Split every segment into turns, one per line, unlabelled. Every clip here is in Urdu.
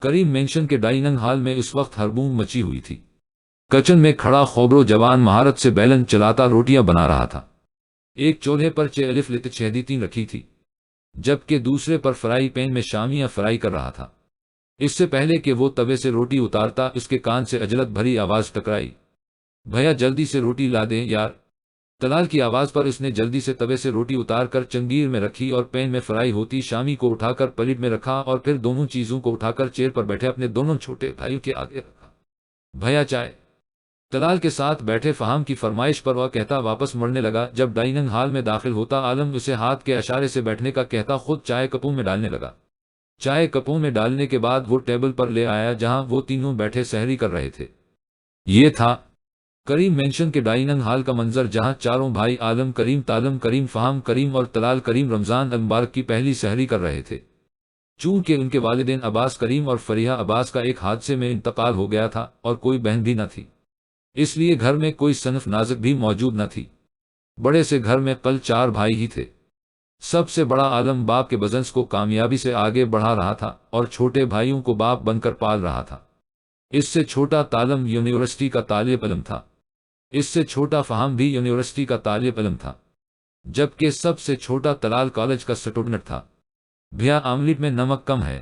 کریم مینشن کے ڈائننگ ہال میں اس وقت ہڑبڑ مچی ہوئی تھی۔ کچن میں کھڑا خوبرو جوان مہارت سے بیلن چلاتا روٹیاں بنا رہا تھا۔ ایک چولہے پر 6 رکھی تھی، جبکہ دوسرے پر فرائی پین میں شامیاں فرائی کر رہا تھا۔ اس سے پہلے کہ وہ توے سے روٹی اتارتا، اس کے کان سے عجلت بھری آواز ٹکرائی، بھیا جلدی سے روٹی لا دیں یار۔ طلال کی آواز پر اس نے جلدی سے توے سے روٹی اتار کر چنگیر میں رکھی اور پین میں فرائی ہوتی شامی کو اٹھا کر پلیٹ میں رکھا اور پھر دونوں چیزوں کو اٹھا کر چیئر پر بیٹھے اپنے دونوں چھوٹے بھائیوں کے آگے رکھا۔ بھیا چائے۔ طلال کے ساتھ بیٹھے فہام کی فرمائش پر وہ کہتا واپس مڑنے لگا۔ جب ڈائننگ ہال میں داخل ہوتا، عالم اسے ہاتھ کے اشارے سے بیٹھنے کا کہتا خود چائے کپوں میں ڈالنے لگا۔ چائے کپوں میں ڈالنے کے بعد وہ ٹیبل پر لے آیا جہاں وہ تینوں بیٹھے سحری کر رہے تھے۔ یہ تھا کریم مینشن کے ڈائننگ ہال کا منظر، جہاں چاروں بھائی عالم کریم، تالم کریم، فہام کریم اور طلال کریم رمضان المبارک کی پہلی سحری کر رہے تھے۔ چونکہ ان کے والدین عباس کریم اور فریحہ عباس کا ایک حادثے میں انتقال ہو گیا تھا اور کوئی بہن بھی نہ تھی، اس لیے گھر میں کوئی صنف نازک بھی موجود نہ تھی۔ بڑے سے گھر میں کل 4 بھائی ہی تھے۔ سب سے بڑا عالم باپ کے بزنس کو کامیابی سے آگے بڑھا رہا تھا اور چھوٹے بھائیوں کو باپ بن کر پال رہا تھا۔ اس سے چھوٹا تالم یونیورسٹی کا طالب علم تھا۔ اس سے چھوٹا فہام بھی یونیورسٹی کا طالب علم تھا، جبکہ سب سے چھوٹا طلال کالج کا اسٹوڈنٹ تھا۔ بھیا آملیٹ میں نمک کم ہے۔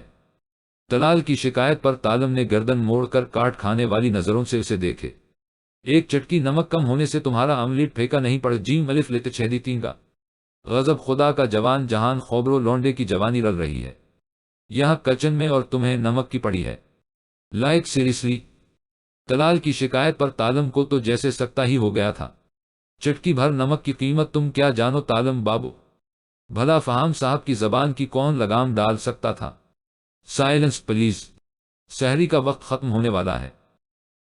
طلال کی شکایت پر تالم نے گردن موڑ کر کاٹ کھانے والی نظروں سے اسے دیکھے۔ ایک چٹکی نمک کم ہونے سے تمہارا آملیٹ پھینکا نہیں پڑ جیم الف لیتے 6 کا غضب خدا کا جوان جہان خوبرو لونڈے کی جوانی رل رہی ہے یہاں کچن میں اور تمہیں نمک کی پڑی ہے۔ Like seriously. طلال کی شکایت پر تالم کو تو جیسے سکتا ہی ہو گیا تھا۔ چٹکی بھر نمک کی قیمت تم کیا جانو تالم بابو؟ بھلا فہام صاحب کی زبان کی کون لگام ڈال سکتا تھا؟ سائلنس پلیز، سحری کا وقت ختم ہونے والا ہے۔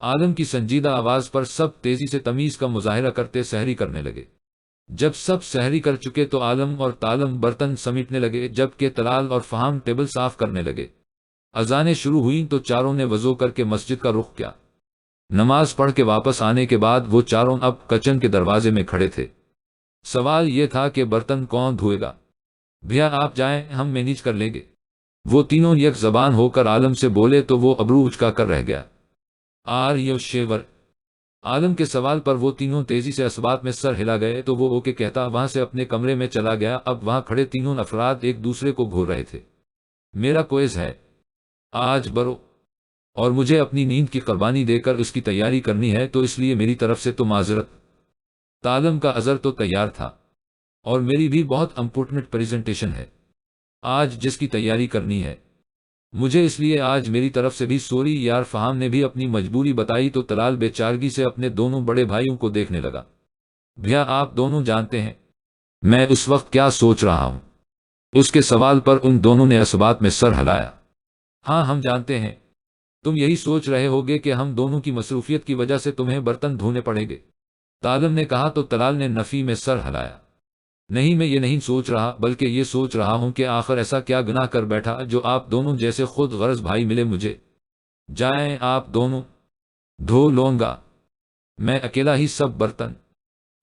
عالم کی سنجیدہ آواز پر سب تیزی سے تمیز کا مظاہرہ کرتے سحری کرنے لگے۔ جب سب سحری کر چکے تو عالم اور تالم برتن سمیٹنے لگے، جبکہ طلال اور فہام ٹیبل صاف کرنے لگے۔ اذانیں شروع ہوئیں تو چاروں نے وضو کر کے مسجد کا رخ کیا۔ نماز پڑھ کے واپس آنے کے بعد وہ چاروں اب کچن کے دروازے میں کھڑے تھے۔ سوال یہ تھا کہ برتن کون دھوئے گا؟ بھیا آپ جائیں، ہم مینیج کر لیں گے۔ وہ تینوں یک زبان ہو کر عالم سے بولے تو وہ ابرو اچکا کر رہ گیا۔ Are you sure? عالم کے سوال پر وہ تینوں تیزی سے اسبات میں سر ہلا گئے تو وہ اوکے کہتا وہاں سے اپنے کمرے میں چلا گیا۔ اب وہاں کھڑے تینوں افراد ایک دوسرے کو گھور رہے تھے۔ میرا کوئز ہے آج برو، اور مجھے اپنی نیند کی قربانی دے کر اس کی تیاری کرنی ہے، تو اس لیے میری طرف سے تو معذرت۔ تالم کا عذر تو تیار تھا، اور میری بھی بہت امپورٹنٹ پریزنٹیشن ہے آج جس کی تیاری کرنی ہے مجھے، اس لیے آج میری طرف سے بھی سوری یار۔ فہام نے بھی اپنی مجبوری بتائی تو طلال بے چارگی سے اپنے دونوں بڑے بھائیوں کو دیکھنے لگا۔ بھیا آپ دونوں جانتے ہیں میں اس وقت کیا سوچ رہا ہوں؟ اس کے سوال پر ان دونوں نے اسبات میں سر ہلایا۔ ہاں ہم جانتے ہیں، تم یہی سوچ رہے ہوگے کہ ہم دونوں کی مصروفیت کی وجہ سے تمہیں برتن دھونے پڑیں گے، تالم نے کہا تو طلال نے نفی میں سر ہلایا۔ نہیں میں یہ نہیں سوچ رہا، بلکہ یہ سوچ رہا ہوں کہ آخر ایسا کیا گناہ کر بیٹھا جو آپ دونوں جیسے خود غرض بھائی ملے مجھے۔ جائیں آپ دونوں، دھو لوں گا میں اکیلا ہی سب برتن،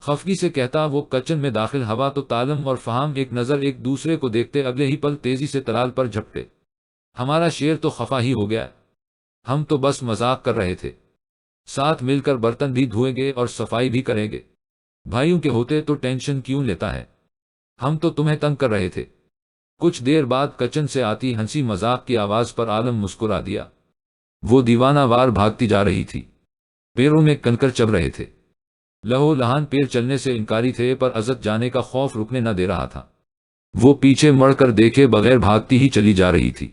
خفگی سے کہتا وہ کچن میں داخل ہوا تو تالم اور فہام ایک نظر ایک دوسرے کو دیکھتے اگلے ہی پل تیزی سے طلال پر جھپٹے۔ ہمارا شیر تو خفا ہی ہو گیا، ہم تو بس مذاق کر رہے تھے، ساتھ مل کر برتن بھی دھوئیں گے اور صفائی بھی کریں گے، بھائیوں کے ہوتے تو ٹینشن کیوں لیتا ہے، ہم تو تمہیں تنگ کر رہے تھے۔ کچھ دیر بعد کچن سے آتی ہنسی مذاق کی آواز پر عالم مسکرا دیا۔ وہ دیوانہ وار بھاگتی جا رہی تھی، پیروں میں کنکر چبھ رہے تھے، لہو لہان پیر چلنے سے انکاری تھے پر عزت جانے کا خوف رکنے نہ دے رہا تھا۔ وہ پیچھے مڑ کر دیکھے بغیر بھاگتی ہی چلی جا رہی تھی۔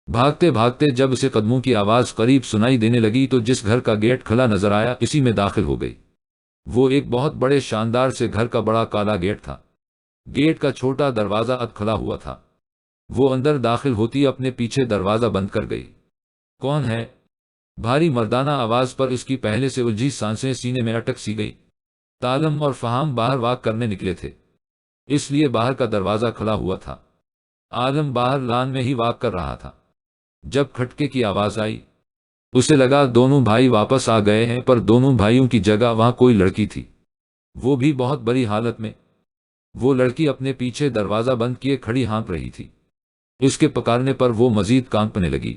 بھاگتے بھاگتے جب اسے قدموں کی آواز قریب سنائی دینے لگی تو جس گھر کا گیٹ کھلا نظر آیا اسی میں داخل ہو گئی۔ وہ ایک بہت بڑے شاندار سے گھر کا بڑا کالا گیٹ تھا۔ گیٹ کا چھوٹا دروازہ اد کھلا ہوا تھا۔ وہ اندر داخل ہوتی اپنے پیچھے دروازہ بند کر گئی۔ کون ہے؟ بھاری مردانہ آواز پر اس کی پہلے سے الجھی سانسیں سینے میں اٹک سی گئی۔ تالم اور فہام باہر واک کرنے نکلے تھے، اس لیے باہر کا دروازہ کھلا ہوا تھا۔ عالم باہر لان میں ہی واک کر رہا تھا۔ جب کھٹکے کی آواز آئی اسے لگا دونوں بھائی واپس آ گئے ہیں، پر دونوں بھائیوں کی جگہ وہاں کوئی لڑکی تھی، وہ بھی بہت بری حالت میں۔ وہ لڑکی اپنے پیچھے دروازہ بند کیے کھڑی ہانپ رہی تھی۔ اس کے پکارنے پر وہ مزید کانپنے لگی۔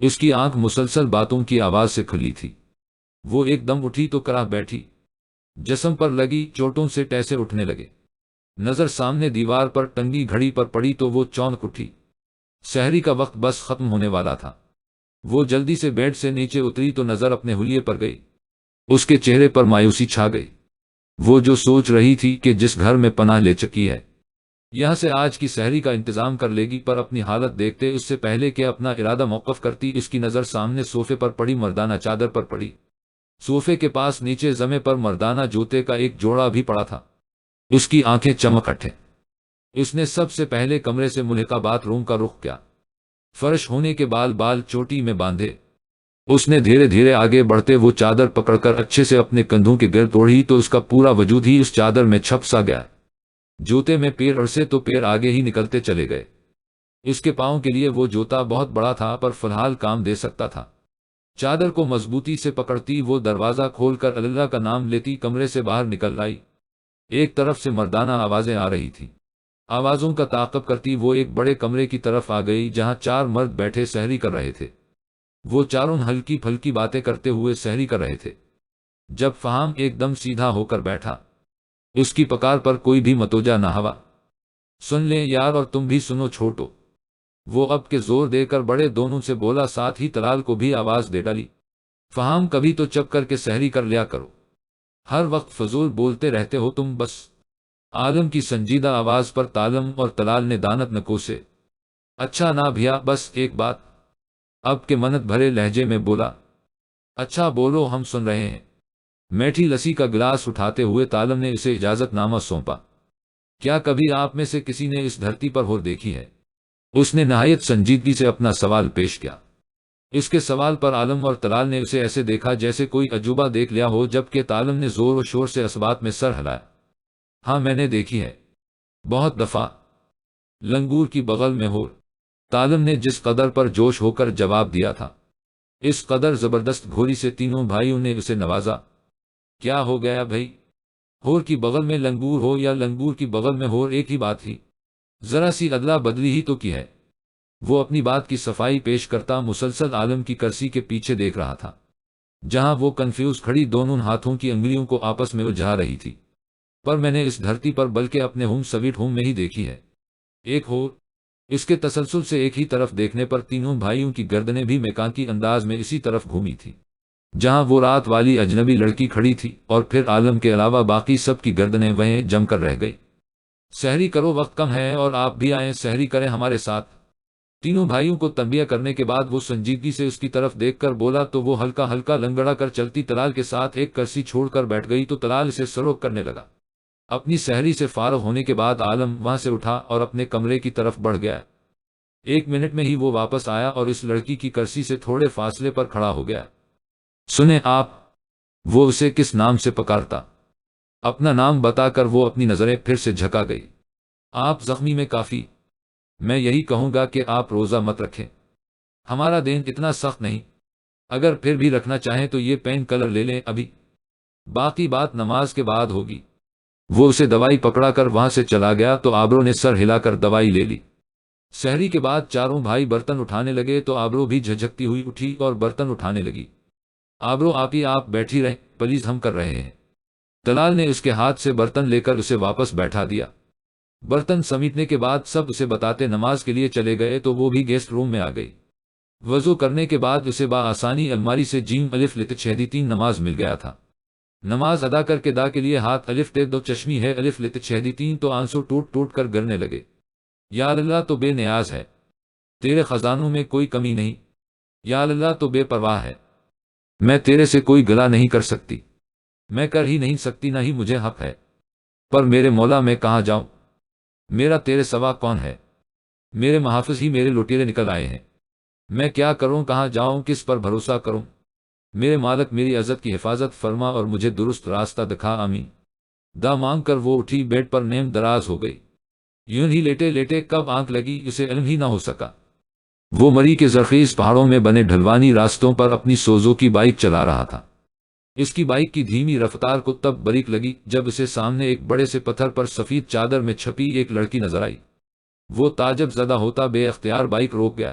اس کی آنکھ مسلسل باتوں کی آواز سے کھلی تھی۔ وہ ایک دم اٹھی تو کراہ بیٹھی، جسم پر لگی چوٹوں سے ٹیسے اٹھنے لگے۔ نظر سامنے دیوار پر ٹنگی گھڑی پر پڑی تو وہ چونک اٹھی۔ سحری کا وقت بس ختم ہونے والا تھا۔ وہ جلدی سے بیڈ سے نیچے اتری تو نظر اپنے حلیے پر گئی۔ اس کے چہرے پر مایوسی چھا گئی۔ وہ جو سوچ رہی تھی کہ جس گھر میں پناہ لے چکی ہے، یہاں سے آج کی سحری کا انتظام کر لے گی، پر اپنی حالت دیکھتے اس سے پہلے کہ اپنا ارادہ موقف کرتی، اس کی نظر سامنے صوفے پر پڑی مردانہ چادر پر پڑی۔ صوفے کے پاس نیچے زمیں پر مردانہ جوتے کا ایک جوڑا بھی پڑا تھا۔ اس کی آنکھیں چمک اٹھیں۔ اس نے سب سے پہلے کمرے سے ملحقہ باتھ روم کا رخ کیا۔ فرش ہونے کے بال چوٹی میں باندھے، اس نے دھیرے دھیرے آگے بڑھتے وہ چادر پکڑ کر اچھے سے اپنے کندھوں کے گرد اوڑھی تو اس کا پورا وجود ہی اس چادر میں چھپ سا گیا۔ جوتے میں پیر اڑسے تو پیر آگے ہی نکلتے چلے گئے۔ اس کے پاؤں کے لیے وہ جوتا بہت بڑا تھا، پر فی الحال کام دے سکتا تھا۔ چادر کو مضبوطی سے پکڑتی وہ دروازہ کھول کر اللہ کا نام لیتی کمرے سے باہر نکل آئی۔ ایک طرف سے مردانہ آوازیں آ رہی تھیں۔ آوازوں کا تعاقب کرتی وہ ایک بڑے کمرے کی طرف آ گئی جہاں 4 مرد بیٹھے سحری کر رہے تھے۔ وہ چاروں ہلکی پھلکی باتیں کرتے ہوئے سحری کر رہے تھے۔ جب فہام ایک دم سیدھا ہو کر بیٹھا، اس کی پکار پر کوئی بھی متوجہ نہ ہوا۔ سن لیں یار، اور تم بھی سنو چھوٹو، وہ اب کے زور دے کر بڑے دونوں سے بولا، ساتھ ہی تلال کو بھی آواز دے ڈالی۔ فہام، کبھی تو چپ کر کے سحری کر لیا کرو، ہر وقت فضول بولتے رہتے ہو تم بس۔ عالم کی سنجیدہ آواز پر تالم اور تلال نے دانت نہ کوسے۔ اچھا نا بھیا، بس ایک بات، اب کے منت بھرے لہجے میں بولا۔ اچھا بولو، ہم سن رہے ہیں۔ میٹھی لسی کا گلاس اٹھاتے ہوئے تالم نے اسے اجازت نامہ سونپا۔ کیا کبھی آپ میں سے کسی نے اس دھرتی پر ہور دیکھی ہے؟ اس نے نہایت سنجیدگی سے اپنا سوال پیش کیا۔ اس کے سوال پر عالم اور تلال نے اسے ایسے دیکھا جیسے کوئی عجوبہ دیکھ لیا ہو، جبکہ تالم نے زور و شور سے اسبات میں سر ہلایا۔ ہاں میں نے دیکھی ہے، بہت دفعہ، لنگور کی بغل میں ہور۔ تالم نے جس قدر پر جوش ہو کر جواب دیا تھا، اس قدر زبردست گھوری سے تینوں بھائیوں نے اسے نوازا۔ کیا ہو گیا بھائی؟ ہور کی بغل میں لنگور ہو یا لنگور کی بغل میں ہور، ایک ہی بات ہی، ذرا سی ادلا بدلی ہی تو کی ہے۔ وہ اپنی بات کی صفائی پیش کرتا مسلسل عالم کی کرسی کے پیچھے دیکھ رہا تھا، جہاں وہ کنفیوز کھڑی دونوں ہاتھوں کی انگلیوں کو آپس میں الجھا رہی تھی۔ پر میں نے اس دھرتی پر بلکہ اپنے ہوم سویٹ ہوم میں ہی دیکھی ہے ایک ہور۔ اس کے تسلسل سے ایک ہی طرف دیکھنے پر تینوں بھائیوں کی گردنیں بھی میکانکی انداز میں اسی طرف گھومی تھی جہاں وہ رات والی اجنبی لڑکی کھڑی تھی، اور پھر عالم کے علاوہ باقی سب کی گردنیں وہیں جم کر رہ گئی۔ سحری کرو، وقت کم ہے، اور آپ بھی آئیں، سحری کریں ہمارے ساتھ۔ تینوں بھائیوں کو تنبیہ کرنے کے بعد وہ سنجیدگی سے اس کی طرف دیکھ کر بولا تو وہ ہلکا ہلکا لنگڑا کر چلتی تلال کے ساتھ ایک کرسی چھوڑ کر بیٹھ گئی تو تلال اسے سروک کرنے لگا۔ اپنی سحری سے فارغ ہونے کے بعد عالم وہاں سے اٹھا اور اپنے کمرے کی طرف بڑھ گیا۔ 1 منٹ میں ہی وہ واپس آیا اور اس لڑکی کی کرسی سے تھوڑے فاصلے پر کھڑا ہو گیا۔ سنیں آپ، وہ اسے کس نام سے پکارتا؟ اپنا نام بتا کر وہ اپنی نظریں پھر سے جھکا گئی۔ آپ زخمی میں کافی، میں یہی کہوں گا کہ آپ روزہ مت رکھیں، ہمارا دین اتنا سخت نہیں، اگر پھر بھی رکھنا چاہیں تو یہ پین کلر لے لیں ابھی، باقی بات نماز کے بعد ہوگی۔ وہ اسے دوائی پکڑا کر وہاں سے چلا گیا تو آبرو نے سر ہلا کر دوائی لے لی۔ سحری کے بعد چاروں بھائی برتن اٹھانے لگے تو آبرو بھی جھجکتی ہوئی اٹھی اور برتن اٹھانے لگی۔ آبرو آپ بیٹھی رہیں پلیز، ہم کر رہے ہیں۔ تلال نے اس کے ہاتھ سے برتن لے کر اسے واپس بیٹھا دیا۔ برتن سمیٹنے کے بعد سب اسے بتاتے نماز کے لیے چلے گئے تو وہ بھی گیسٹ روم میں آ گئی۔ وضو کرنے کے بعد اسے بآسانی الماری سے جیم الف لت چھیدی 3 نماز مل گیا تھا۔ نماز ادا کر کے دا کے لیے ہاتھ الف تے دو چشمی ہے الف لت چھیدی 3 تو آنسو ٹوٹ ٹوٹ کر گرنے لگے۔ یا اللہ تو بے نیاز ہے، تیرے خزانوں میں کوئی کمی نہیں، یا اللہ تو بے پرواہ ہے، میں تیرے سے کوئی گلہ نہیں کر سکتی، میں کر ہی نہیں سکتی، نہ ہی مجھے حق ہے، پر میرے مولا میں کہاں جاؤں، میرا تیرے سوا کون ہے، میرے محافظ ہی میرے لٹیرے نکل آئے ہیں، میں کیا کروں، کہاں جاؤں، کس پر بھروسہ کروں، میرے مالک میری عزت کی حفاظت فرما اور مجھے درست راستہ دکھا، آمین۔ دا مانگ کر وہ اٹھی، بیڈ پر نیم دراز ہو گئی۔ یوں ہی لیٹے لیٹے کب آنکھ لگی اسے علم ہی نہ ہو سکا۔ وہ مری کے زرخیز پہاڑوں میں بنے ڈھلوانی راستوں پر اپنی سوزو کی بائک چلا رہا تھا۔ اس کی بائک کی دھیمی رفتار کو تب بریک لگی جب اسے سامنے ایک بڑے سے پتھر پر سفید چادر میں چھپی ایک لڑکی نظر آئی۔ وہ تعجب زدہ ہوتا بے اختیار بائک روک گیا۔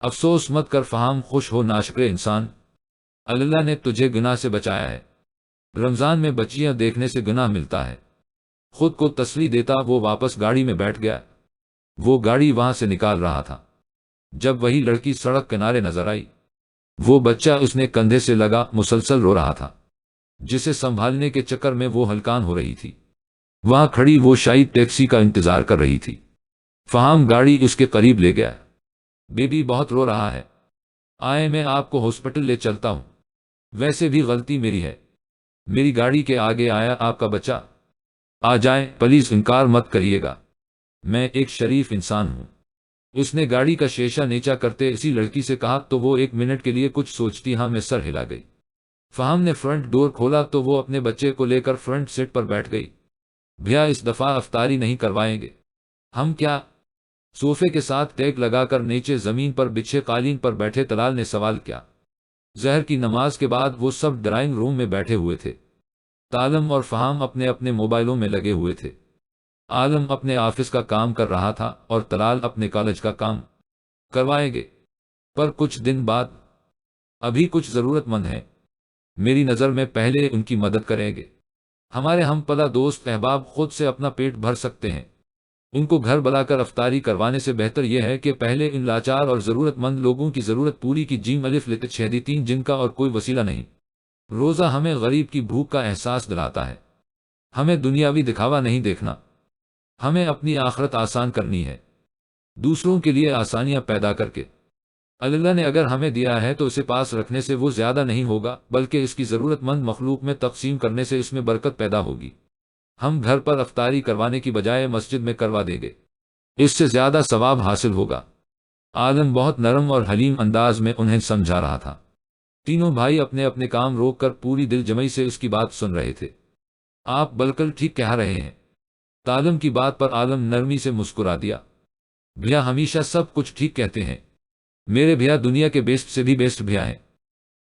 افسوس مت کر فہام، خوش ہو ناشکر انسان، اللہ نے تجھے گناہ سے بچایا ہے۔ رمضان میں بچیاں دیکھنے سے گناہ ملتا ہے۔ خود کو تسلی دیتا وہ واپس گاڑی میں بیٹھ گیا۔ وہ گاڑی وہاں سے نکال رہا تھا جب وہی لڑکی سڑک کنارے نظر آئی۔ وہ بچہ اس نے کندھے سے لگا مسلسل رو رہا تھا، جسے سنبھالنے کے چکر میں وہ ہلکان ہو رہی تھی۔ وہاں کھڑی وہ شاید ٹیکسی کا انتظار کر رہی تھی۔ فہام گاڑی اس کے قریب لے گیا۔ بیبی بہت رو رہا ہے، آئے میں آپ کو ہاسپٹل لے چلتا ہوں۔ ویسے بھی غلطی میری ہے، میری گاڑی کے آگے آیا آپ کا بچہ۔ آ جائیں پلیز، انکار مت کریے گا، میں ایک شریف انسان ہوں۔ اس نے گاڑی کا شیشہ نیچا کرتے اسی لڑکی سے کہا تو وہ ایک منٹ کے لیے کچھ سوچتی ہاں میں سر ہلا گئی۔ فہم نے فرنٹ ڈور کھولا تو وہ اپنے بچے کو لے کر فرنٹ سیٹ پر بیٹھ گئی۔ بھیا اس دفعہ افطاری نہیں کروائیں گے ہم کیا؟ صوفے کے ساتھ ٹیک لگا کر نیچے زمین پر بچھے قالین پر بیٹھے طلال نے سوال کیا۔ ظہر کی نماز کے بعد وہ سب ڈرائنگ روم میں بیٹھے ہوئے تھے۔ عالم اور فہام اپنے اپنے موبائلوں میں لگے ہوئے تھے۔ عالم اپنے آفس کا کام کر رہا تھا اور طلال اپنے کالج کا کام۔ کروائیں گے، پر کچھ دن بعد، ابھی کچھ ضرورت مند ہیں، میری نظر میں پہلے ان کی مدد کریں گے۔ ہمارے ہم پلہ دوست احباب خود سے اپنا پیٹ بھر سکتے ہیں، ان کو گھر بلا کر افطاری کروانے سے بہتر یہ ہے کہ پہلے ان لاچار اور ضرورت مند لوگوں کی ضرورت پوری کی۔ جیم الف لت چھیدی تین، جن کا اور کوئی وسیلہ نہیں۔ روزہ ہمیں غریب کی بھوک کا احساس دلاتا ہے۔ ہمیں دنیاوی دکھاوا نہیں دیکھنا، ہمیں اپنی آخرت آسان کرنی ہے، دوسروں کے لیے آسانیاں پیدا کر کے۔ اللہ نے اگر ہمیں دیا ہے تو اسے پاس رکھنے سے وہ زیادہ نہیں ہوگا، بلکہ اس کی ضرورت مند مخلوق میں تقسیم کرنے سے اس میں برکت پیدا ہوگی۔ ہم گھر پر افطاری کروانے کی بجائے مسجد میں کروا دیں گے، اس سے زیادہ ثواب حاصل ہوگا۔ عالم بہت نرم اور حلیم انداز میں انہیں سمجھا رہا تھا۔ تینوں بھائی اپنے اپنے کام روک کر پوری دل جمعی سے اس کی بات سن رہے تھے۔ آپ بالکل ٹھیک کہہ رہے ہیں۔ عالم کی بات پر عالم نرمی سے مسکرا دیا۔ بھیا ہمیشہ سب کچھ ٹھیک کہتے ہیں، میرے بھیا دنیا کے بیسٹ سے بھی بیسٹ بھیا ہیں۔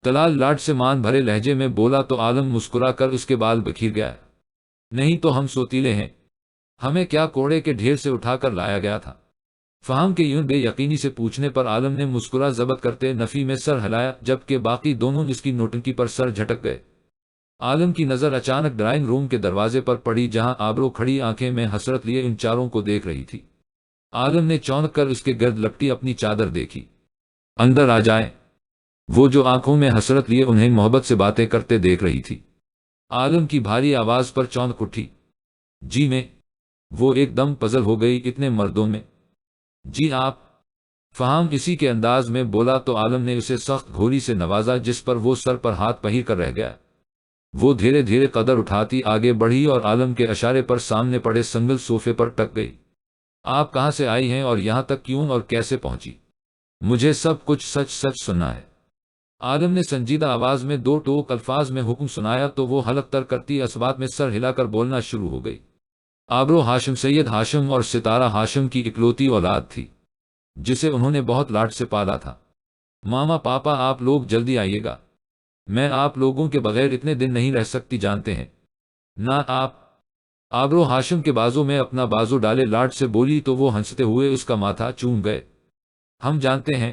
طلال لاڈ سے مان بھرے لہجے میں بولا تو عالم مسکرا کر اس کے بال بکھیر گیا۔ نہیں تو ہم سوتیلے ہیں، ہمیں کیا کوڑے کے ڈھیر سے اٹھا کر لایا گیا تھا؟ فہم کے یوں بے یقینی سے پوچھنے پر عالم نے مسکرا ضبط کرتے نفی میں سر ہلایا، جبکہ باقی دونوں اس کی نوٹنکی پر سر جھٹک گئے۔ عالم کی نظر اچانک ڈرائنگ روم کے دروازے پر پڑی، جہاں آبرو کھڑی آنکھیں میں حسرت لیے ان چاروں کو دیکھ رہی تھی۔ عالم نے چونک کر اس کے گرد لپٹی اپنی چادر دیکھی۔ اندر آ جائیں، وہ جو آنکھوں میں حسرت لیے انہیں محبت سے باتیں کرتے دیکھ رہی تھی۔ عالم کی بھاری آواز پر چونک اٹھی۔ جی میں؟ وہ ایک دم پزل ہو گئی، اتنے مردوں میں؟ جی آپ؟ فہام اسی کے انداز میں بولا تو عالم نے اسے سخت گھوری سے نوازا، جس پر وہ سر پر ہاتھ پہیر کر رہ گیا۔ وہ دھیرے دھیرے قدر اٹھاتی آگے بڑھی اور عالم کے اشارے پر سامنے پڑے سنگل صوفے پر ٹک گئی۔ آپ کہاں سے آئی ہیں اور یہاں تک کیوں اور کیسے پہنچی؟ مجھے سب کچھ سچ سچ سننا ہے۔ عالم نے سنجیدہ آواز میں دو ٹوک الفاظ میں حکم سنایا تو وہ حلق تر کرتی اسبات میں سر ہلا کر بولنا شروع ہو گئی۔ آبرو ہاشم سید ہاشم اور ستارہ ہاشم کی اکلوتی اولاد تھی، جسے انہوں نے بہت لاڈ سے پالا تھا۔ ماما پاپا آپ لوگ جلدی آئیے گا، میں آپ لوگوں کے بغیر اتنے دن نہیں رہ سکتی جانتے ہیں نہ آپ؟ آبرو ہاشم کے بازو میں اپنا بازو ڈالے لاڈ سے بولی تو وہ ہنستے ہوئے اس کا ماتھا چوم گئے۔ ہم جانتے ہیں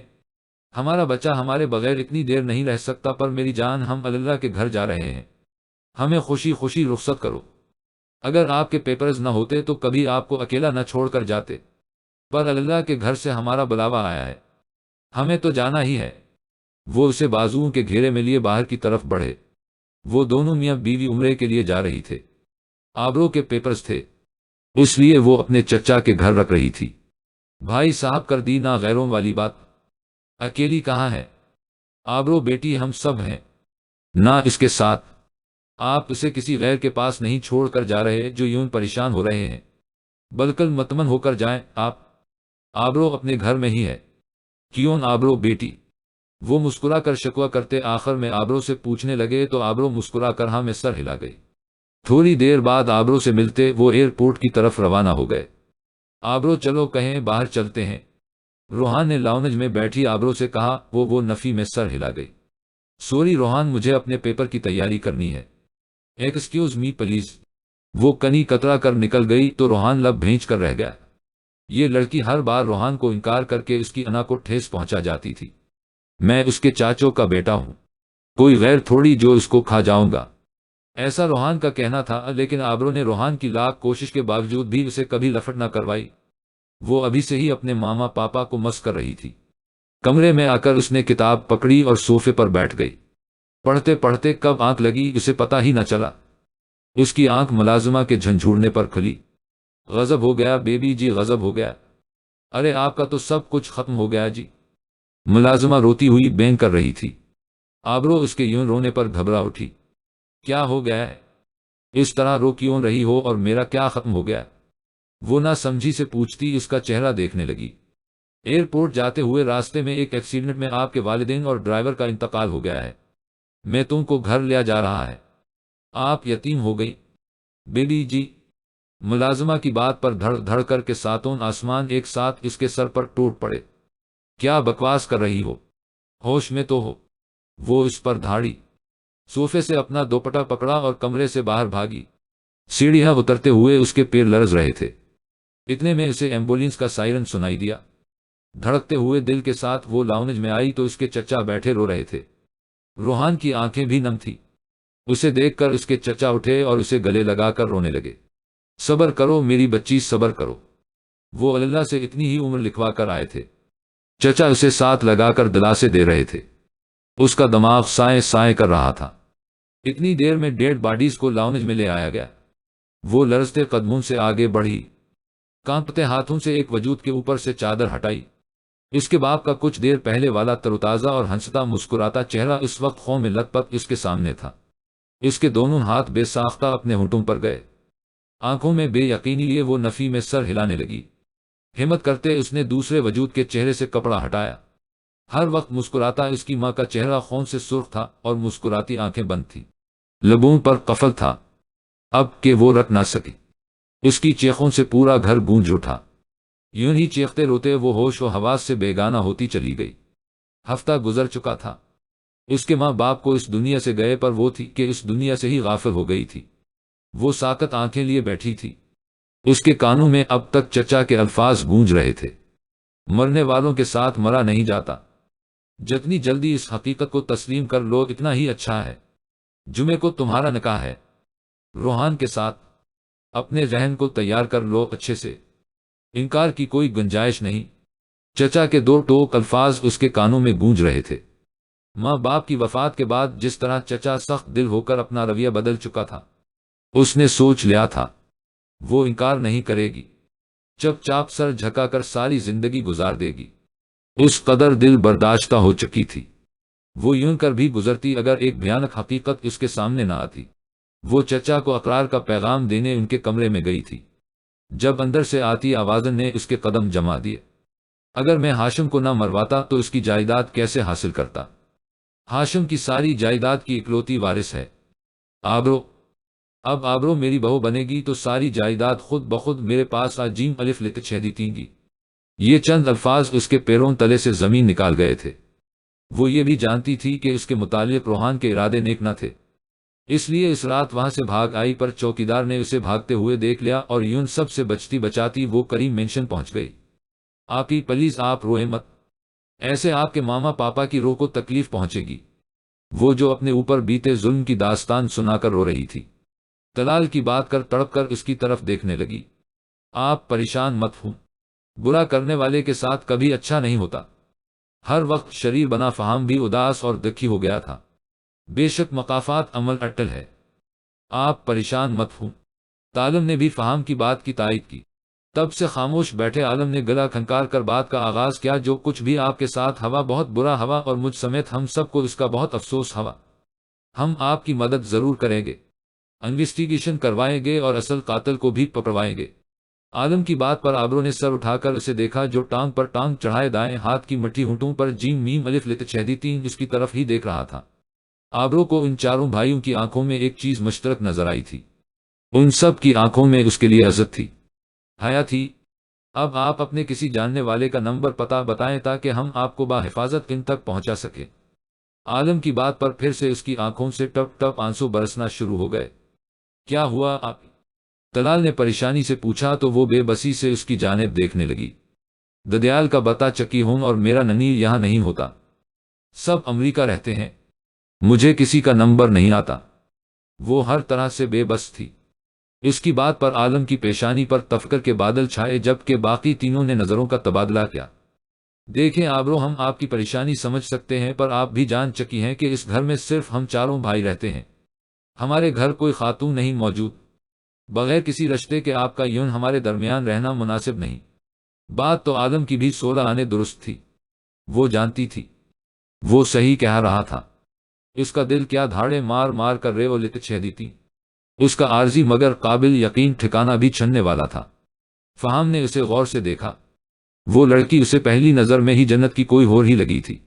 ہمارا بچہ ہمارے بغیر اتنی دیر نہیں رہ سکتا، پر میری جان ہم اللہ کے گھر جا رہے ہیں، ہمیں خوشی خوشی رخصت کرو۔ اگر آپ کے پیپرز نہ ہوتے تو کبھی آپ کو اکیلا نہ چھوڑ کر جاتے، پر اللہ کے گھر سے ہمارا بلاوا آیا ہے، ہمیں تو جانا ہی ہے۔ وہ اسے بازوؤں کے گھیرے میں لیے باہر کی طرف بڑھے۔ وہ دونوں میاں بیوی عمرے کے لیے جا رہی تھے۔ آبرو کے پیپرز تھے، اس لیے وہ اپنے چچا کے گھر رکھ رہی تھی۔ بھائی صاحب کر دی نہ غیروں والی بات، اکیلی کہاں ہے؟ آبرو بیٹی ہم سب ہیں نہ اس کے ساتھ، آپ اسے کسی غیر کے پاس نہیں چھوڑ کر جا رہے جو یوں پریشان ہو رہے ہیں، بلکہ مطمئن ہو کر جائیں آپ، آبرو اپنے گھر میں ہی ہے۔ کیوں آبرو بیٹی؟ وہ مسکرا کر شکوہ کرتے آخر میں آبرو سے پوچھنے لگے تو آبرو مسکرا کر ہاں میں سر ہلا گئی۔ تھوڑی دیر بعد آبرو سے ملتے وہ ایئرپورٹ کی طرف روانہ ہو گئے۔ آبرو چلو کہیں باہر چلتے ہیں، روحان نے لاؤنج میں بیٹھی آبرو سے کہا۔ وہ نفی میں سر ہلا گئی۔ سوری روحان، مجھے اپنے پیپر کی تیاری کرنی ہے، ایکسکیوز می پلیز۔ وہ کنی کترا کر نکل گئی تو روحان لب بھینچ کر رہ گیا۔ یہ لڑکی ہر بار روحان کو انکار کر کے اس کی انا کو ٹھیس پہنچا جاتی تھی۔ میں اس کے چاچوں کا بیٹا ہوں، کوئی غیر تھوڑی جو اس کو کھا جاؤں گا، ایسا روحان کا کہنا تھا، لیکن آبرو نے روحان کی لاکھ کوشش کے باوجود بھی اسے کبھی لفٹ نہ کروائی۔ وہ ابھی سے ہی اپنے ماما پاپا کو مس کر رہی تھی۔ کمرے میں آ کر اس نے کتاب پکڑی اور صوفے پر بیٹھ گئی۔ پڑھتے پڑھتے کب آنکھ لگی اسے پتہ ہی نہ چلا۔ اس کی آنکھ ملازمہ کے جھنجھوڑنے پر کھلی۔ غضب ہو گیا بیبی جی، غضب ہو گیا۔ ارے آپ کا تو سب کچھ ختم ہو گیا جی۔ ملازمہ روتی ہوئی بین کر رہی تھی۔ آبرو اس کے یوں رونے پر گھبرا اٹھی۔ کیا ہو گیا ہے؟ اس طرح رو کیوں رہی ہو اور میرا کیا ختم ہو گیا؟ وہ نہ سمجھی سے پوچھتی اس کا چہرہ دیکھنے لگی۔ ایئرپورٹ جاتے ہوئے راستے میں ایک ایکسیڈنٹ میں آپ کے والدین اور ڈرائیور کا انتقال ہو گیا ہے۔ میں تم کو گھر لیا جا رہا ہے۔ آپ یتیم ہو گئی بیبی جی۔ ملازمہ کی بات پر دھڑ دھڑ کر کے ساتوں آسمان ایک ساتھ اس کے سر پر ٹوٹ پڑے۔ کیا بکواس کر رہی ہو؟ ہوش میں تو ہو؟ وہ اس پر دھاڑی، صوفے سے اپنا دوپٹہ پکڑا اور کمرے سے باہر بھاگی۔ سیڑھیاں اترتے ہوئے اس کے پیر لرز رہے تھے۔ اتنے میں اسے ایمبولینس کا سائرن سنائی دیا۔ دھڑکتے ہوئے دل کے ساتھ وہ لاؤنج میں آئی تو اس کے چچا بیٹھے رو رہے تھے۔ روحان کی آنکھیں بھی نم تھی۔ اسے دیکھ کر اس کے چچا اٹھے اور اسے گلے لگا کر رونے لگے۔ صبر کرو میری بچی، صبر کرو۔ وہ اللہ سے اتنی ہی عمر لکھوا کر آئے تھے۔ چچا اسے ساتھ لگا کر دلاسے دے رہے تھے۔ اس کا دماغ سائیں سائیں کر رہا تھا۔ اتنی دیر میں ڈیڈ باڈیز کو لاؤنج میں لے آیا گیا۔ وہ لرزتے قدموں سے آگے بڑھی، کانپتے ہاتھوں سے ایک وجود کے اوپر سے چادر ہٹائی۔ اس کے باپ کا کچھ دیر پہلے والا تروتازہ اور ہنستا مسکراتا چہرہ اس وقت خون میں لت پت اس کے سامنے تھا۔ اس کے دونوں ہاتھ بے ساختہ اپنے ہونٹوں پر گئے۔ آنکھوں میں بے یقینی لیے وہ نفی میں سر ہلانے لگی۔ ہمت کرتے اس نے دوسرے وجود کے چہرے سے کپڑا ہٹایا۔ ہر وقت مسکراتا اس کی ماں کا چہرہ خون سے سرخ تھا اور مسکراتی آنکھیں بند تھیں۔ لبوں پر قفل تھا، اب کہ وہ رک نہ سکی۔ اس کی چیخوں سے پورا گھر گونج اٹھا۔ یوں ہی چیختے روتے وہ ہوش و حواس سے بیگانہ ہوتی چلی گئی۔ ہفتہ گزر چکا تھا۔ اس کے ماں باپ کو اس دنیا سے گئے پر وہ تھی کہ اس دنیا سے ہی غافل ہو گئی تھی۔ وہ ساکت آنکھیں لیے بیٹھی تھی۔ اس کے کانوں میں اب تک چچا کے الفاظ گونج رہے تھے، مرنے والوں کے ساتھ مرا نہیں جاتا، جتنی جلدی اس حقیقت کو تسلیم کر لو اتنا ہی اچھا ہے۔ جمعے کو تمہارا نکاح ہے روحان کے ساتھ، اپنے ذہن کو تیار کر لو اچھے سے، انکار کی کوئی گنجائش نہیں۔ چچا کے دو ٹوک الفاظ اس کے کانوں میں گونج رہے تھے۔ ماں باپ کی وفات کے بعد جس طرح چچا سخت دل ہو کر اپنا رویہ بدل چکا تھا، اس نے سوچ لیا تھا وہ انکار نہیں کرے گی، چپ چاپ سر جھکا کر ساری زندگی گزار دے گی۔ اس قدر دل برداشتہ ہو چکی تھی۔ وہ یوں کر بھی گزرتی اگر ایک بھیانک حقیقت اس کے سامنے نہ آتی۔ وہ چچا کو اقرار کا پیغام دینے ان کے کمرے میں گئی تھی۔ جب اندر سے آتی آوازن نے اس کے قدم جما دیے۔ اگر میں ہاشم کو نہ مرواتا تو اس کی جائیداد کیسے حاصل کرتا؟ ہاشم کی ساری جائیداد کی اکلوتی وارث ہے آبرو۔ اب آبرو میری بہو بنے گی تو ساری جائیداد خود بخود میرے پاس جیم الف لکھ چھیدتی گی۔ یہ چند الفاظ اس کے پیروں تلے سے زمین نکال گئے تھے۔ وہ یہ بھی جانتی تھی کہ اس کے متعلق روحان کے ارادے نیک نہ تھے، اس لیے اس رات وہاں سے بھاگ آئی، پر چوکیدار نے اسے بھاگتے ہوئے دیکھ لیا اور یوں سب سے بچتی بچاتی وہ کریم مینشن پہنچ گئی۔ آپ ہی پلیز آپ روئے مت، ایسے آپ کے ماما پاپا کی روح کو تکلیف پہنچے گی۔ وہ جو اپنے اوپر بیتے ظلم کی داستان سنا کر رو رہی تھی، طلال کی بات کر تڑپ کر اس کی طرف دیکھنے لگی۔ آپ پریشان مت ہوں، برا کرنے والے کے ساتھ کبھی اچھا نہیں ہوتا۔ ہر وقت شریر بنا فہام بھی اداس اور دکھی ہو گیا تھا۔ بے شک مقافات عمل اٹل ہے، آپ پریشان مت ہوں۔ عالم نے بھی فہام کی بات کی تائید کی۔ تب سے خاموش بیٹھے عالم نے گلا کھنکار کر بات کا آغاز کیا، جو کچھ بھی آپ کے ساتھ ہوا بہت برا ہوا اور مجھ سمیت ہم سب کو اس کا بہت افسوس ہوا۔ ہم آپ کی مدد ضرور کریں گے، انویسٹیگیشن کروائیں گے اور اصل قاتل کو بھی پکڑوائیں گے۔ عالم کی بات پر آبرو نے سر اٹھا کر اسے دیکھا، جو ٹانگ پر ٹانگ چڑھائے دائیں ہاتھ کی مٹھی ہونٹوں پر جیم میم الف لت چھیدتی اس کی طرف ہی دیکھ رہا تھا۔ آبرو کو ان چاروں بھائیوں کی آنکھوں میں ایک چیز مشترک نظر آئی تھی، ان سب کی آنکھوں میں اس کے لیے عزت تھی، حیا تھی۔ اب آپ اپنے کسی جاننے والے کا نمبر پتہ بتائیں تاکہ ہم آپ کو بحفاظت ان تک پہنچا سکیں۔ عالم کی بات پر پھر سے اس کی آنکھوں سے ٹپ ٹپ آنسو برسنا شروع ہو گئے۔ کیا ہوا آپ؟ طلال نے پریشانی سے پوچھا تو وہ بے بسی سے اس کی جانب دیکھنے لگی۔ ددیال کا بتا چکی ہوں اور میرا ننی یہاں نہیں ہوتا، سب امریکہ رہتے ہیں، مجھے کسی کا نمبر نہیں آتا۔ وہ ہر طرح سے بے بس تھی۔ اس کی بات پر عالم کی پیشانی پر تفکر کے بادل چھائے جبکہ باقی تینوں نے نظروں کا تبادلہ کیا۔ دیکھیں آبرو، ہم آپ کی پریشانی سمجھ سکتے ہیں پر آپ بھی جان چکی ہیں کہ اس گھر میں صرف ہم چاروں بھائی رہتے ہیں، ہمارے گھر کوئی خاتون نہیں موجود، بغیر کسی رشتے کے آپ کا یون ہمارے درمیان رہنا مناسب نہیں۔ بات تو عالم کی بھی 16 آنے درست تھی، وہ جانتی تھی، وہ صحیح کہہ رہا تھا۔ اس کا دل کیا دھاڑے مار مار کر ریولت چھیدی تھی۔ اس کا عارضی مگر قابل یقین ٹھکانہ بھی چھننے والا تھا۔ فہم نے اسے غور سے دیکھا۔ وہ لڑکی اسے پہلی نظر میں ہی جنت کی کوئی اور ہی لگی تھی۔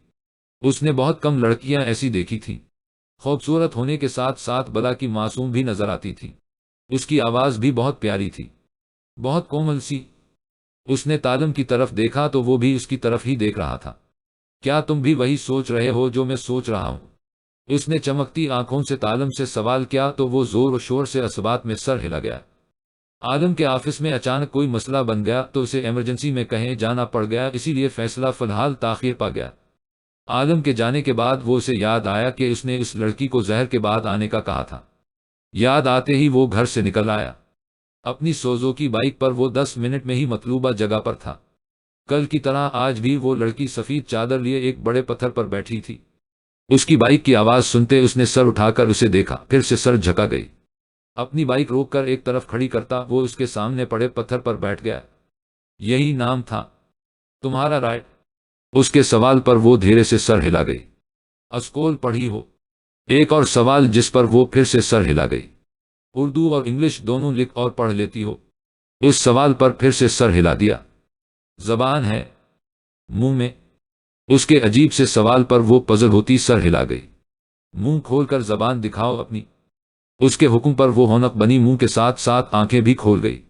اس نے بہت کم لڑکیاں ایسی دیکھی تھیں، خوبصورت ہونے کے ساتھ ساتھ بلا کی معصوم بھی نظر آتی تھی۔ اس کی آواز بھی بہت پیاری تھی، بہت کومل سی۔ اس نے تالم کی طرف دیکھا تو وہ بھی اس کی طرف ہی دیکھ رہا تھا۔ کیا تم بھی وہی سوچ رہے ہو جو میں سوچ رہا ہوں؟ اس نے چمکتی آنکھوں سے تالم سے سوال کیا تو وہ زور و شور سے اسبات میں سر ہلا گیا۔ عالم کے آفس میں اچانک کوئی مسئلہ بن گیا تو اسے ایمرجنسی میں کہیں جانا پڑ گیا، اسی لیے فیصلہ فی الحال تاخیر پا گیا۔ عالم کے جانے کے بعد وہ اسے یاد آیا کہ اس نے اس لڑکی کو زہر کے بعد آنے کا کہا تھا۔ یاد آتے ہی وہ گھر سے نکل آیا۔ اپنی سوزوکی بائک پر وہ 10 منٹ میں ہی مطلوبہ جگہ پر تھا۔ کل کی طرح آج بھی وہ لڑکی سفید چادر لیے ایک بڑے پتھر پر بیٹھی تھی۔ اس کی بائک کی آواز سنتے اس نے سر اٹھا کر اسے دیکھا، پھر سے سر جھکا گئی۔ اپنی بائک روک کر ایک طرف کھڑی کرتا وہ اس کے سامنے پڑے پتھر پر بیٹھ گیا۔ یہی نام تھا تمہارا، رائٹ؟ اس کے سوال پر وہ دھیرے سے سر ہلا گئی۔ اسکول پڑھی ہو؟ ایک اور سوال جس پر وہ پھر سے سر ہلا گئی۔ اردو اور انگلش دونوں لکھ اور پڑھ لیتی ہو؟ اس سوال پر پھر سے سر ہلا دیا۔ زبان ہے منہ میں؟ اس کے عجیب سے سوال پر وہ پزل ہوتی سر ہلا گئی۔ منہ کھول کر زبان دکھاؤ اپنی۔ اس کے حکم پر وہ ہونق بنی منہ کے ساتھ ساتھ آنکھیں بھی کھول گئی۔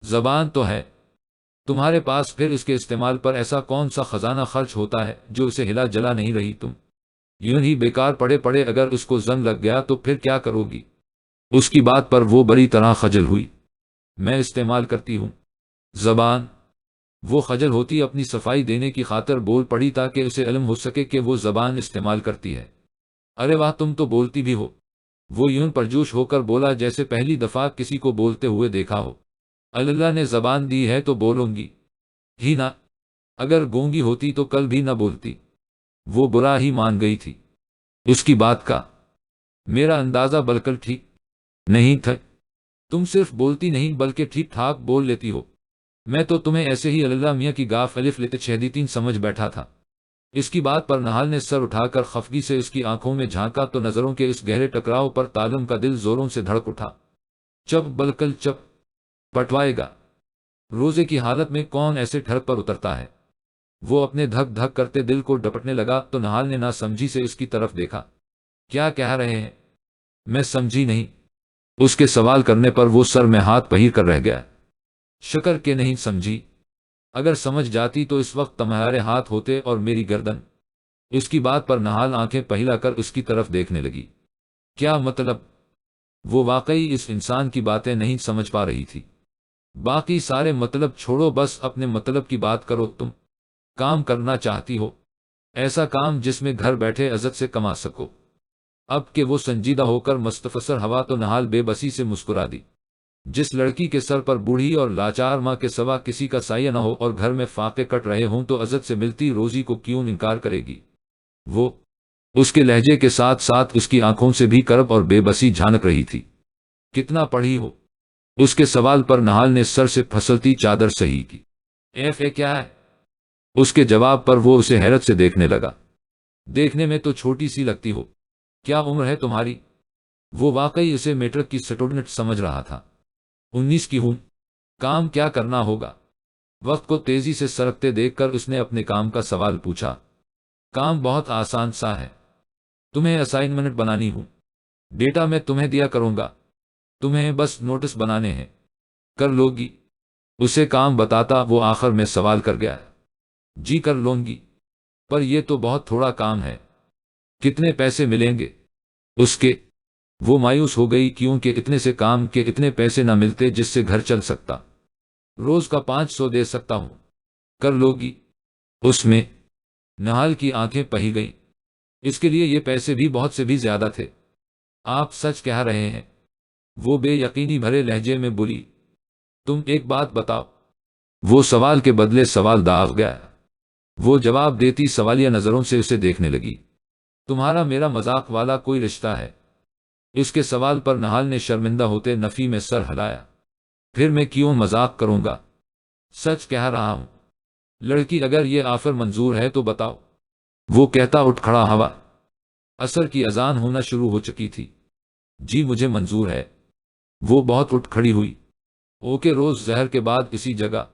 زبان تو ہے تمہارے پاس، پھر اس کے استعمال پر ایسا کون سا خزانہ خرچ ہوتا ہے جو اسے ہلا جلا نہیں رہی تم؟ یوں ہی بیکار پڑے پڑے اگر اس کو زنگ لگ گیا تو پھر کیا کرو گی؟ اس کی بات پر وہ بڑی طرح خجل ہوئی۔ میں استعمال کرتی ہوں زبان؟ وہ خجل ہوتی اپنی صفائی دینے کی خاطر بول پڑی تاکہ اسے علم ہو سکے کہ وہ زبان استعمال کرتی ہے۔ ارے واہ، تم تو بولتی بھی ہو۔ وہ یوں پرجوش ہو کر بولا جیسے پہلی دفعہ کسی کو بولتے ہوئے دیکھا ہو۔ اللہ نے زبان دی ہے تو بولوں گی ہی نہ، اگر گونگی ہوتی تو کل بھی نہ بولتی۔ وہ برا ہی مان گئی تھی اس کی بات کا۔ میرا اندازہ بالکل ٹھیک نہیں تھا، تم صرف بولتی نہیں بلکہ ٹھیک ٹھاک بول لیتی ہو۔ میں تو تمہیں ایسے ہی اللہ میاں کی گاف الف لت چھیدی سمجھ بیٹھا تھا۔ اس کی بات پر نہال نے سر اٹھا کر خفگی سے اس کی آنکھوں میں جھانکا تو نظروں کے اس گہرے ٹکراؤ پر تالم کا دل زوروں سے دھڑک اٹھا۔ چپ بلکل چپ، پٹوائے گا۔ روزے کی حالت میں کون ایسے ٹھڑک پر اترتا ہے؟ وہ اپنے دھک دھک کرتے دل کو ڈپٹنے لگا تو نہال نے نہ سمجھی سے اس کی طرف دیکھا۔ کیا کہہ رہے ہیں؟ میں سمجھی نہیں۔ اس کے سوال کرنے پر وہ سر میں ہاتھ پہیر کر رہ گیا۔ شکر کہ نہیں سمجھی، اگر سمجھ جاتی تو اس وقت تمہارے ہاتھ ہوتے اور میری گردن۔ اس کی بات پر نہال آنکھیں پہلا کر اس کی طرف دیکھنے لگی۔ کیا مطلب؟ وہ واقعی اس انسان کی باتیں نہیں سمجھ پا رہی تھی۔ باقی سارے مطلب چھوڑو، بس اپنے مطلب کی بات کرو۔ تم کام کرنا چاہتی ہو، ایسا کام جس میں گھر بیٹھے عزت سے کما سکو۔ اب کہ وہ سنجیدہ ہو کر مستفسر ہوا تو نہال بے بسی سے مسکرا دی۔ جس لڑکی کے سر پر بوڑھی اور لاچار ماں کے سوا کسی کا سایہ نہ ہو اور گھر میں فاقے کٹ رہے ہوں تو عزت سے ملتی روزی کو کیوں انکار کرے گی؟ وہ اس کے لہجے کے ساتھ ساتھ اس کی آنکھوں سے بھی کرب اور بے بسی جھانک رہی تھی۔ کتنا پڑھی ہو؟ اس کے سوال پر نہال نے سر سے پھسلتی چادر صحیح کی۔ ایف اے کیا ہے؟ اس کے جواب پر وہ اسے حیرت سے دیکھنے لگا۔ دیکھنے میں تو چھوٹی سی لگتی ہو، کیا عمر ہے تمہاری؟ وہ واقعی اسے میٹرک کی سٹوڈنٹ سمجھ رہا تھا۔ 19 کی ہوں۔ کام کیا کرنا ہوگا؟ وقت کو تیزی سے سرکتے دیکھ کر اس نے اپنے کام کا سوال پوچھا۔ کام بہت آسان سا ہے، تمہیں اسائنمنٹ بنانی ہوں، ڈیٹا میں تمہیں دیا کروں گا، تمہیں بس نوٹس بنانے ہیں، کر لو گی؟ اسے کام بتاتا وہ آخر میں سوال کر گیا۔ جی کر لوں گی، پر یہ تو بہت تھوڑا کام ہے، کتنے پیسے ملیں گے؟ اس کے وہ مایوس ہو گئی کیونکہ اتنے سے کام کے اتنے پیسے نہ ملتے جس سے گھر چل سکتا۔ روز کا 500 دے سکتا ہوں، کر لو گی؟ اس میں نہال کی آنکھیں پہی گئیں، اس کے لیے یہ پیسے بھی بہت سے بھی زیادہ تھے۔ آپ سچ کہہ رہے ہیں؟ وہ بے یقینی بھرے لہجے میں بولی۔ تم ایک بات بتاؤ۔ وہ سوال کے بدلے سوال داغ گیا۔ وہ جواب دیتی سوالیہ نظروں سے اسے دیکھنے لگی۔ تمہارا میرا مذاق والا کوئی رشتہ ہے؟ اس کے سوال پر نہال نے شرمندہ ہوتے نفی میں سر ہلایا۔ پھر میں کیوں مذاق کروں گا؟ سچ کہہ رہا ہوں۔ لڑکی اگر یہ آفر منظور ہے تو بتاؤ۔ وہ کہتا اٹھ کھڑا ہوا۔ عصر کی اذان ہونا شروع ہو چکی تھی۔ جی مجھے منظور ہے۔ وہ بہت اٹھ کھڑی ہوئی۔ اوکے روز ظہر کے بعد اسی جگہ۔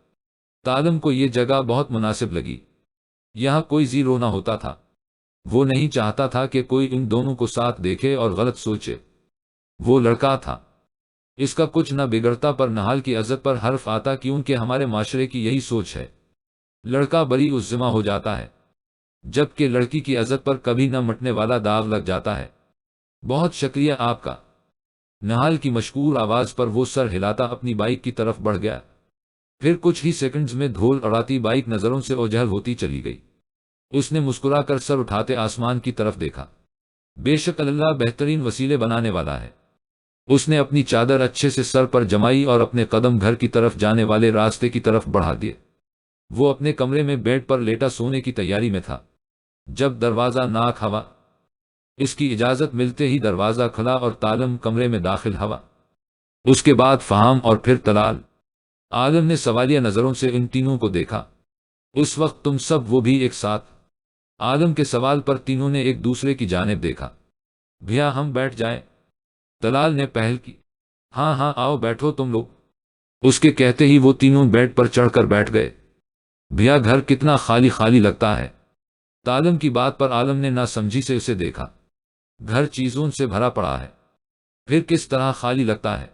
تالم کو یہ جگہ بہت مناسب لگی۔ یہاں کوئی زیرو نہ ہوتا تھا۔ وہ نہیں چاہتا تھا کہ کوئی ان دونوں کو ساتھ دیکھے اور غلط سوچے۔ وہ لڑکا تھا، اس کا کچھ نہ بگڑتا، پر نہال کی عزت پر حرف آتا کیونکہ ہمارے معاشرے کی یہی سوچ ہے۔ لڑکا بری اس ذمہ ہو جاتا ہے، جبکہ لڑکی کی عزت پر کبھی نہ مٹنے والا داغ لگ جاتا ہے۔ بہت شکریہ آپ کا۔ نہال کی مشکور آواز پر وہ سر ہلاتا اپنی بائک کی طرف بڑھ گیا۔ پھر کچھ ہی سیکنڈز میں دھول اڑاتی بائک نظروں سے اوجھل ہوتی چلی گئی۔ اس نے مسکرا کر سر اٹھاتے آسمان کی طرف دیکھا۔ بے شک اللہ بہترین وسیلے بنانے والا ہے۔ اس نے اپنی چادر اچھے سے سر پر جمائی اور اپنے قدم گھر کی طرف جانے والے راستے کی طرف بڑھا دیے۔ وہ اپنے کمرے میں بیڈ پر لیٹا سونے کی تیاری میں تھا، جب دروازہ ناک ہوا۔ اس کی اجازت ملتے ہی دروازہ کھلا اور تالم کمرے میں داخل ہوا۔ اس کے بعد فہام اور پھر طلال۔ عالم نے سوالیہ نظروں سے ان تینوں کو دیکھا۔ اس وقت تم سب وہ بھی ایک ساتھ؟ عالم کے سوال پر تینوں نے ایک دوسرے کی جانب دیکھا۔ بھیا ہم بیٹھ جائیں؟ طلال نے پہل کی۔ ہاں ہاں آؤ بیٹھو تم لوگ۔ اس کے کہتے ہی وہ تینوں بیڈ پر چڑھ کر بیٹھ گئے۔ بھیا گھر کتنا خالی خالی لگتا ہے۔ تالم کی بات پر عالم نے نہ سمجھی سے اسے دیکھا۔ گھر چیزوں سے بھرا پڑا ہے، پھر کس طرح خالی لگتا ہے؟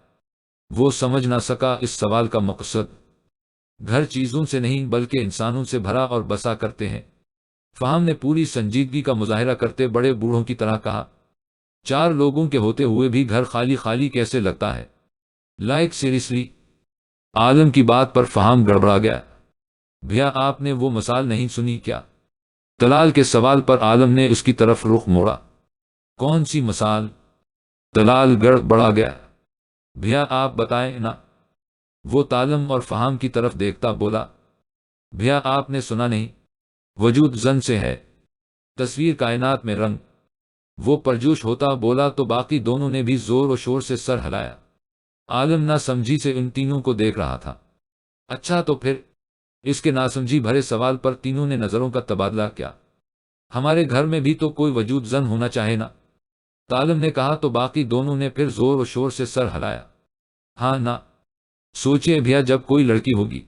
وہ سمجھ نہ سکا اس سوال کا مقصد۔ گھر چیزوں سے نہیں بلکہ انسانوں سے بھرا اور بسا کرتے ہیں۔ فہم نے پوری سنجیدگی کا مظاہرہ کرتے بڑے بوڑھوں کی طرح کہا۔ 4 لوگوں کے ہوتے ہوئے بھی گھر خالی خالی کیسے لگتا ہے؟ Like seriously? عالم کی بات پر فہم گڑبڑا گیا۔ بھیا آپ نے وہ مثال نہیں سنی کیا؟ طلال کے سوال پر عالم نے اس کی طرف رخ موڑا۔ کون سی مثال؟ طلال گڑبڑا گیا۔ بھیا آپ بتائیں نا۔ وہ تالم اور فہم کی طرف دیکھتا بولا۔ بھیا آپ نے سنا نہیں؟ وجود زن سے ہے، تصویر کائنات میں رنگ۔ وہ پرجوش ہوتا بولا تو باقی دونوں نے بھی زور و شور سے سر ہلایا۔ عالم نہ سمجھی سے ان تینوں کو دیکھ رہا تھا۔ اچھا تو پھر؟ اس کے ناسمجھی بھرے سوال پر تینوں نے نظروں کا تبادلہ کیا۔ ہمارے گھر میں بھی تو کوئی وجود زن ہونا چاہے نا؟ تالم نے کہا تو باقی دونوں نے پھر زور و شور سے سر ہلایا۔ ہاں نا؟ سوچئے بھیا جب کوئی لڑکی ہوگی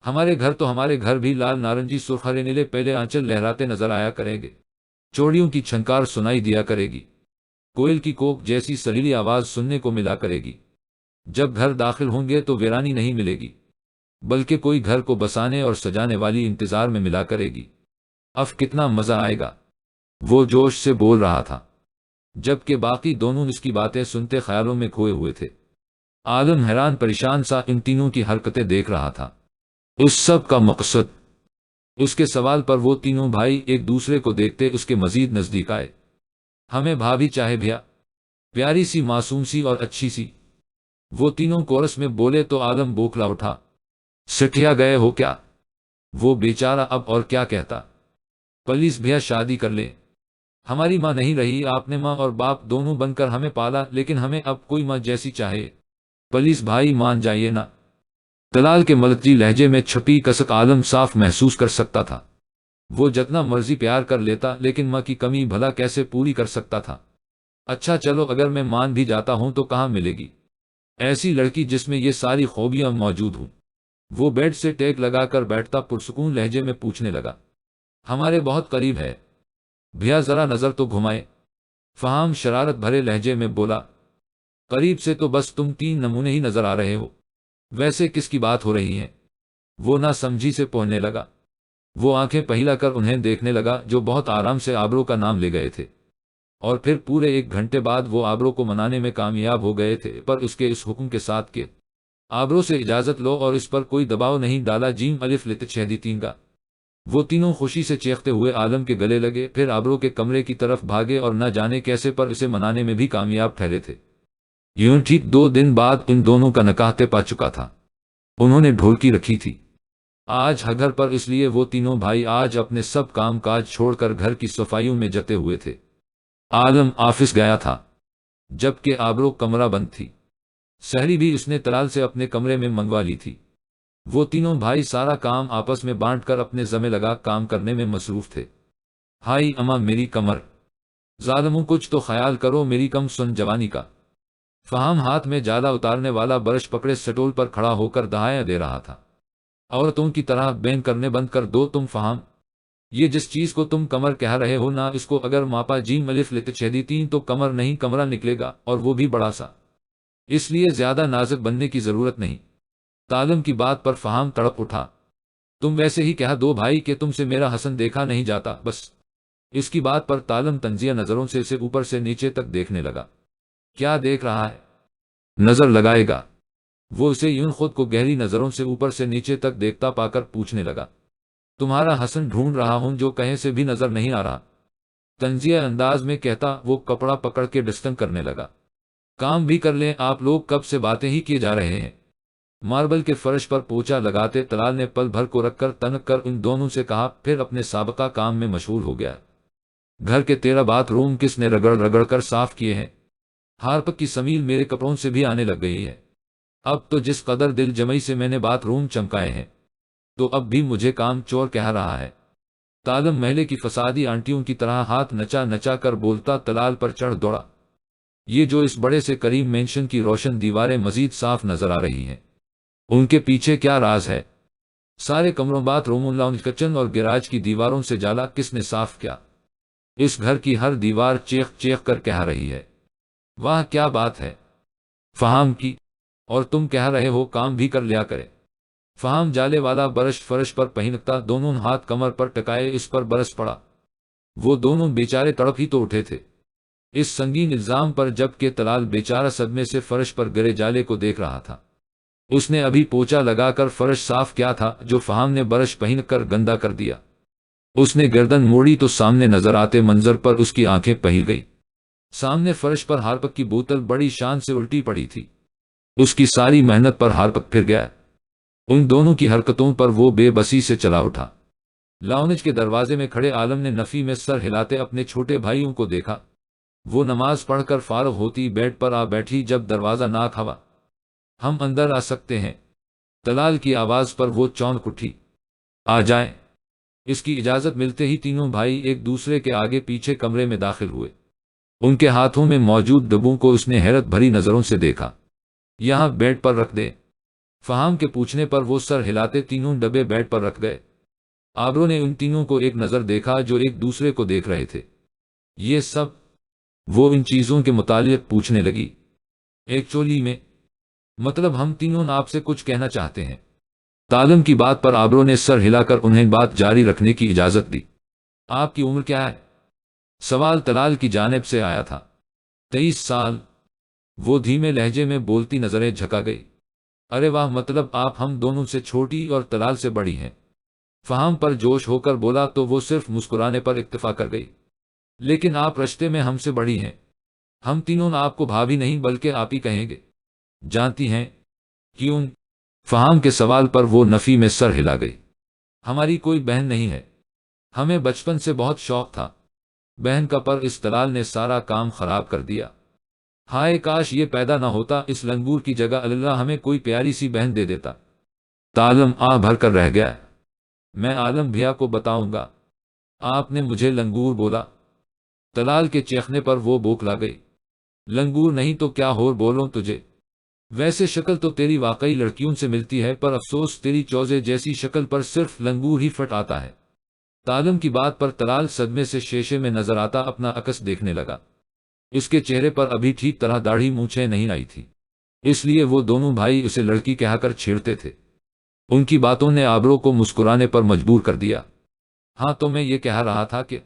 ہمارے گھر تو ہمارے گھر بھی لال نارنجی سرخ ہرے نیلے پہلے آنچل لہراتے نظر آیا کریں گے، چوڑیوں کی چھنکار سنائی دیا کرے گی، کوئل کی کوک جیسی سریلی آواز سننے کو ملا کرے گی۔ جب گھر داخل ہوں گے تو ویرانی نہیں ملے گی، بلکہ کوئی گھر کو بسانے اور سجانے والی انتظار میں ملا کرے گی۔ اب کتنا مزہ آئے گا۔ وہ جوش سے بول رہا تھا، جبکہ باقی دونوں اس کی باتیں سنتے خیالوں میں کھوئے ہوئے تھے۔ عالم حیران پریشان سا ان تینوں کی حرکتیں دیکھ رہا تھا۔ اس سب کا مقصد؟ اس کے سوال پر وہ تینوں بھائی ایک دوسرے کو دیکھتے اس کے مزید نزدیک آئے۔ ہمیں بھابھی چاہے بھیا، پیاری سی معصوم سی اور اچھی سی۔ وہ تینوں کورس میں بولے تو عالم بوکھلا اٹھا۔ سٹھیا گئے ہو کیا؟ وہ بیچارہ اب اور کیا کہتا۔ پلیز بھیا شادی کر لے۔ ہماری ماں نہیں رہی، آپ نے ماں اور باپ دونوں بن کر ہمیں پالا، لیکن ہمیں اب کوئی ماں جیسی چاہے۔ پلیز بھائی مان جائیے نا۔ طلال کے ملتجی لہجے میں چھپی کسک عالم صاف محسوس کر سکتا تھا۔ وہ جتنا مرضی پیار کر لیتا لیکن ماں کی کمی بھلا کیسے پوری کر سکتا تھا؟ اچھا چلو اگر میں مان بھی جاتا ہوں تو کہاں ملے گی ایسی لڑکی جس میں یہ ساری خوبیاں موجود ہوں؟ وہ بیڈ سے ٹیک لگا کر بیٹھتا پرسکون لہجے میں پوچھنے لگا۔ ہمارے بہت قریب ہے بھیا، ذرا نظر تو گھمائے۔ فہام شرارت بھرے لہجے میں بولا۔ قریب سے تو بس تم 3 نمونے ہی نظر آ رہے ہو، ویسے کس کی بات ہو رہی ہے؟ وہ نہ سمجھی سے پوچھنے لگا۔ وہ آنکھیں پہلا کر انہیں دیکھنے لگا جو بہت آرام سے آبرو کا نام لے گئے تھے۔ اور پھر پورے 1 گھنٹے بعد وہ آبرو کو منانے میں کامیاب ہو گئے تھے، پر اس کے اس حکم کے ساتھ کہ آبرو سے اجازت لو اور اس پر کوئی دباؤ نہیں ڈالا جیم الف لت شہدی تین کا۔ وہ تینوں خوشی سے چیختے ہوئے عالم کے گلے لگے، پھر آبرو کے کمرے کی طرف بھاگے اور نہ جانے کیسے پر اسے منانے میں بھی کامیاب ٹھہرے تھے۔ یوں ٹھیک 2 دن بعد ان دونوں کا نکاح طے پا چکا تھا۔ انہوں نے ڈھولکی رکھی تھی آج گھر پر، اس لیے وہ تینوں بھائی آج اپنے سب کام کاج چھوڑ کر گھر کی صفائیوں میں جتے ہوئے تھے۔ عالم آفس گیا تھا جبکہ آبرو کمرہ بند تھی۔ سحری بھی اس نے طلال سے اپنے کمرے میں منگوا لی تھی۔ وہ تینوں بھائی سارا کام آپس میں بانٹ کر اپنے ذمہ لگا کام کرنے میں مصروف تھے۔ ہائی اماں میری کمر، ظالموں کچھ تو خیال کرو میری کم سن جوانی کا۔ فہم ہاتھ میں جالا اتارنے والا برش پکڑے سٹول پر کھڑا ہو کر دہائیاں دے رہا تھا۔ عورتوں کی طرح بین کرنے بند کر دو تم فہم، یہ جس چیز کو تم کمر کہہ رہے ہو نا، اس کو اگر ماپا جیم الف لت شہدی تین تو کمر نہیں کمرہ نکلے گا، اور وہ بھی بڑا سا، اس لیے زیادہ نازک بننے کی ضرورت نہیں۔ تعلم کی بات پر فہم تڑپ اٹھا، تم ویسے ہی کہہ دو بھائی کہ تم سے میرا حسن دیکھا نہیں جاتا بس۔ اس کی بات پر تعلم تنزیہ نظروں سے اسے اوپر سے نیچے تک دیکھنے لگا۔ کیا دیکھ رہا ہے؟ نظر لگائے گا؟ وہ اسے یوں خود کو گہری نظروں سے اوپر سے نیچے تک دیکھتا پا کر پوچھنے لگا، تمہارا حسن ڈھونڈ رہا ہوں جو کہیں سے بھی نظر نہیں آ رہا، طنزیہ انداز میں کہتا وہ کپڑا پکڑ کے ڈسٹنگ کرنے لگا۔ کام بھی کر لیں، آپ لوگ کب سے باتیں ہی کیے جا رہے ہیں۔ ماربل کے فرش پر پوچھا لگاتے طلال نے پل بھر کو رکھ کر تنک کر ان دونوں سے کہا، پھر اپنے سابقہ کام میں مشغول ہو گیا۔ گھر کے 13 باتھ روم کس نے رگڑ رگڑ کر صاف کیے ہیں؟ ہارپک کی سمیل میرے کپڑوں سے بھی آنے لگ گئی ہے۔ اب تو جس قدر دل جمعی سے میں نے باتھ روم چمکائے ہیں، تو اب بھی مجھے کام چور کہہ رہا ہے۔ تعلم محلے کی فسادی آنٹیوں کی طرح ہاتھ نچا نچا کر بولتا طلال پر چڑھ دوڑا۔ یہ جو اس بڑے سے کریم مینشن کی روشن دیواریں مزید صاف نظر آ رہی ہیں، ان کے پیچھے کیا راز ہے؟ سارے کمروں، باتھ روموں، لاؤنج، کچن اور گیراج کی دیواروں سے جالا کس نے صاف کیا؟ اس گھر کی ہر دیوار چیخ چیخ کر کہہ رہی ہے، واہ کیا بات ہے فہم کی، اور تم کہہ رہے ہو کام بھی کر لیا کرے۔ فہم جالے والا برش فرش پر پہنکتا دونوں ہاتھ کمر پر ٹکائے اس پر برس پڑا۔ وہ دونوں بیچارے تڑپ ہی تو اٹھے تھے اس سنگین الزام پر، جبکہ طلال بیچارہ صدمے سے فرش پر گرے جالے کو دیکھ رہا تھا۔ اس نے ابھی پوچھا لگا کر فرش صاف کیا تھا جو فہم نے برش پہن کر گندا کر دیا۔ اس نے گردن موڑی تو سامنے نظر آتے منظر پر اس کی آنکھیں پہل گئی۔ سامنے فرش پر ہارپک کی بوتل بڑی شان سے الٹی پڑی تھی۔ اس کی ساری محنت پر ہارپک پھر گیا۔ ان دونوں کی حرکتوں پر وہ بے بسی سے چلا اٹھا۔ لاؤنج کے دروازے میں کھڑے عالم نے نفی میں سر ہلاتے اپنے چھوٹے بھائیوں کو دیکھا۔ وہ نماز پڑھ کر فارغ ہوتی بیڈ پر آ بیٹھی جب دروازہ نہ کھوا۔ ہم اندر آ سکتے ہیں؟ طلال کی آواز پر وہ چونک اٹھی۔ آ جائیں۔ اس کی اجازت ملتے ہی تینوں بھائی ایک دوسرے کے آگے پیچھے کمرے میں داخل ہوئے۔ ان کے ہاتھوں میں موجود ڈبوں کو اس نے حیرت بھری نظروں سے دیکھا۔ یہاں بیڈ پر رکھ دے؟ فہم کے پوچھنے پر وہ سر ہلاتے تینوں ڈبے بیڈ پر رکھ گئے۔ آبرو نے ان تینوں کو ایک نظر دیکھا جو ایک دوسرے کو دیکھ رہے تھے۔ یہ سب؟ وہ ان چیزوں کے متعلق پوچھنے لگی۔ ایکچولی میں مطلب ہم تینوں آپ سے کچھ کہنا چاہتے ہیں۔ تعلم کی بات پر آبرو نے سر ہلا کر انہیں بات جاری رکھنے کی اجازت دی۔ آپ کی عمر کیا ہے؟ سوال طلال کی جانب سے آیا تھا۔ 23 سال۔ وہ دھیمے لہجے میں بولتی نظریں جھکا گئی۔ ارے واہ، مطلب آپ ہم دونوں سے چھوٹی اور طلال سے بڑی ہیں؟ فہم پر جوش ہو کر بولا تو وہ صرف مسکرانے پر اکتفا کر گئی۔ لیکن آپ رشتے میں ہم سے بڑی ہیں۔ ہم تینوں آپ کو بھابھی نہیں بلکہ آپ ہی کہیں گے۔ جانتی ہیں کیوں؟ فہم کے سوال پر وہ نفی میں سر ہلا گئی۔ ہماری کوئی بہن نہیں ہے۔ ہمیں بچپن سے بہت شوق تھا بہن کا، پر اس طلال نے سارا کام خراب کر دیا۔ ہائے کاش یہ پیدا نہ ہوتا، اس لنگور کی جگہ اللہ ہمیں کوئی پیاری سی بہن دے دیتا۔ تعلم آہ بھر کر رہ گیا۔ میں عالم بھیا کو بتاؤں گا۔ آپ نے مجھے لنگور بولا؟ طلال کے چیخنے پر وہ بوکھلا گئی۔ لنگور نہیں تو کیا اور بولوں تجھے؟ ویسے شکل تو تیری واقعی لڑکیوں سے ملتی ہے، پر افسوس تیری چوزے جیسی شکل پر صرف لنگور ہی فٹ آتا ہے۔ تعلم کی بات پر طلال صدمے سے شیشے میں نظر آتا اپنا عکس دیکھنے لگا۔ اس کے چہرے پر ابھی ٹھیک طرح داڑھی مونچھیں نہیں آئی تھی، اس لیے وہ دونوں بھائی اسے لڑکی کہہ کر چھیڑتے تھے۔ ان کی باتوں نے آبرو کو مسکرانے پر مجبور کر دیا۔ ہاں تو میں یہ کہہ رہا تھا کہ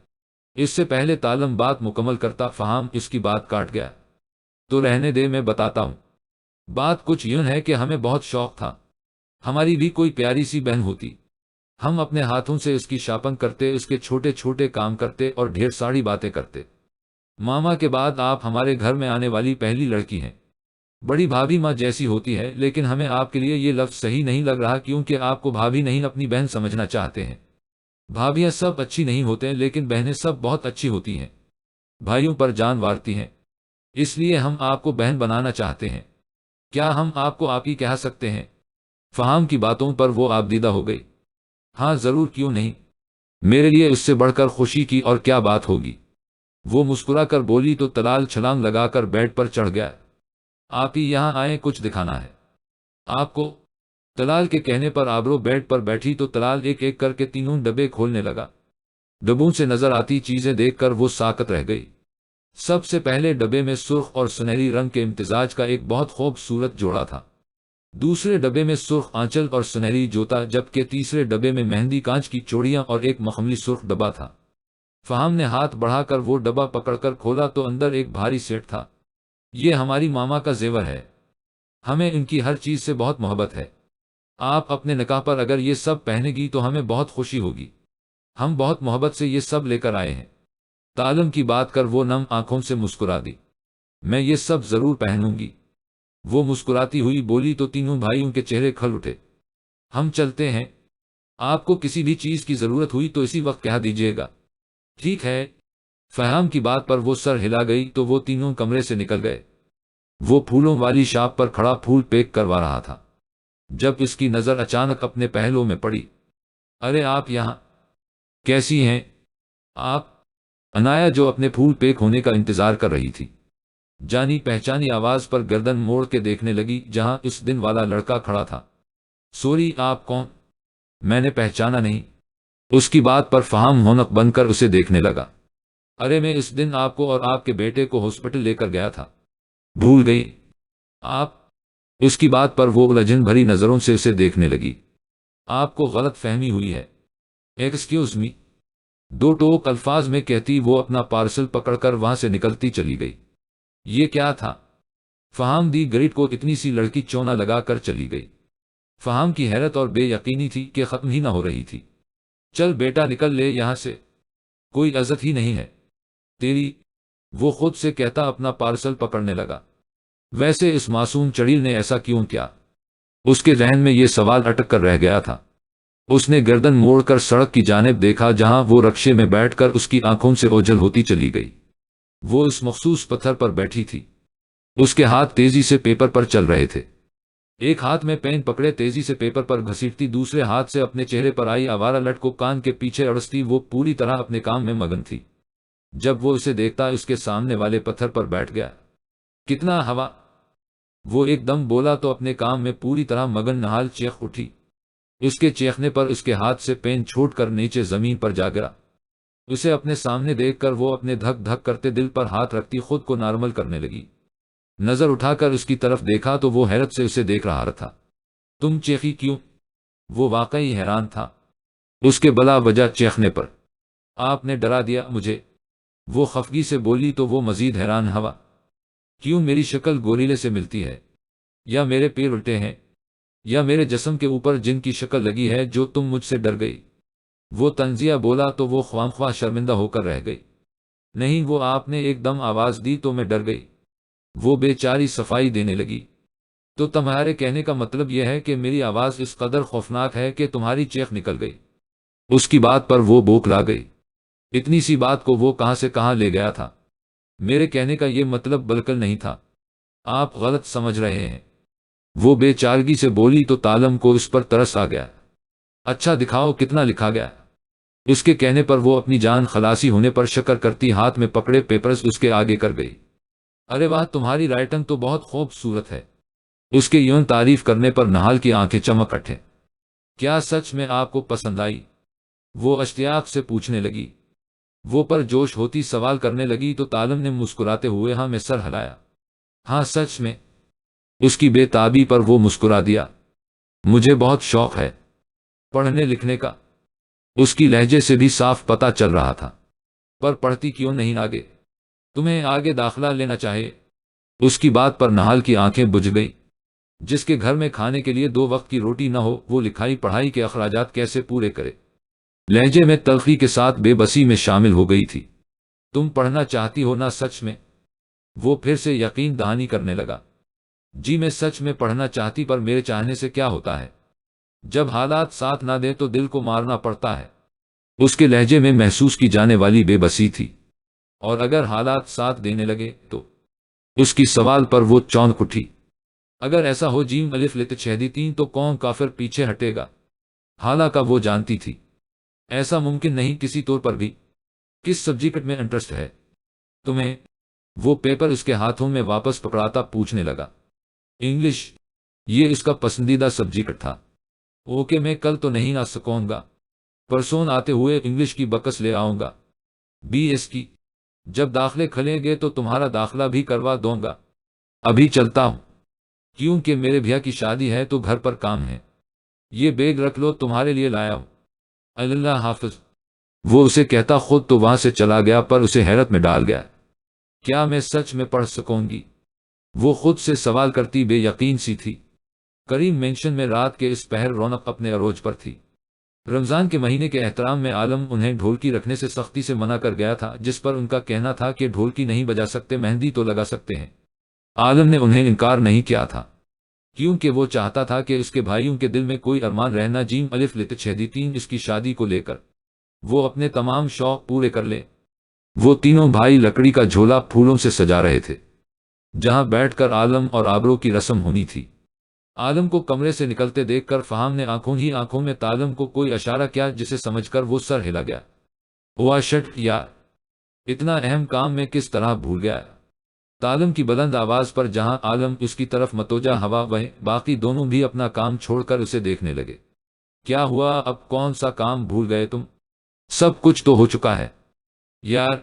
اس سے پہلے تالم بات مکمل کرتا فہام اس کی بات کاٹ گیا۔ تو رہنے دے، میں بتاتا ہوں۔ بات کچھ یوں ہے کہ ہمیں بہت شوق تھا ہماری بھی کوئی پیاری سی بہن ہوتی، ہم اپنے ہاتھوں سے اس کی شاپنگ کرتے، اس کے چھوٹے چھوٹے کام کرتے اور ڈھیر ساری باتیں کرتے۔ ماما کے بعد آپ ہمارے گھر میں آنے والی پہلی لڑکی ہیں۔ بڑی بھابھی ماں جیسی ہوتی ہے، لیکن ہمیں آپ کے لیے یہ لفظ صحیح نہیں لگ رہا، کیونکہ آپ کو بھابھی نہیں اپنی بہن سمجھنا چاہتے ہیں۔ بھابھیاں سب اچھی نہیں ہوتے، لیکن بہنیں سب بہت اچھی ہوتی ہیں، بھائیوں پر جان وارتی ہیں، اس لیے ہم آپ کو بہن بنانا چاہتے ہیں۔ کیا ہم آپ کو آپ ہی کہہ سکتے ہیں؟ فہام کی باتوں پر وہ آبدیدہ ہو گئی۔ ہاں ضرور، کیوں نہیں، میرے لیے اس سے بڑھ کر خوشی کی اور کیا بات ہوگی۔ وہ مسکرا کر بولی تو طلال چھلانگ لگا کر بیڈ پر چڑھ گیا۔ آپ ہی یہاں آئیں، کچھ دکھانا ہے آپ کو۔ طلال کے کہنے پر آبرو بیڈ پر بیٹھی تو طلال ایک ایک کر کے تینوں ڈبے کھولنے لگا۔ ڈبوں سے نظر آتی چیزیں دیکھ کر وہ ساکت رہ گئی۔ سب سے پہلے ڈبے میں سرخ اور سنہری رنگ کے امتزاج کا ایک بہت خوبصورت جوڑا تھا۔ دوسرے ڈبے میں سرخ آنچل اور سنہری جوتا، جبکہ تیسرے ڈبے میں مہندی کانچ کی چوڑیاں اور ایک مخملی سرخ ڈبہ تھا۔ فہام نے ہاتھ بڑھا کر وہ ڈبہ پکڑ کر کھولا تو اندر ایک بھاری سیٹ تھا۔ یہ ہماری ماما کا زیور ہے، ہمیں ان کی ہر چیز سے بہت محبت ہے۔ آپ اپنے نکاح پر اگر یہ سب پہنے گی تو ہمیں بہت خوشی ہوگی، ہم بہت محبت سے یہ سب لے کر آئے ہیں۔ تالم کی بات کر وہ نم آنکھوں سے مسکرا دی۔ میں یہ سب ضرور پہنوں گی، وہ مسکراتی ہوئی بولی تو تینوں بھائیوں کے چہرے کھل اٹھے۔ ہم چلتے ہیں، آپ کو کسی بھی چیز کی ضرورت ہوئی تو اسی وقت کہہ دیجیے گا، ٹھیک ہے؟ فہام کی بات پر وہ سر ہلا گئی تو وہ تینوں کمرے سے نکل گئے۔ وہ پھولوں والی شاپ پر کھڑا پھول پیک کروا رہا تھا جب اس کی نظر اچانک اپنے پہلو میں پڑی۔ ارے آپ یہاں کیسی ہیں آپ؟ انایا جو اپنے پھول پیک ہونے کا انتظار کر رہی تھی، جانی پہچانی آواز پر گردن موڑ کے دیکھنے لگی جہاں اس دن والا لڑکا کھڑا تھا۔ سوری، آپ کون؟ میں نے پہچانا نہیں۔ اس کی بات پر فہام ہونق بن کر اسے دیکھنے لگا۔ ارے میں اس دن آپ کو اور آپ کے بیٹے کو ہاسپٹل لے کر گیا تھا، بھول گئی آپ؟ اس کی بات پر وہ الجھن بھری نظروں سے اسے دیکھنے لگی۔ آپ کو غلط فہمی ہوئی ہے۔ ایکسکیوز می، دو ٹوک الفاظ میں کہتی وہ اپنا پارسل پکڑ کر وہاں سے نکلتی چلی گئی۔ یہ کیا تھا؟ فہام دی گریٹ کو اتنی سی لڑکی چونا لگا کر چلی گئی۔ فہام کی حیرت اور بے یقینی تھی کہ ختم ہی نہ ہو رہی تھی۔ چل بیٹا نکل لے یہاں سے، کوئی عزت ہی نہیں ہے تیری، وہ خود سے کہتا اپنا پارسل پکڑنے لگا۔ ویسے اس معصوم چڑیل نے ایسا کیوں کیا؟ اس کے ذہن میں یہ سوال اٹک کر رہ گیا تھا۔ اس نے گردن موڑ کر سڑک کی جانب دیکھا جہاں وہ رکشے میں بیٹھ کر اس کی آنکھوں سے اوجھل ہوتی چلی گئی۔ وہ اس مخصوص پتھر پر بیٹھی تھی، اس کے ہاتھ تیزی سے پیپر پر چل رہے تھے۔ ایک ہاتھ میں پین پکڑے تیزی سے پیپر پر گھسیٹتی، دوسرے ہاتھ سے اپنے چہرے پر آئی آوارہ لٹ کو کان کے پیچھے اڑستی، وہ پوری طرح اپنے کام میں مگن تھی۔ جب وہ اسے دیکھتا اس کے سامنے والے پتھر پر بیٹھ گیا۔ کتنا ہوا، وہ ایک دم بولا تو اپنے کام میں پوری طرح مگن نہال چیخ اٹھی۔ اس کے چیخنے پر اس کے ہاتھ سے پین چھوٹ کر نیچے زمین پر جا گرا۔ اسے اپنے سامنے دیکھ کر وہ اپنے دھک دھک کرتے دل پر ہاتھ رکھتی خود کو نارمل کرنے لگی۔ نظر اٹھا کر اس کی طرف دیکھا تو وہ حیرت سے اسے دیکھ رہا تھا۔ تم چیخی کیوں؟ وہ واقعی حیران تھا اس کے بلا وجہ چیخنے پر۔ آپ نے ڈرا دیا مجھے، وہ خفگی سے بولی تو وہ مزید حیران ہوا۔ کیوں، میری شکل گوریلے سے ملتی ہے؟ یا میرے پیر الٹے ہیں؟ یا میرے جسم کے اوپر جن کی شکل لگی ہے جو تم مجھ سے ڈر گئی؟ وہ طنزیہ بولا تو وہ خواہ شرمندہ ہو کر رہ گئی۔ نہیں، وہ آپ نے ایک دم آواز دی تو میں ڈر گئی، وہ بے چاری صفائی دینے لگی۔ تو تمہارے کہنے کا مطلب یہ ہے کہ میری آواز اس قدر خوفناک ہے کہ تمہاری چیخ نکل گئی؟ اس کی بات پر وہ بوکھلا گئی۔ اتنی سی بات کو وہ کہاں سے کہاں لے گیا تھا؟ میرے کہنے کا یہ مطلب بالکل نہیں تھا، آپ غلط سمجھ رہے ہیں، وہ بے چارگی سے بولی تو تالم کو اس پر ترس آ گیا۔ اچھا دکھاؤ کتنا لکھا گیا؟ اس کے کہنے پر وہ اپنی جان خلاصی ہونے پر شکر کرتی ہاتھ میں پکڑے پیپرز اس کے آگے کر گئی۔ ارے واہ، تمہاری رائٹنگ تو بہت خوبصورت ہے۔ اس کے یوں تعریف کرنے پر نہال کی آنکھیں چمک اٹھیں۔ کیا سچ میں آپ کو پسند آئی؟ وہ اشتیاق سے پوچھنے لگی۔ وہ پر جوش ہوتی سوال کرنے لگی تو تالم نے مسکراتے ہوئے ہاں میں سر ہلایا۔ ہاں سچ میں، اس کی بے تابی پر وہ مسکرا دیا۔ مجھے بہت شوق ہے پڑھنے لکھنے کا، اس کی لہجے سے بھی صاف پتہ چل رہا تھا۔ پر پڑھتی کیوں نہیں آگے؟ تمہیں آگے داخلہ لینا چاہے۔ اس کی بات پر نہال کی آنکھیں بجھ گئی۔ جس کے گھر میں کھانے کے لیے 2 وقت کی روٹی نہ ہو، وہ لکھائی پڑھائی کے اخراجات کیسے پورے کرے؟ لہجے میں تلخی کے ساتھ بے بسی میں شامل ہو گئی تھی۔ تم پڑھنا چاہتی ہو نا سچ میں؟ وہ پھر سے یقین دہانی کرنے لگا۔ جی میں سچ میں پڑھنا چاہتی، پر میرے چاہنے سے کیا ہوتا ہے؟ جب حالات ساتھ نہ دیں تو دل کو مارنا پڑتا ہے۔ اس کے لہجے میں محسوس کی جانے والی بے بسی تھی۔ اور اگر حالات ساتھ دینے لگے تو؟ اس کی سوال پر وہ چونک اٹھی۔ اگر ایسا ہو جیم الف لت چھیدی تین تو کون کافر پیچھے ہٹے گا؟ حالانکہ وہ جانتی تھی ایسا ممکن نہیں کسی طور پر بھی۔ کس سبجیکٹ میں انٹرسٹ ہے تمہیں؟ وہ پیپر اس کے ہاتھوں میں واپس پکڑاتا پوچھنے لگا۔ انگلش، یہ اس کا پسندیدہ سبجیکٹ تھا۔ اوکے، میں کل تو نہیں آ سکوں گا، پرسوں آتے ہوئے انگلش کی بکس لے آؤں گا، BS کی۔ جب داخلے کھلیں گے تو تمہارا داخلہ بھی کروا دوں گا۔ ابھی چلتا ہوں، کیونکہ میرے بھیا کی شادی ہے تو گھر پر کام ہے۔ یہ بیگ رکھ لو، تمہارے لیے لایا ہوں۔ اللہ حافظ۔ وہ اسے کہتا خود تو وہاں سے چلا گیا، پر اسے حیرت میں ڈال گیا۔ کیا میں سچ میں پڑھ سکوں گی؟ وہ خود سے سوال کرتی بے یقین سی تھی۔ کریم مینشن میں رات کے اس پہر رونق اپنے عروج پر تھی۔ رمضان کے مہینے کے احترام میں عالم انہیں ڈھولکی رکھنے سے سختی سے منع کر گیا تھا، جس پر ان کا کہنا تھا کہ ڈھولکی نہیں بجا سکتے، مہندی تو لگا سکتے ہیں۔ عالم نے انہیں انکار نہیں کیا تھا، کیونکہ وہ چاہتا تھا کہ اس کے بھائیوں کے دل میں کوئی ارمان رہنا جیم الف لت چھیدی تین اس کی شادی کو لے کر وہ اپنے تمام شوق پورے کر لے۔ وہ تینوں بھائی لکڑی کا جھولا پھولوں سے سجا رہے تھے، جہاں بیٹھ کر عالم اور آبرو کی رسم ہونی تھی۔ عالم کو کمرے سے نکلتے دیکھ کر فہام نے آنکھوں میں تالم کو کوئی اشارہ کیا، جسے سمجھ کر وہ سر ہلا گیا۔ ہوا شٹ یار، اتنا اہم کام میں کس طرح بھول گیا؟ تالم کی بلند آواز پر جہاں عالم اس کی طرف متوجہ ہوا بہے، باقی دونوں بھی اپنا کام چھوڑ کر اسے دیکھنے لگے۔ کیا ہوا؟ اب کون سا کام بھول گئے تم؟ سب کچھ تو ہو چکا ہے یار،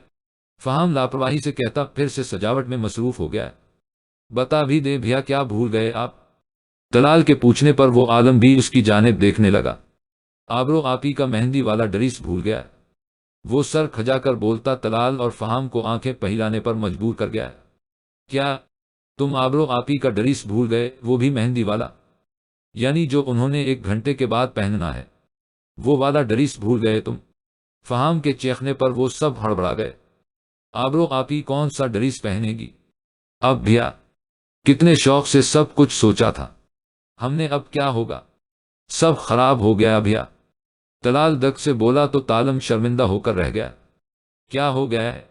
فہام لاپرواہی سے کہتا، پھر سے سجاوٹ میں مصروف ہو گیا۔ بتا بھی دے بھیا، کیا بھول گئے آپ؟ طلال کے پوچھنے پر وہ عالم بھی اس کی جانب دیکھنے لگا۔ آبرو آپی کا مہندی والا ڈریس بھول گیا، وہ سر کھجا کر بولتا، طلال اور فہام کو آنکھیں پہلانے پر مجبور کر گیا۔ کیا تم آبرو آپی کا ڈریس بھول گئے؟ وہ بھی مہندی والا؟ یعنی جو انہوں نے 1 گھنٹے کے بعد پہننا ہے، وہ والا ڈریس بھول گئے تم؟ فہام کے چیخنے پر وہ سب ہڑبڑا گئے۔ آبرو آپی کون سا ڈریس پہنے گی؟ اب بھیا، کتنے شوق سے سب کچھ سوچا تھا ہم نے، اب کیا ہوگا؟ سب خراب ہو گیا بھیا، طلال دک سے بولا تو تالم شرمندہ ہو کر رہ گیا۔ کیا ہو گیا ہے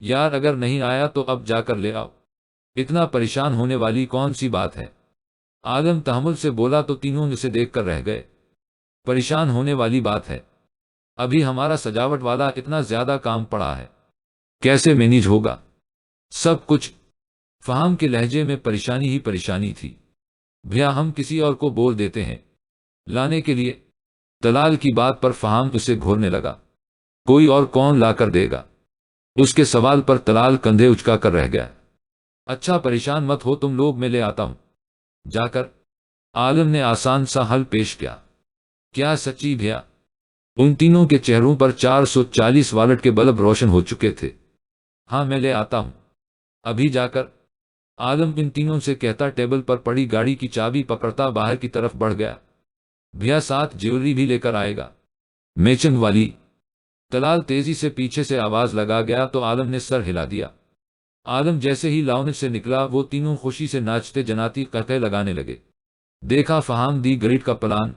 یار؟ اگر نہیں آیا تو اب جا کر لے آؤ، اتنا پریشان ہونے والی کون سی بات ہے؟ عالم تحمل سے بولا تو تینوں اسے دیکھ کر رہ گئے۔ پریشان ہونے والی بات ہے؟ ابھی ہمارا سجاوٹ والا اتنا زیادہ کام پڑا ہے، کیسے مینیج ہوگا سب کچھ؟ فہام کے لہجے میں پریشانی ہی پریشانی تھی۔ بھیا ہم کسی اور کو بول دیتے ہیں لانے کے لیے۔ طلال کی بات پر فہام اسے گھورنے لگا۔ کوئی اور کون لا کر دے گا؟ اس کے سوال پر طلال کندھے اچکا کر رہ گیا۔ اچھا پریشان مت ہو تم لوگ، میں لے آتا ہوں جا کر، عالم نے آسان سا حل پیش کیا۔ کیا سچی بھیا؟ ان تینوں کے چہروں پر 440 والٹ کے بلب روشن ہو چکے تھے۔ ہاں میں لے آتا ہوں ابھی جا کر، عالم ان تینوں سے کہتا ٹیبل پر پڑی گاڑی کی چابی پکڑتا باہر کی طرف بڑھ گیا۔ بھیا ساتھ جیولری بھی لے کر آئے گا؟ میچنگ والی؟ طلال تیزی سے پیچھے سے آواز لگا گیا تو عالم نے سر ہلا دیا۔ عالم جیسے ہی لاؤنج سے نکلا، وہ تینوں خوشی سے ناچتے جناتی قہقہے لگانے لگے۔ دیکھا فہام دی گریڈ کا پلان؟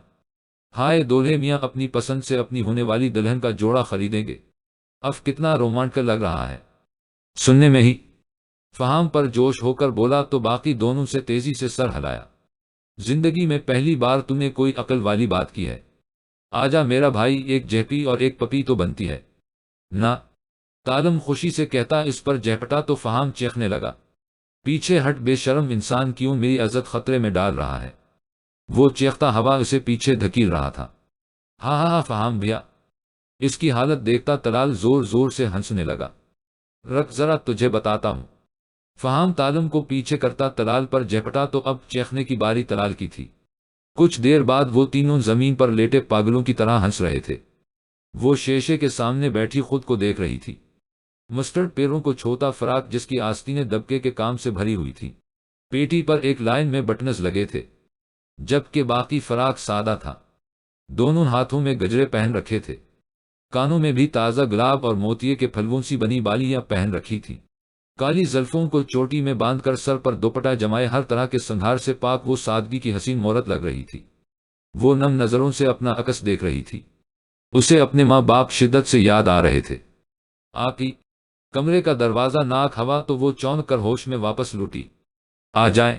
ہائے دولہے میاں اپنی پسند سے اپنی ہونے والی دلہن کا جوڑا خریدیں گے، اب کتنا رومانٹک لگ رہا ہے سننے میں ہی۔ فہام پر جوش ہو کر بولا تو باقی دونوں سے تیزی سے سر ہلایا۔ زندگی میں پہلی بار تم نے کوئی عقل والی بات کی ہے؟ آجا میرا بھائی، ایک جہپی اور ایک پپی تو بنتی ہے نا؟ تالم خوشی سے کہتا، اس پر جہپٹا تو فہام چیخنے لگا۔ پیچھے ہٹ بے شرم انسان، کیوں میری عزت خطرے میں ڈال رہا ہے؟ وہ چیختا ہوا اسے پیچھے دھکیل رہا تھا۔ ہاں ہاں فہام بھیا، اس کی حالت دیکھتا طلال زور زور سے ہنسنے لگا۔ رک ذرا تجھے بتاتا ہوں۔ فہام تالم کو پیچھے کرتا طلال پر جھپٹا تو اب چیخنے کی باری طلال کی تھی۔ کچھ دیر بعد وہ تینوں زمین پر لیٹے پاگلوں کی طرح ہنس رہے تھے۔ وہ شیشے کے سامنے بیٹھی خود کو دیکھ رہی تھی۔ مسٹرڈ پیروں کو چھوٹا فراق جس کی آستینیں دبکے کے کام سے بھری ہوئی تھی، پیٹی پر ایک لائن میں بٹنز لگے تھے، جبکہ باقی فراق سادہ تھا۔ دونوں ہاتھوں میں گجرے پہن رکھے تھے، کانوں میں بھی تازہ گلاب اور موتیے کے پھلوں سی بنی بالیاں پہن رکھی تھیں۔ کالی زلفوں کو چوٹی میں باندھ کر سر پر دوپٹہ جمائے ہر طرح کے سنگھار سے پاک وہ سادگی کی حسین مورت لگ رہی تھی۔ وہ نم نظروں سے اپنا عکس دیکھ رہی تھی، اسے اپنے ماں باپ شدت سے یاد آ رہے تھے۔ آپی، کمرے کا دروازہ ناک ہوا تو وہ چونک کر ہوش میں واپس لوٹی۔ آ جائیں۔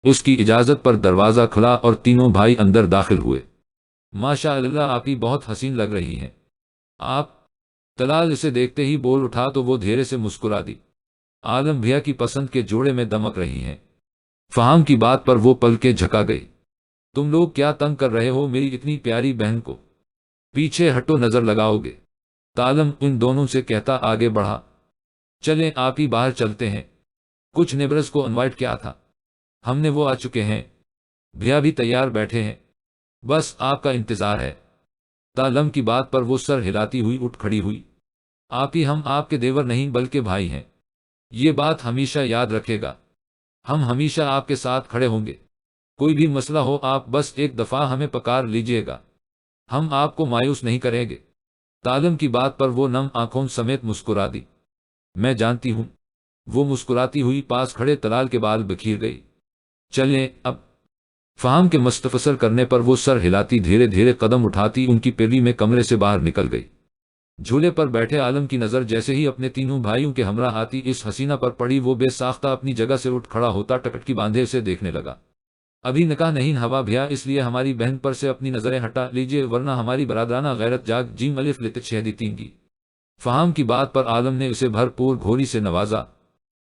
اس کی اجازت پر دروازہ کھلا اور تینوں بھائی اندر داخل ہوئے۔ ماشاء اللہ آپی بہت حسین لگ رہی ہیں آپ۔ طلال اسے دیکھتے ہی بول اٹھا تو وہ دھیرے سے مسکرا دی۔ عالم بھیا کی پسند کے جوڑے میں دمک رہی ہیں۔ فہام کی بات پر وہ پلکیں جھکا گئی۔ تم لوگ کیا تنگ کر رہے ہو میری اتنی پیاری بہن کو؟ پیچھے ہٹو، نظر لگاؤ گے۔ تالم ان دونوں سے کہتا آگے بڑھا۔ چلیں آپ ہی باہر چلتے ہیں، کچھ نیبرز کو انوائٹ کیا تھا، ہم نے وہ آ چکے ہیں، بھیا بھی تیار بیٹھے ہیں، بس آپ کا انتظار ہے۔ تالم کی بات پر وہ سر ہلاتی ہوئی اٹھ کھڑی ہوئی۔ آپ ہی، ہم آپ کے دیور نہیں بلکہ بھائی ہیں، یہ بات ہمیشہ یاد رکھے گا، ہم ہمیشہ آپ کے ساتھ کھڑے ہوں گے، کوئی بھی مسئلہ ہو آپ بس ایک دفعہ ہمیں پکار لیجئے گا، ہم آپ کو مایوس نہیں کریں گے۔ تالم کی بات پر وہ نم آنکھوں سمیت مسکرا دی۔ میں جانتی ہوں۔ وہ مسکراتی ہوئی پاس کھڑے طلال کے بال بکھیر گئی۔ چلیں اب۔ فہام کے مستفسر کرنے پر وہ سر ہلاتی دھیرے دھیرے قدم اٹھاتی ان کی پیلی میں کمرے سے باہر نکل گئی۔ جھولے پر بیٹھے عالم کی نظر جیسے ہی اپنے تینوں بھائیوں کے ہمراہ آتی اس حسینہ پر پڑی، وہ بے ساختہ اپنی جگہ سے اٹھ کھڑا ہوتا ٹکٹکی باندھے اسے دیکھنے لگا۔ ابھی نکاح نہیں ہوا بھیا، اس لیے ہماری بہن پر سے اپنی نظریں ہٹا لیجئے ورنہ ہماری برادرانہ غیرت جاگ جیم الف لت چھ دیتیں گی۔ فہام کی بات پر عالم نے اسے بھرپور گھوری سے نوازا۔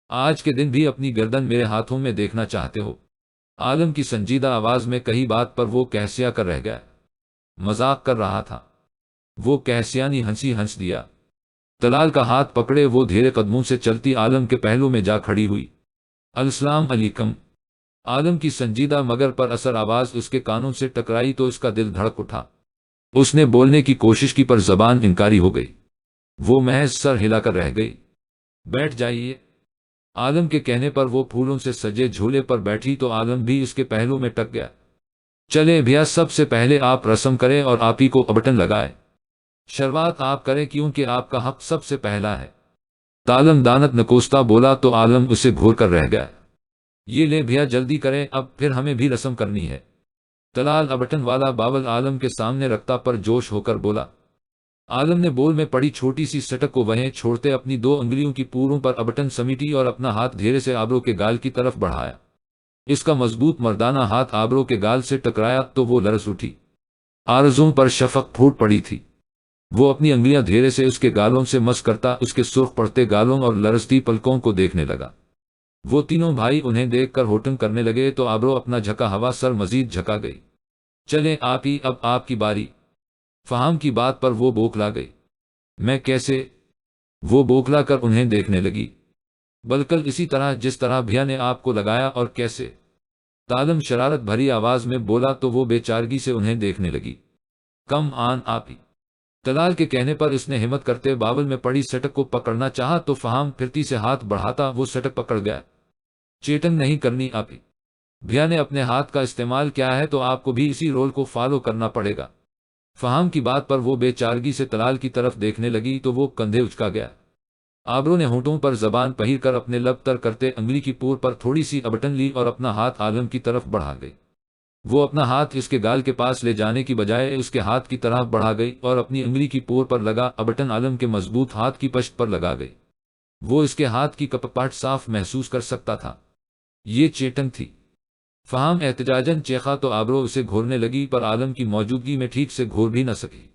آج کے دن بھی اپنی گردن میرے ہاتھوں میں دیکھنا چاہتے ہو؟ عالم کی سنجیدہ آواز میں کہی بات پر وہ کہسیا کر رہ گیا۔ مذاق کر رہا تھا وہ، کہسیانی ہنسی ہنس دیا۔ طلال کا ہاتھ پکڑے وہ دھیرے قدموں سے چلتی عالم کے پہلو میں جا کھڑی ہوئی۔ السلام علیکم۔ عالم کی سنجیدہ مگر پر اثر آواز اس کے کانوں سے ٹکرائی تو اس کا دل دھڑک اٹھا۔ اس نے بولنے کی کوشش کی پر زبان انکاری ہو گئی، وہ محض سر ہلا کر رہ گئی۔ بیٹھ جائیے۔ عالم کے کہنے پر وہ پھولوں سے سجے جھولے پر بیٹھی تو عالم بھی اس کے پہلو میں ٹک گیا۔ چلے بھیا، سب سے پہلے آپ رسم کریں اور آپ ہی کو ابٹن لگائے۔ شروعات آپ کریں کیونکہ آپ کا حق سب سے پہلا ہے۔ تالم دانت نکوستا بولا تو عالم اسے گھور کر رہ گیا۔ یہ لے بھیا جلدی کریں، اب پھر ہمیں بھی رسم کرنی ہے۔ طلال ابٹن والا باول عالم کے سامنے رکھتا پر جوش ہو کر بولا۔ عالم نے بول میں پڑی چھوٹی سی سٹک کو وہیں چھوڑتے اپنی 2 انگلیوں کی پوروں پر ابٹن سمیٹی اور اپنا ہاتھ دھیرے سے آبرو کے گال کی طرف بڑھایا۔ اس کا مضبوط مردانہ ہاتھ آبرو کے گال سے ٹکرایا تو وہ لرز اٹھی۔ آرزوں پر شفق پھوٹ پڑی تھی۔ وہ اپنی انگلیاں دھیرے سے اس کے گالوں سے مس کرتا اس کے سرخ پڑتے گالوں اور لرزتی پلکوں کو دیکھنے لگا۔ وہ تینوں بھائی انہیں دیکھ کر ہوٹن کرنے لگے تو آبرو اپنا جھکا ہوا سر مزید جھکا گئی۔ چلیں آپ ہی، اب آپ کی باری۔ فہام کی بات پر وہ بوکھلا گئی۔ میں کیسے؟ وہ بوکھلا کر انہیں دیکھنے لگی۔ بلکل اسی طرح جس طرح بھیا نے آپ کو لگایا۔ اور کیسے؟ تالم شرارت بھری آواز میں بولا تو وہ بے چارگی سے انہیں دیکھنے لگی۔ کم آن آپ ہی۔ طلال کے کہنے پر اس نے ہمت کرتے باول میں پڑی سٹک کو پکڑنا چاہا تو فہام پھرتی سے ہاتھ بڑھاتا وہ سٹک پکڑ گیا۔ چیٹنگ نہیں کرنی آپ ہی، بھیا نے اپنے ہاتھ کا استعمال کیا ہے تو آپ کو بھی اسی رول کو فالو کرنا پڑے گا۔ فہام کی بات پر وہ بے چارگی سے طلال کی طرف دیکھنے لگی تو وہ کندھے اچکا گیا۔ آبرو نے ہونٹوں پر زبان پہیر کر اپنے لب تر کرتے انگلی کی پور پر تھوڑی سی ابٹن لی اور اپنا ہاتھ عالم کی طرف بڑھا گئی۔ وہ اپنا ہاتھ اس کے گال کے پاس لے جانے کی بجائے اس کے ہاتھ کی طرف بڑھا گئی اور اپنی انگلی کی پور پر لگا ابٹن عالم کے مضبوط ہاتھ کی پشت پر لگا گئی۔ وہ اس کے ہاتھ کی کپپاہٹ صاف محسوس کر سکتا تھا۔ یہ چیٹنگ تھی۔ فہام احتجاجاً چیخا تو آبرو اسے گھورنے لگی پر عالم کی موجودگی میں ٹھیک سے گھور بھی نہ سکی۔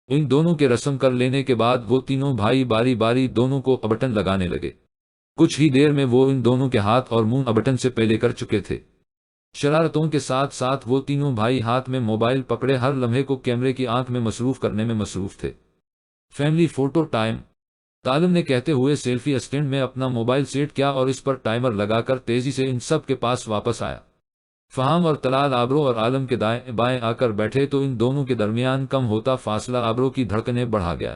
ان دونوں کے رسم کر لینے کے بعد وہ تینوں بھائی باری باری دونوں کو ابٹن لگانے لگے۔ کچھ ہی دیر میں وہ ان دونوں کے ہاتھ اور منہ ابٹن سے پہلے کر چکے تھے۔ شرارتوں کے ساتھ ساتھ وہ تینوں بھائی ہاتھ میں موبائل پکڑے ہر لمحے کو کیمرے کی آنکھ میں مصروف کرنے میں مصروف تھے۔ فیملی فوٹو ٹائم، تالم نے کہتے ہوئے سیلفی اسٹینڈ میں اپنا موبائل سیٹ کیا اور اس پر ٹائمر لگا کر تیزی سے ان سب کے پاس واپس آیا۔ فہام اور طلال آبرو اور عالم کے دائیں بائیں آ کر بیٹھے تو ان دونوں کے درمیان کم ہوتا فاصلہ آبرو کی دھڑکنیں بڑھا گیا۔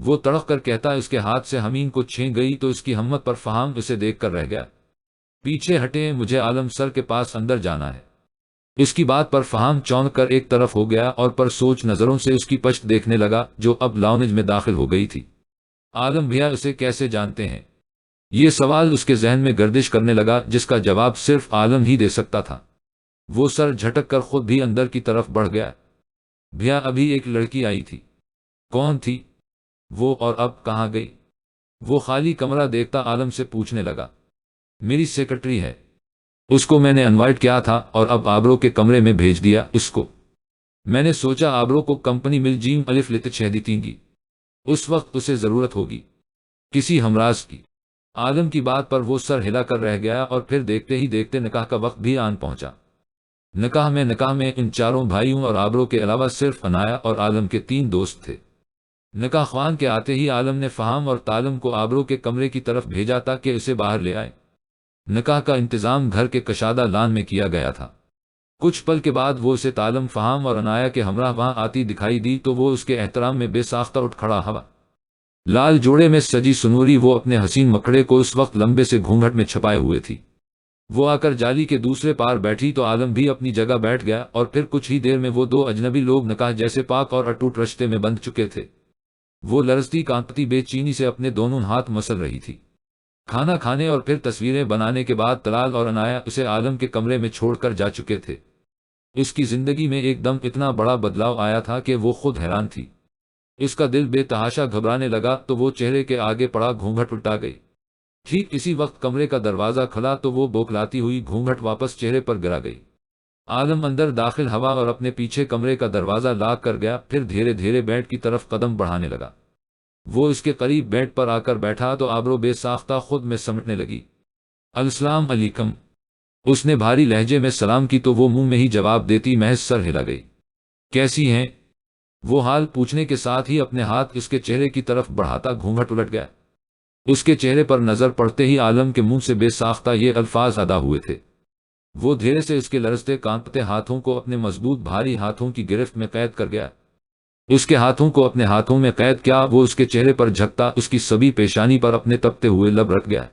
وہ تڑق کر کہتا اس کے ہاتھ سے ہمین کو چھین گئی تو اس کی ہمت پر فہام اسے دیکھ کر رہ گیا۔ پیچھے ہٹیں، مجھے عالم سر کے پاس اندر جانا ہے۔ اس کی بات پر فہام چونک کر ایک طرف ہو گیا اور پر سوچ نظروں سے اس کی پشت دیکھنے لگا جو اب لاؤنج میں داخل ہو گئی تھی۔ عالم بھیا اسے کیسے جانتے ہیں؟ یہ سوال اس کے ذہن میں گردش کرنے لگا جس کا جواب صرف عالم ہی دے سکتا تھا۔ وہ سر جھٹک کر خود بھی اندر کی طرف بڑھ گیا۔ بھیا ابھی ایک لڑکی آئی تھی۔ کون تھی وہ اور اب کہاں گئی؟ وہ خالی کمرہ دیکھتا عالم سے پوچھنے لگا۔ میری سیکرٹری ہے، اس کو میں نے انوائٹ کیا تھا اور اب آبرو کے کمرے میں بھیج دیا اس کو۔ میں نے سوچا آبرو کو کمپنی مل جیم الف لت چھ دیتی گی، اس وقت اسے ضرورت ہوگی کسی ہمراز کی۔ عالم کی بات پر وہ سر ہلا کر رہ گیا اور پھر دیکھتے ہی دیکھتے نکاح کا وقت بھی آن پہنچا۔ نکاح میں ان چاروں بھائیوں اور آبرو کے علاوہ صرف عنایا اور عالم کے 3 دوست تھے۔ نکاح خوان کے آتے ہی عالم نے فہام اور تالم کو آبرو کے کمرے کی طرف بھیجا تاکہ اسے باہر لے آئے۔ نکاح کا انتظام گھر کے کشادہ لان میں کیا گیا تھا۔ کچھ پل کے بعد وہ اسے تالم، فہام اور عنایا کے ہمراہ وہاں آتی دکھائی دی تو وہ اس کے احترام میں بے ساختہ اٹھ کھڑا ہوا۔ لال جوڑے میں سجی سنوری وہ اپنے حسین مکڑے کو اس وقت لمبے سے گھونگھٹ میں چھپائے ہوئے تھی۔ وہ آ کر جالی کے دوسرے پار بیٹھی تو عالم بھی اپنی جگہ بیٹھ گیا اور پھر کچھ ہی دیر میں وہ 2 اجنبی لوگ نکاح جیسے پاک اور اٹوٹ رشتے میں بندھ چکے تھے۔ وہ لرزتی کانپتی بے چینی سے اپنے دونوں ہاتھ مسل رہی تھی۔ کھانا کھانے اور پھر تصویریں بنانے کے بعد طلال اور عنایا اسے عالم کے کمرے میں چھوڑ کر جا چکے تھے۔ اس کی زندگی میں ایک دم اتنا بڑا بدلاؤ آیا تھا کہ وہ خود حیران تھی۔ اس کا دل بے تحاشا گھبرانے لگا تو وہ چہرے کے آگے پڑا گھونگھٹ الٹا گئی۔ ٹھیک اسی وقت کمرے کا دروازہ کھلا تو وہ بوکلاتی ہوئی گھونگھٹ واپس چہرے پر گرا گئی۔ عالم اندر داخل ہوا اور اپنے پیچھے کمرے کا دروازہ لاک کر گیا، پھر دھیرے دھیرے بیڈ کی طرف قدم بڑھانے لگا۔ وہ اس کے قریب بیڈ پر آ کر بیٹھا تو آبرو بے ساختہ خود میں سمٹنے لگی۔ السلام علیکم، اس نے بھاری لہجے میں سلام کی تو وہ منہ میں ہی جواب دیتی محض سر ہلا گئی۔ کیسی ہیں؟ وہ حال پوچھنے کے ساتھ ہی اپنے ہاتھ اس کے چہرے کی طرف بڑھاتا گھونگھٹ الٹ گیا۔ اس کے چہرے پر نظر پڑتے ہی عالم کے منہ سے بے ساختہ یہ الفاظ ادا ہوئے تھے۔ وہ دھیرے سے اس کے لرزتے کانپتے ہاتھوں کو اپنے مضبوط بھاری ہاتھوں کی گرفت میں قید کر گیا۔ اس کے ہاتھوں کو اپنے ہاتھوں میں قید کیا، وہ اس کے چہرے پر جھکتا اس کی سبھی پیشانی پر اپنے تپتے ہوئے لب رکھ گیا۔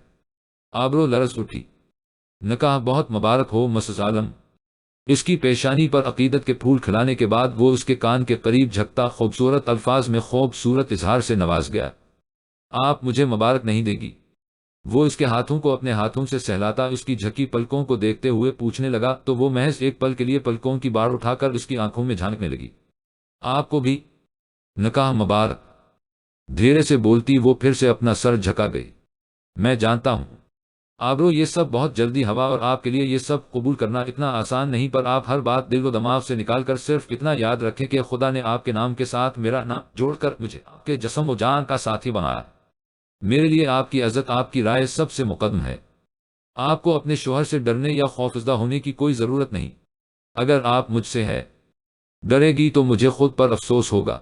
آبرو لرز اٹھی۔ نکاح بہت مبارک ہو مسز عالم۔ اس کی پیشانی پر عقیدت کے پھول کھلانے کے بعد وہ اس کے کان کے قریب جھکتا خوبصورت الفاظ میں خوبصورت اظہار سے نواز گیا۔ آپ مجھے مبارک نہیں دے گی؟ وہ اس کے ہاتھوں کو اپنے ہاتھوں سے سہلاتا اس کی جھکی پلکوں کو دیکھتے ہوئے پوچھنے لگا تو وہ محض ایک پل کے لیے پلکوں کی باڑ اٹھا کر اس کی آنکھوں میں جھانکنے لگی۔ آپ کو بھی نکاح مبارک، دھیرے سے بولتی وہ پھر سے اپنا سر جھکا گئی۔ میں جانتا ہوں آبرو، یہ سب بہت جلدی ہوا اور آپ کے لیے یہ سب قبول کرنا اتنا آسان نہیں، پر آپ ہر بات دل و دماغ سے نکال کر صرف اتنا یاد رکھیں کہ خدا نے آپ کے نام کے ساتھ میرا نام جوڑ کر مجھے آپ کے جسم و جان کا ساتھی بنایا۔ میرے لیے آپ کی عزت، آپ کی رائے سب سے مقدم ہے۔ آپ کو اپنے شوہر سے ڈرنے یا خوفزدہ ہونے کی کوئی ضرورت نہیں۔ اگر آپ مجھ سے ڈرے گی تو مجھے خود پر افسوس ہوگا۔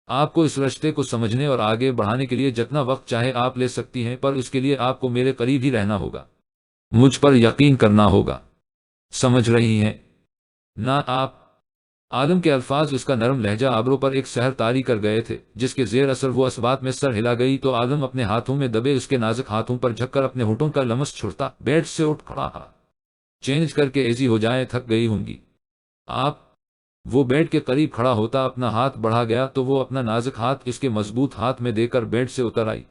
آپ کو اس رشتے کو سمجھنے اور آگے بڑھانے کے لیے جتنا وقت چاہے آپ لے سکتی ہیں، پر اس کے لیے آپ کو میرے قریب ہی رہنا ہوگا، مجھ پر یقین کرنا ہوگا۔ سمجھ رہی ہیں نا آپ؟ عالم کے الفاظ، اس کا نرم لہجہ آبرو پر ایک سحر طاری کر گئے تھے جس کے زیر اثر وہ اس بات میں سر ہلا گئی تو عالم اپنے ہاتھوں میں دبے اس کے نازک ہاتھوں پر جھک کر اپنے ہونٹوں کا لمس چھوڑتا بیڈ سے اٹھ کھڑا۔ چینج کر کے ایزی ہو جائیں، تھک گئی ہوں گی آپ۔ وہ بیڈ کے قریب کھڑا ہوتا اپنا ہاتھ بڑھا گیا تو وہ اپنا نازک ہاتھ اس کے مضبوط ہاتھ میں دے کر بیڈ سے اتر آئی۔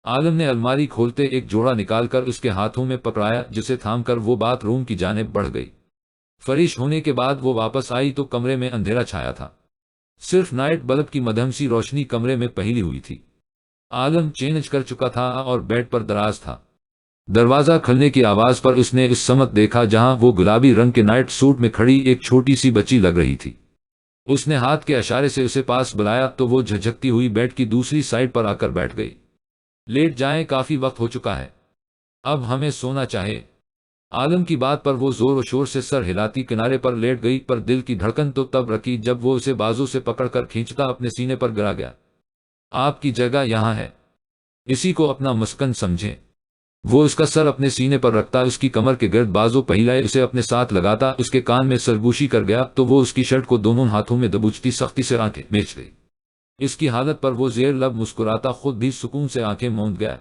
عالم نے الماری کھولتے ایک جوڑا نکال کر اس کے ہاتھوں میں پکڑایا، جسے تھام کر وہ باتھ روم کی جانب بڑھ گئی۔ فریش ہونے کے بعد وہ واپس آئی تو کمرے میں اندھیرا چھایا تھا، صرف نائٹ بلب کی مدھم سی روشنی کمرے میں پھیلی ہوئی تھی۔ عالم چینج کر چکا تھا اور بیڈ پر دراز تھا۔ دروازہ کھلنے کی آواز پر اس نے اس سمت دیکھا جہاں وہ گلابی رنگ کے نائٹ سوٹ میں کھڑی ایک چھوٹی سی بچی لگ رہی تھی۔ اس نے ہاتھ کے اشارے سے اسے پاس بلایا تو وہ جھجکتی ہوئی بیڈ کی دوسری سائیڈ پر آ کر بیٹھ گئی۔ لیٹ جائیں، کافی وقت ہو چکا ہے، اب ہمیں سونا چاہے۔ عالم کی بات پر وہ زور و شور سے سر ہلاتی کنارے پر لیٹ گئی، پر دل کی دھڑکن تو تب رکی جب وہ اسے بازو سے پکڑ کر کھینچتا اپنے سینے پر گرا گیا۔ آپ کی جگہ یہاں ہے، اسی کو اپنا مسکن سمجھیں۔ وہ اس کا سر اپنے سینے پر رکھتا اس کی کمر کے گرد بازو پہلائے اسے اپنے ساتھ لگاتا اس کے کان میں سرگوشی کر گیا تو وہ اس کی شرٹ کو دونوں ہاتھوں میں دبوچتی سختی سے آنکھیں میچ گئی۔ اس کی حالت پر وہ زیر لب مسکراتا خود بھی سکون سے آنکھیں موند گیا۔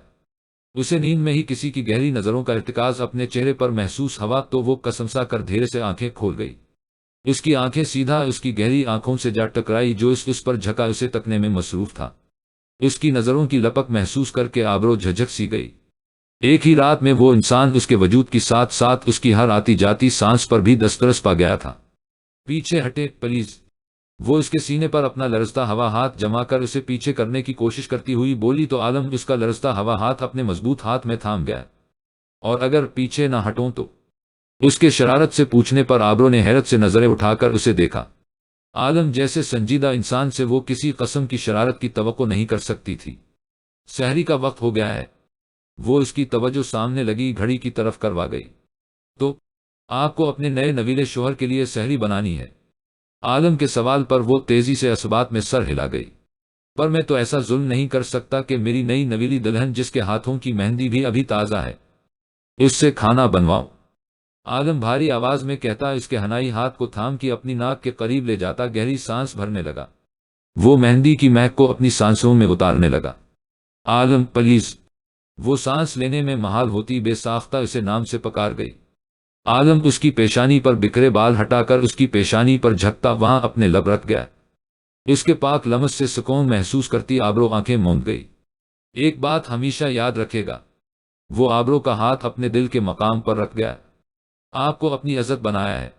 اسے نیند میں ہی کسی کی گہری نظروں کا ارتکاز اپنے چہرے پر محسوس ہوا تو وہ قسمسا کر دھیرے سے آنکھیں کھول گئی۔ اس کی آنکھیں سیدھا اس کی گہری آنکھوں سے جا ٹکرائی جو اس پر جھکا اسے تکنے میں مصروف تھا۔ اس کی نظروں کی لپک محسوس کر کے آبرو جھجک سی گئی۔ ایک ہی رات میں وہ انسان اس کے وجود کی ساتھ ساتھ اس کی ہر آتی جاتی سانس پر بھی دسترس پا گیا تھا۔ پیچھے ہٹے پلیز، وہ اس کے سینے پر اپنا لرزتا ہوا ہاتھ جما کر اسے پیچھے کرنے کی کوشش کرتی ہوئی بولی تو عالم اس کا لرزتا ہوا ہاتھ اپنے مضبوط ہاتھ میں تھام گیا۔ اور اگر پیچھے نہ ہٹوں تو؟ اس کے شرارت سے پوچھنے پر آبرو نے حیرت سے نظریں اٹھا کر اسے دیکھا۔ عالم جیسے سنجیدہ انسان سے وہ کسی قسم کی شرارت کی توقع نہیں کر سکتی تھی۔ سحری کا وقت ہو گیا ہے، وہ اس کی توجہ سامنے لگی گھڑی کی طرف کروا گئی۔ تو آپ کو اپنے نئے نویلے شوہر کے لیے سحری بنانی ہے؟ عالم کے سوال پر وہ تیزی سے اسبات میں سر ہلا گئی۔ پر میں تو ایسا ظلم نہیں کر سکتا کہ میری نئی نویلی دلہن جس کے ہاتھوں کی مہندی بھی ابھی تازہ ہے، اس سے کھانا بنواؤں؟ عالم بھاری آواز میں کہتا اس کے ہنائی ہاتھ کو تھام کے اپنی ناک کے قریب لے جاتا گہری سانس بھرنے لگا۔ وہ مہندی کی مہک کو اپنی سانسوں میں اتارنے لگا۔ عالم پلیز، وہ سانس لینے میں محال ہوتی بے ساختہ اسے نام سے پکار گئی۔ عالم اس کی پیشانی پر بکھرے بال ہٹا کر اس کی پیشانی پر جھکتا وہاں اپنے لب رکھ گیا۔ اس کے پاک لمس سے سکون محسوس کرتی آبرو آنکھیں موند گئی۔ ایک بات ہمیشہ یاد رکھے گا، وہ آبرو کا ہاتھ اپنے دل کے مقام پر رکھ گیا۔ آپ کو اپنی عزت بنایا ہے،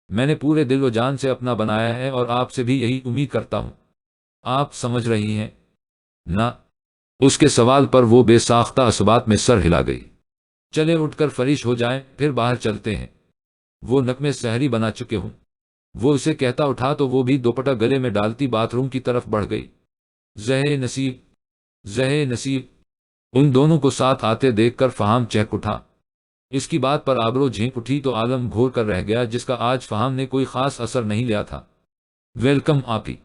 میں نے پورے دل و جان سے اپنا بنایا ہے اور آپ سے بھی یہی امید کرتا ہوں۔ آپ سمجھ رہی ہیں نا؟ اس کے سوال پر وہ بے ساختہ اسبات میں سر ہلا گئی۔ چلے اٹھ کر فریش ہو جائیں، پھر باہر چلتے ہیں، وہ نک میں سحری بنا چکے ہوں۔ وہ اسے کہتا اٹھا تو وہ بھی دوپٹہ گلے میں ڈالتی باتھ روم کی طرف بڑھ گئی۔ زہے نصیب، زہے نصیب، ان دونوں کو ساتھ آتے دیکھ کر فہام چہک اٹھا۔ اس کی بات پر آبرو جھینک اٹھی تو عالم گھور کر رہ گیا جس کا آج فہام نے کوئی خاص اثر نہیں لیا تھا۔ ویلکم آپی،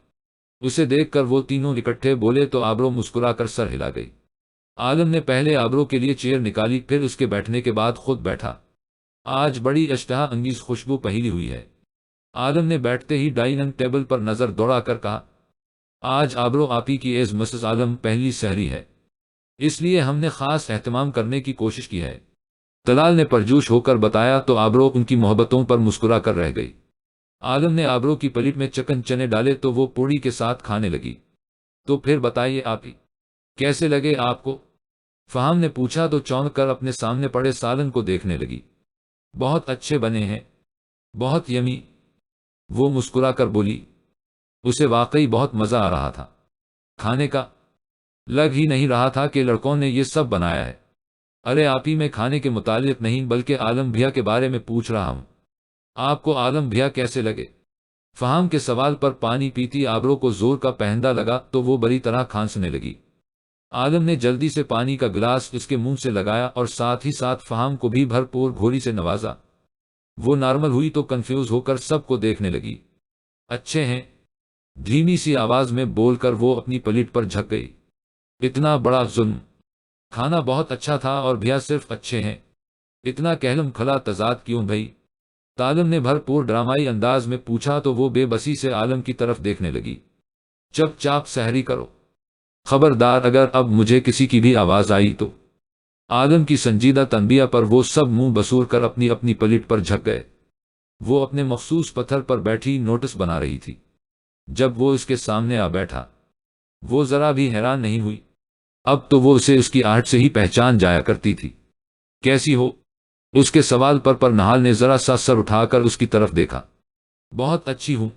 اسے دیکھ کر وہ تینوں اکٹھے بولے تو آبرو مسکرا کر سر ہلا گئی۔ عالم نے پہلے آبرو کے لیے چیئر نکالی پھر اس کے بیٹھنے کے بعد خود بیٹھا۔ آج بڑی اشتہا انگیز خوشبو پھیلی ہوئی ہے۔ عالم نے بیٹھتے ہی ڈائننگ ٹیبل پر نظر دوڑا کر کہا، آج آبرو آپی کی ایز مسز عالم پہلی سحری ہے، اس لیے ہم نے خاص اہتمام کرنے کی کوشش کی ہے۔ طلال نے پرجوش ہو کر بتایا تو آبرو ان کی محبتوں پر مسکرا کر رہ گئی۔ عالم نے آبرو کی پلیٹ میں چکن چنے ڈالے تو وہ پوڑی کے ساتھ کھانے لگی۔ تو پھر بتائیے آپی، کیسے لگے آپ کو؟ فہام نے پوچھا تو چونک کر اپنے سامنے پڑے سالن کو دیکھنے لگی۔ بہت اچھے بنے ہیں، بہت یمی، وہ مسکرا کر بولی۔ اسے واقعی بہت مزہ آ رہا تھا کھانے کا، لگ ہی نہیں رہا تھا کہ لڑکوں نے یہ سب بنایا ہے۔ ارے آپی، میں کھانے کے متعلق نہیں بلکہ عالم بھیا کے بارے میں پوچھ رہا ہوں، آپ کو عالم بھیا کیسے لگے؟ فہام کے سوال پر پانی پیتی آبرو کو زور کا پہندہ لگا تو وہ بری طرح کھانسنے لگی۔ عالم نے جلدی سے پانی کا گلاس اس کے منہ سے لگایا اور ساتھ ہی ساتھ فہام کو بھی بھرپور گھوری سے نوازا۔ وہ نارمل ہوئی تو کنفیوز ہو کر سب کو دیکھنے لگی۔ اچھے ہیں، دھیمی سی آواز میں بول کر وہ اپنی پلیٹ پر جھک گئی۔ اتنا بڑا ظلم، کھانا بہت اچھا تھا اور بھیا صرف اچھے ہیں، اتنا کہلم کھلا تضاد کیوں بھائی؟ عالم نے بھرپور ڈرامائی انداز میں پوچھا تو وہ بے بسی سے عالم کی طرف دیکھنے لگی۔ چپ چاپ سحری کرو، خبردار اگر اب مجھے کسی کی بھی آواز آئی تو۔ عالم کی سنجیدہ تنبیہ پر وہ سب منہ بسور کر اپنی اپنی پلیٹ پر جھک گئے۔ وہ اپنے مخصوص پتھر پر بیٹھی نوٹس بنا رہی تھی۔ جب وہ اس کے سامنے آ بیٹھا، وہ ذرا بھی حیران نہیں ہوئی۔ اب تو وہ اسے اس کی آہٹ سے ہی پہچان جایا کرتی تھی۔ کیسی ہو؟ اس کے سوال پر نہال نے ذرا سا سر اٹھا کر اس کی طرف دیکھا۔ بہت اچھی ہوں،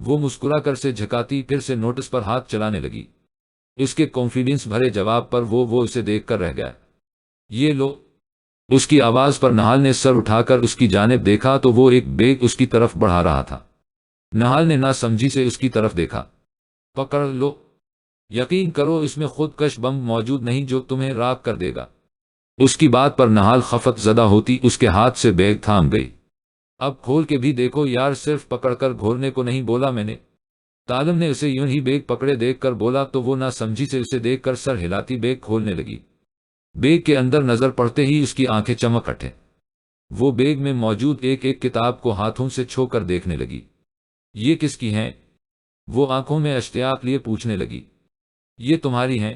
وہ مسکرا کر سے جھکاتی پھر سے نوٹس پر ہاتھ چلانے لگی۔ اس کے کانفیڈنس بھرے جواب پر وہ اسے دیکھ کر رہ گیا۔ یہ لو، اس کی آواز پر نہال نے سر اٹھا کر اس کی جانب دیکھا تو وہ ایک بیگ اس کی طرف بڑھا رہا تھا۔ نہال نے نہ سمجھی سے اس کی طرف دیکھا۔ پکڑ لو، یقین کرو اس میں خود کش بم موجود نہیں جو تمہیں راک کر دے گا۔ اس کی بات پر نہال خفت زدہ ہوتی اس کے ہاتھ سے بیگ تھام گئی۔ اب کھول کے بھی دیکھو یار، صرف پکڑ کر گھورنے کو نہیں بولا میں نے۔ عالم نے اسے یوں ہی بیگ پکڑے دیکھ کر بولا تو وہ نہ سمجھی سے اسے دیکھ کر سر ہلاتی بیگ کھولنے لگی۔ بیگ کے اندر نظر پڑتے ہی اس کی آنکھیں چمک اٹھے۔ وہ بیگ میں موجود ایک ایک کتاب کو ہاتھوں سے چھو کر دیکھنے لگی۔ یہ کس کی ہیں؟ وہ آنکھوں میں اشتیاق لیے پوچھنے لگی، یہ تمہاری ہیں؟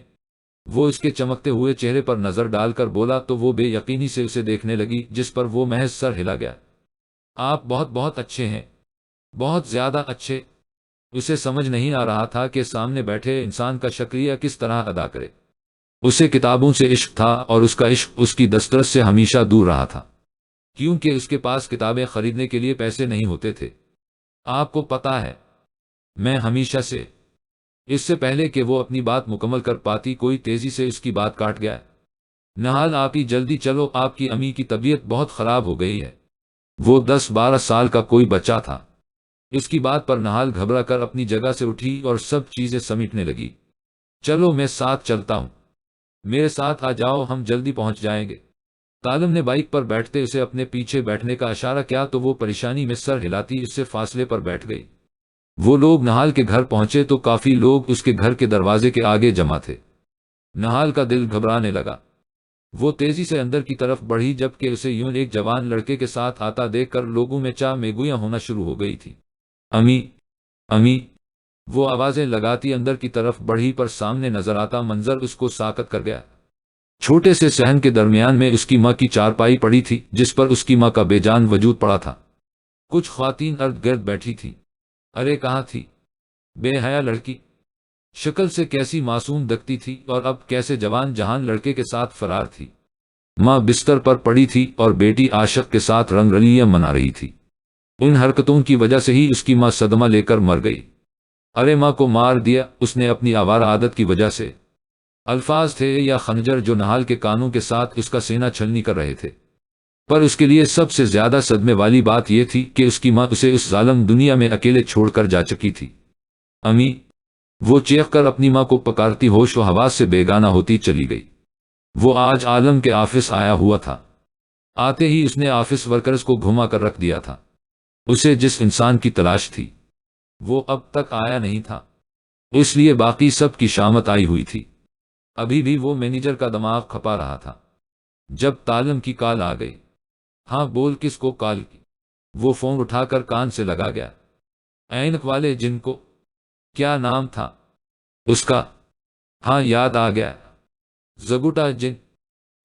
وہ اس کے چمکتے ہوئے چہرے پر نظر ڈال کر بولا تو وہ بے یقینی سے اسے دیکھنے لگی، جس پر وہ محض سر ہلا گیا۔ آپ بہت بہت اچھے ہیں، بہت زیادہ اچھے۔ اسے سمجھ نہیں آ رہا تھا کہ سامنے بیٹھے انسان کا شکریہ کس طرح ادا کرے۔ اسے کتابوں سے عشق تھا اور اس کا عشق اس کی دسترس سے ہمیشہ دور رہا تھا، کیونکہ اس کے پاس کتابیں خریدنے کے لیے پیسے نہیں ہوتے تھے۔ آپ کو پتا ہے، میں ہمیشہ سے، اس سے پہلے کہ وہ اپنی بات مکمل کر پاتی کوئی تیزی سے اس کی بات کاٹ گیا۔ نہال آپ ہی جلدی چلو، آپ کی امی کی طبیعت بہت خراب ہو گئی ہے۔ وہ 10-12 سال کا کوئی بچہ تھا۔ اس کی بات پر نہال گھبرا کر اپنی جگہ سے اٹھی اور سب چیزیں سمیٹنے لگی۔ چلو میں ساتھ چلتا ہوں، میرے ساتھ آ جاؤ، ہم جلدی پہنچ جائیں گے۔ طالب نے بائک پر بیٹھتے اسے اپنے پیچھے بیٹھنے کا اشارہ کیا تو وہ پریشانی میں سر ہلاتی اس سے فاصلے پر بیٹھ گئی۔ وہ لوگ نہال کے گھر پہنچے تو کافی لوگ اس کے گھر کے دروازے کے آگے جمع تھے۔ نہال کا دل گھبرانے لگا۔ وہ تیزی سے اندر کی طرف بڑھی جبکہ اسے یوں ایک جوان لڑکے کے ساتھ آتا دیکھ کر لوگوں میں چاہ میگویاں ہونا شروع ہو گئی تھی۔ امی، امی، وہ آوازیں لگاتی اندر کی طرف بڑھی پر سامنے نظر آتا منظر اس کو ساکت کر گیا۔ چھوٹے سے صحن کے درمیان میں اس کی ماں کی چارپائی پڑی تھی جس پر اس کی ماں کا بے جان وجود پڑا تھا۔ کچھ خواتین ارد گرد بیٹھی تھیں۔ ارے کہاں تھی بے حیا لڑکی؟ شکل سے کیسی معصوم دکھتی تھی اور اب کیسے جوان جہان لڑکے کے ساتھ فرار تھی۔ ماں بستر پر پڑی تھی اور بیٹی عاشق کے ساتھ رنگ رلیاں منا رہی تھی۔ ان حرکتوں کی وجہ سے ہی اس کی ماں صدمہ لے کر مر گئی۔ ارے ماں کو مار دیا اس نے اپنی آوارہ عادت کی وجہ سے۔ الفاظ تھے یا خنجر جو نہال کے کانوں کے ساتھ اس کا سینہ چھلنی کر رہے تھے، پر اس کے لیے سب سے زیادہ صدمے والی بات یہ تھی کہ اس کی ماں اسے اس ظالم دنیا میں اکیلے چھوڑ کر جا چکی تھی۔ امی، وہ چیخ کر اپنی ماں کو پکارتی ہوش و حواس سے بیگانہ ہوتی چلی گئی۔ وہ آج عالم کے آفس آیا ہوا تھا۔ آتے ہی اس نے آفس ورکرز کو گھما کر رکھ دیا تھا۔ اسے جس انسان کی تلاش تھی وہ اب تک آیا نہیں تھا، اس لیے باقی سب کی شامت آئی ہوئی تھی۔ ابھی بھی وہ مینیجر کا دماغ کھپا رہا تھا جب طالب کی کال آ گئی۔ ہاں بول، کس کو کال کی؟ وہ فون اٹھا کر کان سے لگا گیا۔ اینک والے جن کو، کیا نام تھا اس کا؟ ہاں یاد آ گیا، زگوٹا جن۔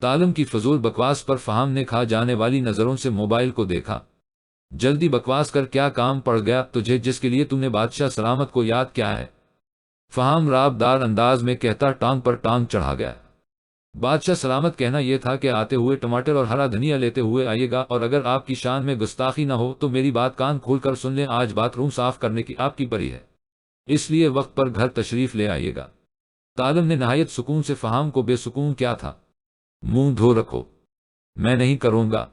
طالب کی فضول بکواس پر فہام نے کھا جانے والی نظروں سے موبائل کو دیکھا۔ جلدی بکواس کر، کیا کام پڑ گیا تجھے جس کے لیے تم نے بادشاہ سلامت کو یاد کیا ہے؟ فہام راب دار انداز میں کہتا ٹانگ پر ٹانگ چڑھا گیا۔ بادشاہ سلامت کہنا یہ تھا کہ آتے ہوئے ٹماٹر اور ہرا دھنیا لیتے ہوئے آئیے گا، اور اگر آپ کی شان میں گستاخی نہ ہو تو میری بات کان کھول کر سن لیں، آج باتھ روم صاف کرنے کی آپ کی پری ہے، اس لیے وقت پر گھر تشریف لے آئیے گا۔ طالب نے نہایت سکون سے فہام کو، بے سکون کیا تھا؟ منہ دھو رکھو، میں نہیں کروں گا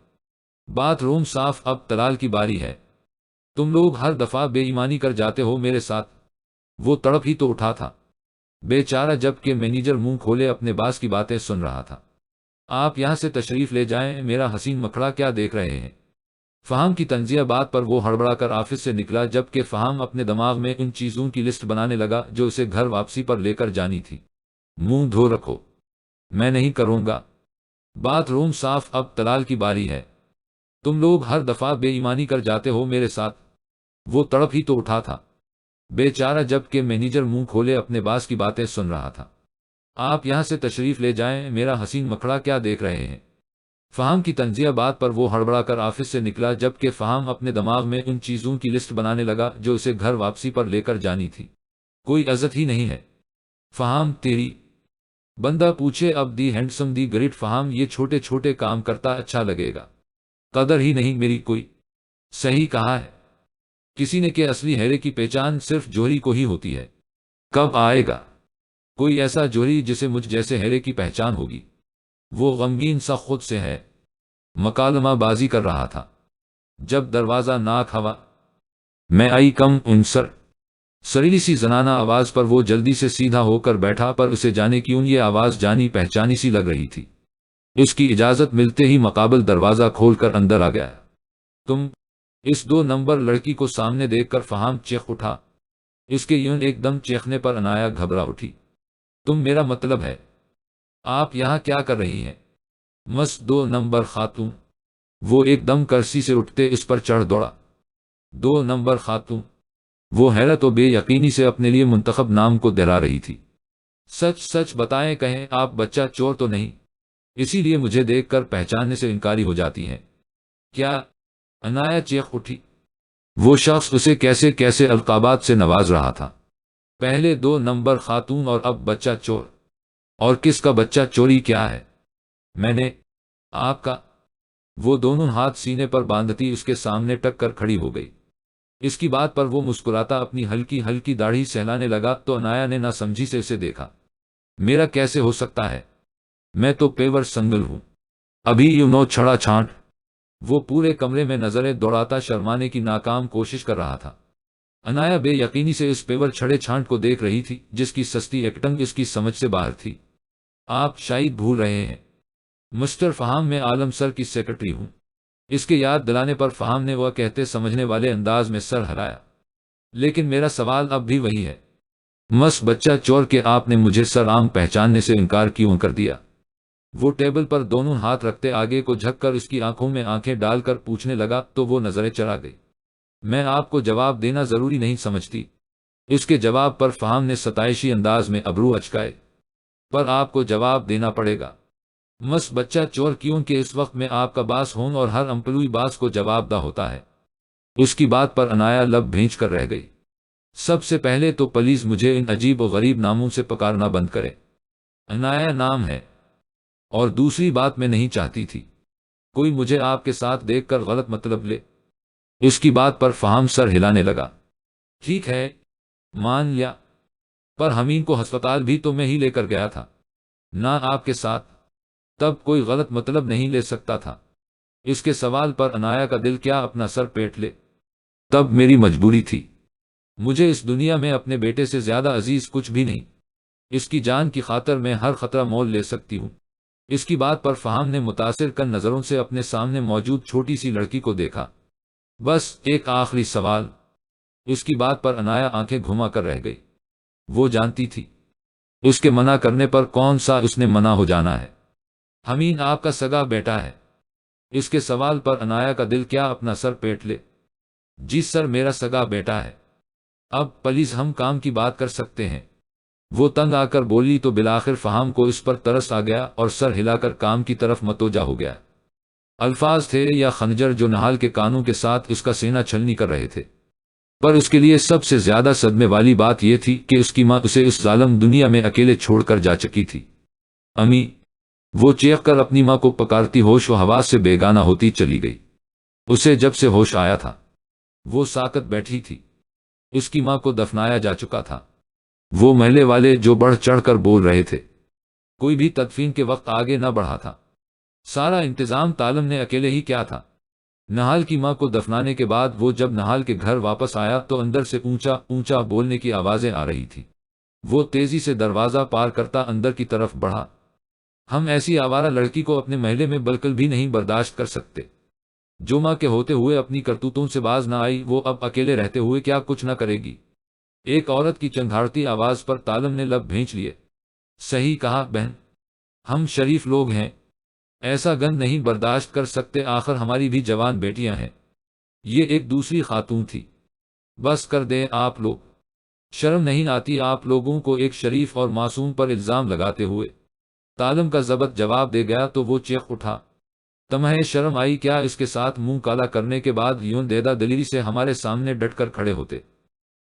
باتھ روم صاف، اب طلال کی باری ہے۔ تم لوگ ہر دفعہ بے ایمانی کر جاتے ہو میرے ساتھ۔ وہ تڑپ ہی تو اٹھا تھا بیچارہ، جب کہ مینیجر منہ کھولے اپنے باس کی باتیں سن رہا تھا۔ آپ یہاں سے تشریف لے جائیں، میرا حسین مکھڑا کیا دیکھ رہے ہیں؟ فہام کی تنزیہ بات پر وہ ہڑبڑا کر آفس سے نکلا جبکہ فہام اپنے دماغ میں ان چیزوں کی لسٹ بنانے لگا جو اسے گھر واپسی پر لے کر جانی تھی۔ منہ دھو رکھو، میں نہیں کروں گا باتھ روم صاف، اب طلال کی باری ہے۔ تم لوگ ہر دفعہ بے ایمانی کر جاتے ہو میرے ساتھ۔ وہ تڑپ ہی تو اٹھا تھا بیچارہ، جب کہ مینیجر منہ کھولے اپنے باس کی باتیں سن رہا تھا۔ آپ یہاں سے تشریف لے جائیں، میرا حسین مکھڑا کیا دیکھ رہے ہیں؟ فہام کی تنزیہ بات پر وہ ہڑبڑا کر آفس سے نکلا جبکہ فہام اپنے دماغ میں ان چیزوں کی لسٹ بنانے لگا جو اسے گھر واپسی پر لے کر جانی تھی۔ کوئی عزت ہی نہیں ہے فہام تیری؟ بندہ پوچھے اب دی ہینڈسم دی گریٹ فہام، یہ چھوٹے چھوٹے کام کرتا اچھا لگے گا، قدر ہی نہیں میری کوئی۔ صحیح کہا ہے کسی نے کہ اصلی ہیرے کی پہچان صرف جوہری کو ہی ہوتی ہے۔ کب آئے گا کوئی ایسا جوہری جسے مجھ جیسے ہیرے کی پہچان ہوگی؟ وہ غمگین سا خود سے ہے، مکالمہ بازی کر رہا تھا جب دروازہ ناک ہوا میں آئی کم انسر، سریلی سی زنانہ آواز پر وہ جلدی سے سیدھا ہو کر بیٹھا، پر اسے جانے کیوں یہ آواز جانی پہچانی سی لگ رہی تھی۔ اس کی اجازت ملتے ہی مقابل دروازہ کھول کر اندر آ گیا۔ تم؟ اس 2 نمبر لڑکی کو سامنے دیکھ کر فہام چیخ اٹھا۔ اس کے یوں ایک دم چیخنے پر عنایا گھبرا اٹھی۔ تم، میرا مطلب ہے آپ یہاں کیا کر رہی ہیں؟ مس 2 نمبر خاتون؟ وہ ایک دم کرسی سے اٹھتے اس پر چڑھ دوڑا۔ 2 نمبر خاتون؟ وہ حیرت و بے یقینی سے اپنے لیے منتخب نام کو دہرا رہی تھی۔ سچ سچ بتائیں، کہیں آپ بچہ چور تو نہیں؟ اسی لیے مجھے دیکھ کر پہچاننے سے انکاری ہو جاتی ہیں کیا؟ عنایا چیخ اٹھی۔ وہ شخص اسے کیسے کیسے القابات سے نواز رہا تھا، پہلے 2 نمبر خاتون اور اب بچہ چور۔ اور کس کا بچہ چوری کیا ہے؟ میں نے۔ آپ کا؟ وہ دونوں ہاتھ سینے پر باندھتی اس کے سامنے ٹک کر کھڑی ہو گئی۔ اس کی بات پر وہ مسکراتا اپنی ہلکی ہلکی داڑھی سہلانے لگا تو عنایا نے نہ سمجھی سے اسے دیکھا۔ میرا کیسے ہو سکتا ہے؟ میں تو پیور سنگل ہوں، ابھی یوں نو چھڑا چھانٹ۔ وہ پورے کمرے میں نظریں دوڑاتا شرمانے کی ناکام کوشش کر رہا تھا۔ عنایا بے یقینی سے اس پیور چھڑے چھانٹ کو دیکھ رہی تھی جس کی سستی ایکٹنگ اس کی سمجھ سے باہر تھی۔ آپ شاید بھول رہے ہیں، مسٹر فہام میں عالم سر کی سیکرٹری ہوں۔ اس کے یاد دلانے پر فہام نے وہ کہتے سمجھنے والے انداز میں سر ہلایا۔ لیکن میرا سوال اب بھی وہی ہے، مس بچہ چور کے آپ نے مجھے سر عام پہچاننے سے انکار کیوں کر دیا؟ وہ ٹیبل پر دونوں ہاتھ رکھتے آگے کو جھک کر اس کی آنکھوں میں آنکھیں ڈال کر پوچھنے لگا تو وہ نظریں چرا گئی۔ میں آپ کو جواب دینا ضروری نہیں سمجھتی۔ اس کے جواب پر فہام نے ستائشی انداز میں ابرو اچکائے۔ پر آپ کو جواب دینا پڑے گا، مس بچہ چور، کیونکہ اس وقت میں آپ کا باس ہوں اور ہر امپلوئی باس کو جواب دہ ہوتا ہے۔ اس کی بات پر عنایا لب بھینچ کر رہ گئی۔ سب سے پہلے تو پلیز مجھے ان عجیب و غریب ناموں سے پکارنا بند کرے۔ عنایا نام ہے، اور دوسری بات میں نہیں چاہتی تھی کوئی مجھے آپ کے ساتھ دیکھ کر غلط مطلب لے۔ اس کی بات پر فہام سر ہلانے لگا۔ ٹھیک ہے، مان لیا، پر حمین کو ہسپتال بھی تو میں ہی لے کر گیا تھا، نہ آپ کے ساتھ۔ تب کوئی غلط مطلب نہیں لے سکتا تھا۔ اس کے سوال پر عنایا کا دل کیا اپنا سر پیٹ لے۔ تب میری مجبوری تھی، مجھے اس دنیا میں اپنے بیٹے سے زیادہ عزیز کچھ بھی نہیں۔ اس کی جان کی خاطر میں ہر خطرہ مول لے سکتی ہوں۔ اس کی بات پر فہام نے متاثر کن نظروں سے اپنے سامنے موجود چھوٹی سی لڑکی کو دیکھا۔ بس ایک آخری سوال۔ اس کی بات پر عنایا آنکھیں گھما کر رہ گئی۔ وہ جانتی تھی اس کے منع کرنے پر کون سا اس نے منع ہو جانا ہے۔ حمین آپ کا سگا بیٹا ہے؟ اس کے سوال پر عنایا کا دل کیا اپنا سر پیٹ لے۔ جی سر، میرا سگا بیٹا ہے۔ اب پلیز ہم کام کی بات کر سکتے ہیں؟ وہ تنگ آ کر بولی تو بالآخر فہام کو اس پر ترس آ گیا اور سر ہلا کر کام کی طرف متوجہ ہو گیا۔ الفاظ تھے یا خنجر جو نہال کے کانوں کے ساتھ اس کا سینہ چھلنی کر رہے تھے، پر اس کے لیے سب سے زیادہ صدمے والی بات یہ تھی کہ اس کی ماں اسے اس ظالم دنیا میں اکیلے چھوڑ کر جا چکی تھی۔ امی! وہ چیخ کر اپنی ماں کو پکارتی ہوش و حواس سے بیگانہ ہوتی چلی گئی۔ اسے جب سے ہوش آیا تھا وہ ساکت بیٹھی تھی۔ اس کی ماں کو دفنایا جا چکا تھا۔ وہ محلے والے جو بڑھ چڑھ کر بول رہے تھے، کوئی بھی تدفین کے وقت آگے نہ بڑھا تھا۔ سارا انتظام تالم نے اکیلے ہی کیا تھا۔ نہال کی ماں کو دفنانے کے بعد وہ جب نہال کے گھر واپس آیا تو اندر سے اونچا اونچا بولنے کی آوازیں آ رہی تھی۔ وہ تیزی سے دروازہ پار کرتا اندر کی طرف بڑھا۔ ہم ایسی آوارہ لڑکی کو اپنے محلے میں بالکل بھی نہیں برداشت کر سکتے۔ جو ماں کے ہوتے ہوئے اپنی کرتوتوں سے باز نہ آئی وہ اب اکیلے رہتے ہوئے کیا کچھ نہ کرے گی۔ ایک عورت کی چنگھاڑتی آواز پر تالم نے لب بھینچ لیے۔ صحیح کہا بہن، ہم شریف لوگ ہیں، ایسا گند نہیں برداشت کر سکتے، آخر ہماری بھی جوان بیٹیاں ہیں۔ یہ ایک دوسری خاتون تھی۔ بس کر دیں آپ لوگ، شرم نہیں آتی آپ لوگوں کو ایک شریف اور معصوم پر الزام لگاتے ہوئے؟ تالم کا ضبط جواب دے گیا تو وہ چیخ اٹھا۔ تمہیں شرم آئی کیا؟ اس کے ساتھ منہ کالا کرنے کے بعد یوں دیدہ دلیری سے ہمارے سامنے ڈٹ کر کھڑے ہوتے۔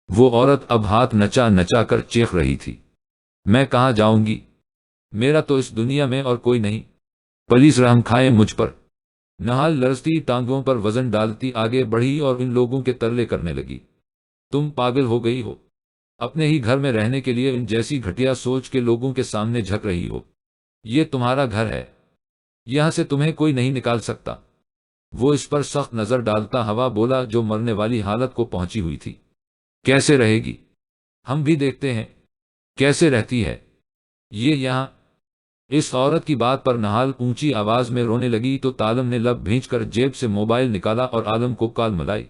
وہ عورت اب ہاتھ نچا نچا کر چیخ رہی تھی۔ میں کہاں جاؤں گی؟ میرا تو اس دنیا میں اور کوئی نہیں، پلیز رحم کھائیں مجھ پر۔ نہال لرزتی ٹانگوں پر وزن ڈالتی آگے بڑھی اور ان لوگوں کے ترلے کرنے لگی۔ تم پاگل ہو گئی ہو؟ اپنے ہی گھر میں رہنے کے لیے ان جیسی گھٹیا سوچ کے لوگوں کے سامنے جھک رہی ہو؟ یہ تمہارا گھر ہے، یہاں سے تمہیں کوئی نہیں نکال سکتا۔ وہ اس پر سخت نظر ڈالتا ہوا بولا جو مرنے والی حالت کو پہنچی ہوئی تھی۔ کیسے رہے گی؟ ہم بھی دیکھتے ہیں کیسے رہتی ہے یہ یہاں۔ اس عورت کی بات پر نہال اونچی آواز میں رونے لگی تو تالم نے لب بھینچ کر جیب سے موبائل نکالا اور عالم کو کال ملائی۔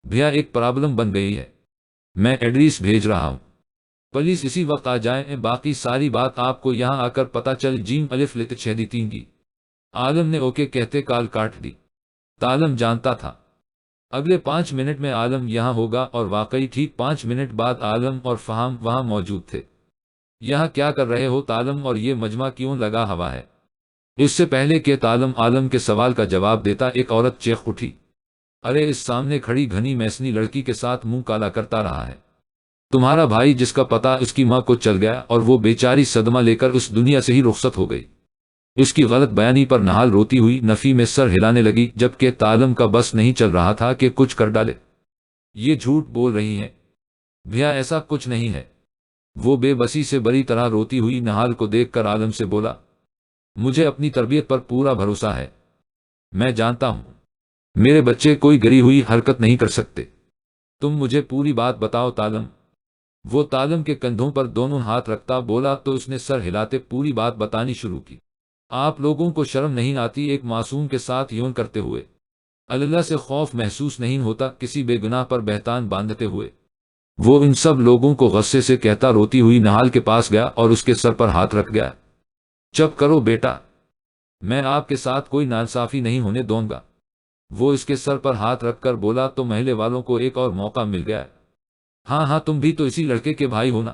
بھیا ایک پرابلم بن گئی ہے، میں ایڈریس بھیج رہا ہوں، پلیز اسی وقت آ جائیں، باقی ساری بات آپ کو یہاں آ کر پتہ چل جیم الف لت چھ دی تین کی۔ عالم نے اوکے کہتے کال کاٹ دی۔ تالم جانتا تھا اگلے 5 منٹ میں عالم یہاں ہوگا، اور واقعی ٹھیک 5 منٹ بعد عالم اور فہام وہاں موجود تھے۔ یہاں کیا کر رہے ہو عالم، اور یہ مجمع کیوں لگا ہوا ہے؟ اس سے پہلے کہ عالم کے سوال کا جواب دیتا، ایک عورت چیخ اٹھی، ارے اس سامنے کھڑی گھنی میسنی لڑکی کے ساتھ منہ کالا کرتا رہا ہے تمہارا بھائی، جس کا پتہ اس کی ماں کو چل گیا، اور وہ بیچاری صدمہ لے کر اس دنیا سے ہی رخصت ہو گئی۔ اس کی غلط بیانی پر نہال روتی ہوئی نفی میں سر ہلانے لگی، جبکہ عالم کا بس نہیں چل رہا تھا کہ کچھ کر ڈالے۔ یہ جھوٹ بول رہی ہیں بھیا، ایسا کچھ نہیں ہے۔ وہ بے بسی سے بری طرح روتی ہوئی نہال کو دیکھ کر عالم سے بولا، مجھے اپنی تربیت پر پورا بھروسہ ہے، میں جانتا ہوں میرے بچے کوئی گری ہوئی حرکت نہیں کر سکتے، تم مجھے پوری بات بتاؤ عالم۔ وہ عالم کے کندھوں پر دونوں ہاتھ رکھتا بولا تو اس نے سر ہلاتے پوری بات بتانی شروع کی۔ آپ لوگوں کو شرم نہیں آتی ایک معصوم کے ساتھ یوں کرتے ہوئے؟ اللہ سے خوف محسوس نہیں ہوتا کسی بے گناہ پر بہتان باندھتے ہوئے؟ وہ ان سب لوگوں کو غصے سے کہتا روتی ہوئی نہال کے پاس گیا اور اس کے سر پر ہاتھ رکھ گیا، چپ کرو بیٹا، میں آپ کے ساتھ کوئی ناانصافی نہیں ہونے دوں گا۔ وہ اس کے سر پر ہاتھ رکھ کر بولا تو محلے والوں کو ایک اور موقع مل گیا ہے۔ ہاں ہاں، تم بھی تو اسی لڑکے کے بھائی ہونا،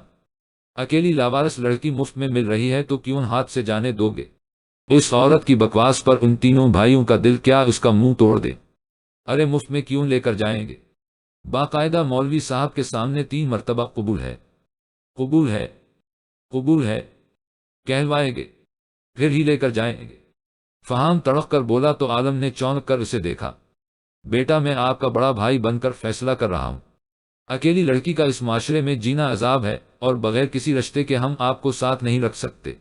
اکیلی لاوارث لڑکی مفت میں مل رہی ہے تو کیوں ہاتھ سے جانے دو گے؟ اس عورت کی بکواس پر ان تینوں بھائیوں کا دل کیا اس کا منہ توڑ دے۔ ارے مفت میں کیوں لے کر جائیں گے؟ باقاعدہ مولوی صاحب کے سامنے 3 مرتبہ قبول ہے، قبول ہے، قبول ہے کہلوائیں گے، پھر ہی لے کر جائیں گے۔ فہام تڑق کر بولا تو عالم نے چونک کر اسے دیکھا، بیٹا میں آپ کا بڑا بھائی بن کر فیصلہ کر رہا ہوں، اکیلی لڑکی کا اس معاشرے میں جینا عذاب ہے، اور بغیر کسی رشتے کے ہم آپ کو ساتھ نہیں رکھ سکتے۔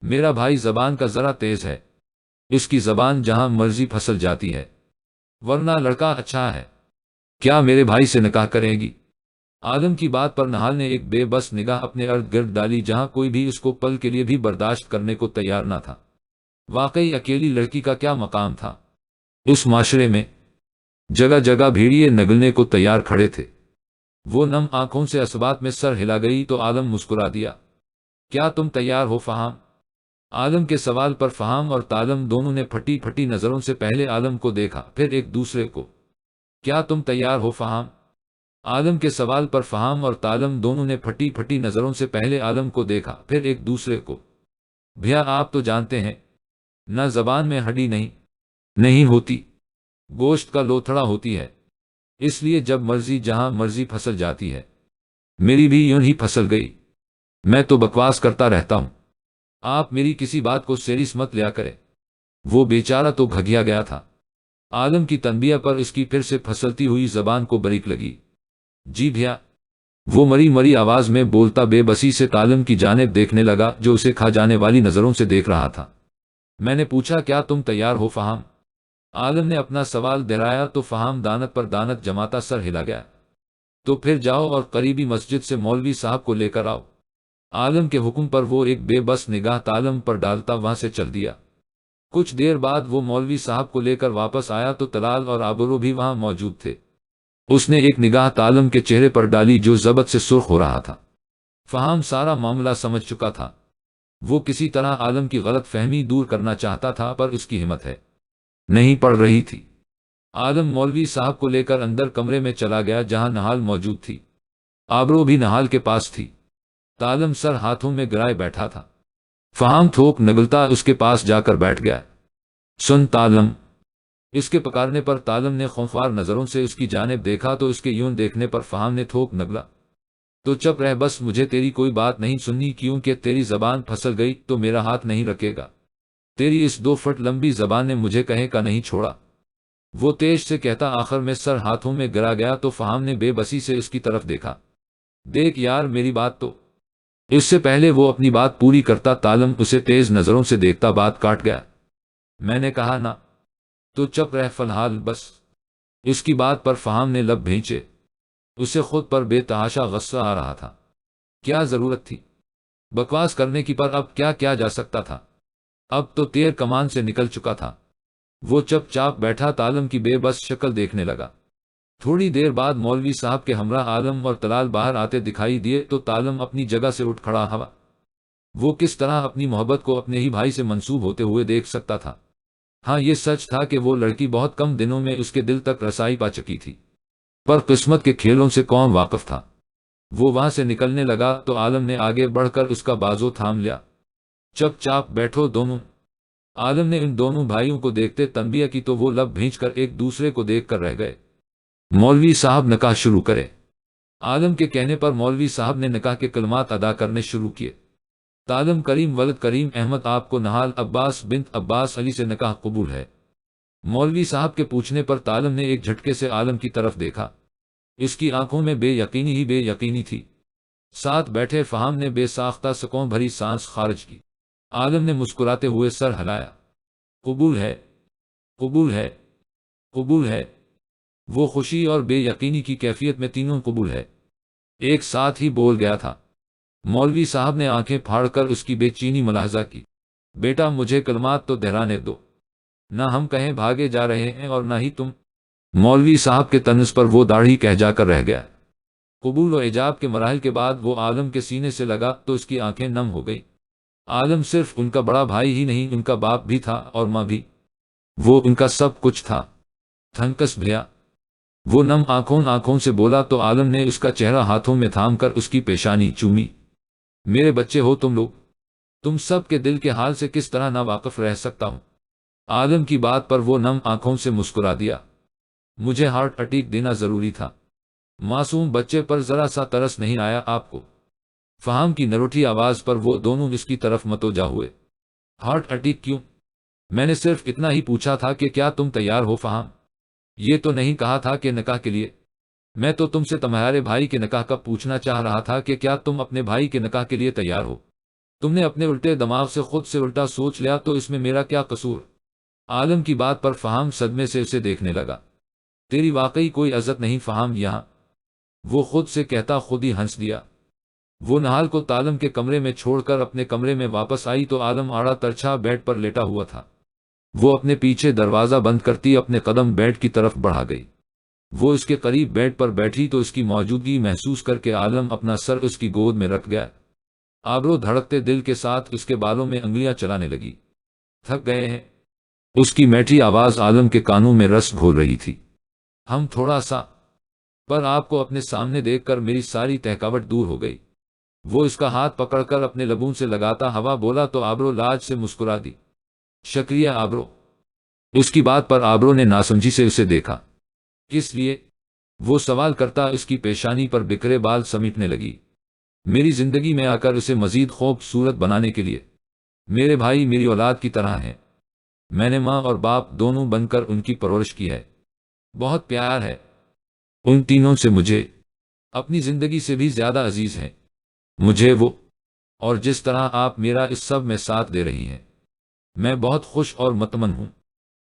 میرا بھائی زبان کا ذرا تیز ہے، اس کی زبان جہاں مرضی پھسل جاتی ہے، ورنہ لڑکا اچھا ہے، کیا میرے بھائی سے نکاح کرے گی؟ عالم کی بات پر نہال نے ایک بے بس نگاہ اپنے ارد گرد ڈالی، جہاں کوئی بھی اس کو پل کے لیے بھی برداشت کرنے کو تیار نہ تھا۔ واقعی اکیلی لڑکی کا کیا مقام تھا اس معاشرے میں؟ جگہ جگہ بھیڑیے نگلنے کو تیار کھڑے تھے۔ وہ نم آنکھوں سے اسبات میں سر ہلا گئی تو عالم مسکرا دیا، کیا تم تیار ہو فہام؟ عالم کے سوال پر فہام اور عالم دونوں نے پھٹی پھٹی نظروں سے پہلے عالم کو دیکھا پھر ایک دوسرے کو۔ کیا تم تیار ہو فہام؟ عالم کے سوال پر فہام اور عالم دونوں نے پھٹی پھٹی نظروں سے پہلے عالم کو دیکھا پھر ایک دوسرے کو۔ بھیا آپ تو جانتے ہیں نہ زبان میں ہڈی نہیں ہوتی، گوشت کا لوتھڑا ہوتی ہے، اس لیے جب مرضی جہاں مرضی پھسل جاتی ہے، میری بھی یوں ہی پھسل گئی، میں تو بکواس کرتا رہتا ہوں، آپ میری کسی بات کو سیریس مت لیا کرے۔ وہ بیچارہ تو گھگیا گیا تھا، عالم کی تنبیہ پر اس کی پھر سے پھسلتی ہوئی زبان کو بریک لگی۔ جی بھیا، وہ مری مری آواز میں بولتا بے بسی سے عالم کی جانب دیکھنے لگا جو اسے کھا جانے والی نظروں سے دیکھ رہا تھا۔ میں نے پوچھا کیا تم تیار ہو فہام؟ عالم نے اپنا سوال دہرایا تو فہام دانت پر دانت جماتا سر ہلا گیا۔ تو پھر جاؤ اور قریبی مسجد سے مولوی صاحب کو لے کر آؤ۔ عالم کے حکم پر وہ ایک بے بس نگاہ عالم پر ڈالتا وہاں سے چل دیا۔ کچھ دیر بعد وہ مولوی صاحب کو لے کر واپس آیا تو طلال اور آبرو بھی وہاں موجود تھے۔ اس نے ایک نگاہ عالم کے چہرے پر ڈالی جو ضبط سے سرخ ہو رہا تھا۔ فہام سارا معاملہ سمجھ چکا تھا، وہ کسی طرح عالم کی غلط فہمی دور کرنا چاہتا تھا پر اس کی ہمت نہیں پڑ رہی تھی۔ عالم مولوی صاحب کو لے کر اندر کمرے میں چلا گیا جہاں نہال موجود تھی، آبرو بھی نہال کے پاس تھی۔ عالم سر ہاتھوں میں گرائے بیٹھا تھا، فہام تھوک نگلتا اس کے پاس جا کر بیٹھ گیا۔ سن عالم، اس کے پکارنے پر عالم نے خوفوار نظروں سے اس کی جانب دیکھا تو اس کے یوں دیکھنے پر فہام نے تھوک نگلا، تو چپ رہ بس، مجھے تیری کوئی بات نہیں سننی، کیونکہ تیری زبان پھسل گئی تو میرا ہاتھ نہیں رکے گا، تیری اس 2 فٹ لمبی زبان نے مجھے کہے کا نہیں چھوڑا۔ وہ تیز سے کہتا آخر میں سر ہاتھوں میں گرا گیا تو فہام نے بے بسی سے اس کی طرف دیکھا، دیکھ یار میری بات تو۔ اس سے پہلے وہ اپنی بات پوری کرتا عالم اسے تیز نظروں سے دیکھتا بات کاٹ گیا، میں نے کہا نا تو چپ رہ فی الحال بس۔ اس کی بات پر فہام نے لب بھینچے، اسے خود پر بے تحاشا غصہ آ رہا تھا، کیا ضرورت تھی بکواس کرنے کی، پر اب کیا کیا جا سکتا تھا، اب تو تیر کمان سے نکل چکا تھا۔ وہ چپ چاپ بیٹھا عالم کی بے بس شکل دیکھنے لگا۔ تھوڑی دیر بعد مولوی صاحب کے ہمراہ عالم اور طلال باہر آتے دکھائی دیے تو عالم اپنی جگہ سے اٹھ کھڑا ہوا۔ وہ کس طرح اپنی محبت کو اپنے ہی بھائی سے منسوب ہوتے ہوئے دیکھ سکتا تھا؟ ہاں، یہ سچ تھا کہ وہ لڑکی بہت کم دنوں میں اس کے دل تک رسائی پا چکی تھی، پر قسمت کے کھیلوں سے کون واقف تھا؟ وہ وہاں سے نکلنے لگا تو عالم نے آگے بڑھ کر اس کا بازو تھام لیا۔ چپ چاپ بیٹھو دونوں۔ عالم نے ان دونوں بھائیوں کو دیکھتے تنبیہ کی تو وہ لب بھینچ کر ایک دوسرے کو دیکھ کر رہ گئے۔ مولوی صاحب نکاح شروع کرے۔ عالم کے کہنے پر مولوی صاحب نے نکاح کے کلمات ادا کرنے شروع کیے۔ تالم کریم ولد کریم احمد آپ کو نہال عباس بنت عباس علی سے نکاح قبول ہے؟ مولوی صاحب کے پوچھنے پر تالم نے ایک جھٹکے سے عالم کی طرف دیکھا۔ اس کی آنکھوں میں بے یقینی ہی بے یقینی تھی۔ ساتھ بیٹھے فہام نے بے ساختہ سکون بھری سانس خارج کی۔ عالم نے مسکراتے ہوئے سر ہلایا۔ قبول ہے، قبول ہے، قبول ہے۔ وہ خوشی اور بے یقینی کی کیفیت میں تینوں قبول ہے ایک ساتھ ہی بول گیا تھا۔ مولوی صاحب نے آنکھیں پھاڑ کر اس کی بے چینی ملاحظہ کی۔ بیٹا مجھے کلمات تو دہرانے دو، نہ ہم کہیں بھاگے جا رہے ہیں اور نہ ہی تم۔ مولوی صاحب کے طنز پر وہ داڑھی کہہ جا کر رہ گیا۔ قبول و ایجاب کے مراحل کے بعد وہ عالم کے سینے سے لگا تو اس کی آنکھیں نم ہو گئی۔ عالم صرف ان کا بڑا بھائی ہی نہیں، ان کا باپ بھی تھا اور ماں بھی۔ وہ ان کا سب کچھ تھا۔ تھنکس بھیا۔ وہ نم آنکھوں سے بولا تو عالم نے اس کا چہرہ ہاتھوں میں تھام کر اس کی پیشانی چومی۔ میرے بچے ہو تم لوگ، تم سب کے دل کے حال سے کس طرح نہ واقف رہ سکتا ہوں۔ عالم کی بات پر وہ نم آنکھوں سے مسکرا دیا۔ مجھے ہارٹ اٹیک دینا ضروری تھا۔ معصوم بچے پر ذرا سا ترس نہیں آیا آپ کو؟ فہام کی نروٹھی آواز پر وہ دونوں اس کی طرف متوجہ ہوئے۔ ہارٹ اٹیک کیوں؟ میں نے صرف اتنا ہی پوچھا تھا کہ کیا تم تیار ہو فہام؟ یہ تو نہیں کہا تھا کہ نکاح کے لیے۔ میں تو تم سے تمہارے بھائی کے نکاح کا پوچھنا چاہ رہا تھا کہ کیا تم اپنے بھائی کے نکاح کے لیے تیار ہو؟ تم نے اپنے الٹے دماغ سے خود سے الٹا سوچ لیا تو اس میں میرا کیا قصور؟ عالم کی بات پر فہام صدمے سے اسے دیکھنے لگا۔ تیری واقعی کوئی عزت نہیں فہام یہاں، وہ خود سے کہتا خود ہی ہنس دیا۔ وہ نہال کو تالم کے کمرے میں چھوڑ کر اپنے کمرے میں واپس آئی تو عالم آڑا ترچھا بیڈ پر لیٹا ہوا تھا۔ وہ اپنے پیچھے دروازہ بند کرتی اپنے قدم بیڈ کی طرف بڑھا گئی۔ وہ اس کے قریب بیڈ پر بیٹھی تو اس کی موجودگی محسوس کر کے عالم اپنا سر اس کی گود میں رکھ گیا۔ آبرو دھڑکتے دل کے ساتھ اس کے بالوں میں انگلیاں چلانے لگی۔ تھک گئے ہیں؟ اس کی میٹھی آواز عالم کے کانوں میں رس گھول رہی تھی۔ ہم تھوڑا سا، پر آپ کو اپنے سامنے دیکھ کر میری ساری تہکاوٹ دور ہو گئی۔ وہ اس کا ہاتھ پکڑ کر اپنے لبوں سے لگاتا ہوا بولا تو آبرو لاج سے مسکرا دی۔ شکریہ آبرو۔ اس کی بات پر آبرو نے ناسمجھی سے اسے دیکھا۔ کس لیے؟ وہ سوال کرتا اس کی پیشانی پر بکھرے بال سمیٹنے لگی۔ میری زندگی میں آ کر اسے مزید خوبصورت بنانے کے لیے۔ میرے بھائی میری اولاد کی طرح ہیں۔ میں نے ماں اور باپ دونوں بن کر ان کی پرورش کی ہے۔ بہت پیار ہے ان تینوں سے، مجھے اپنی زندگی سے بھی زیادہ عزیز ہیں مجھے وہ، اور جس طرح آپ میرا اس سب میں ساتھ دے رہی ہیں، میں بہت خوش اور مطمئن ہوں۔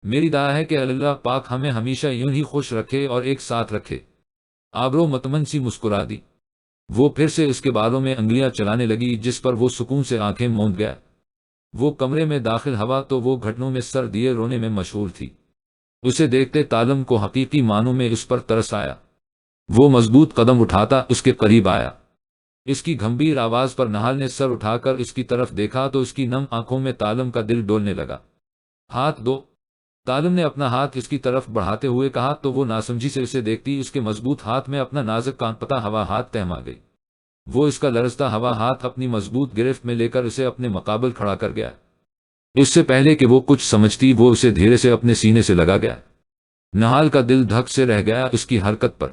میری دعا ہے کہ اللہ پاک ہمیں ہمیشہ یوں ہی خوش رکھے اور ایک ساتھ رکھے۔ آبرو مطمئن سی مسکرا دی۔ وہ پھر سے اس کے بالوں میں انگلیاں چلانے لگی جس پر وہ سکون سے آنکھیں موند گیا۔ وہ کمرے میں داخل ہوا تو وہ گھٹنوں میں سر دیے رونے میں مشغول تھی۔ اسے دیکھتے تالم کو حقیقی معنوں میں اس پر ترس آیا۔ وہ مضبوط قدم اٹھاتا اس کے قریب آیا۔ اس کی گھمبیر آواز پر نہال نے سر اٹھا کر اس کی طرف دیکھا تو اس کی نم آنکھوں میں تالم کا دل ڈولنے لگا۔ ہاتھ دو، تالم نے اپنا ہاتھ اس کی طرف بڑھاتے ہوئے کہا تو وہ ناسمجھی سے اسے دیکھتی اس کے مضبوط ہاتھ میں اپنا نازک کانپتا ہوا ہاتھ تہما گئی۔ وہ اس کا لرزتا ہوا ہاتھ اپنی مضبوط گرفت میں لے کر اسے اپنے مقابل کھڑا کر گیا۔ اس سے پہلے کہ وہ کچھ سمجھتی وہ اسے دھیرے سے اپنے سینے سے لگا گیا۔ نہال کا دل دھک سے رہ گیا اس کی حرکت پر۔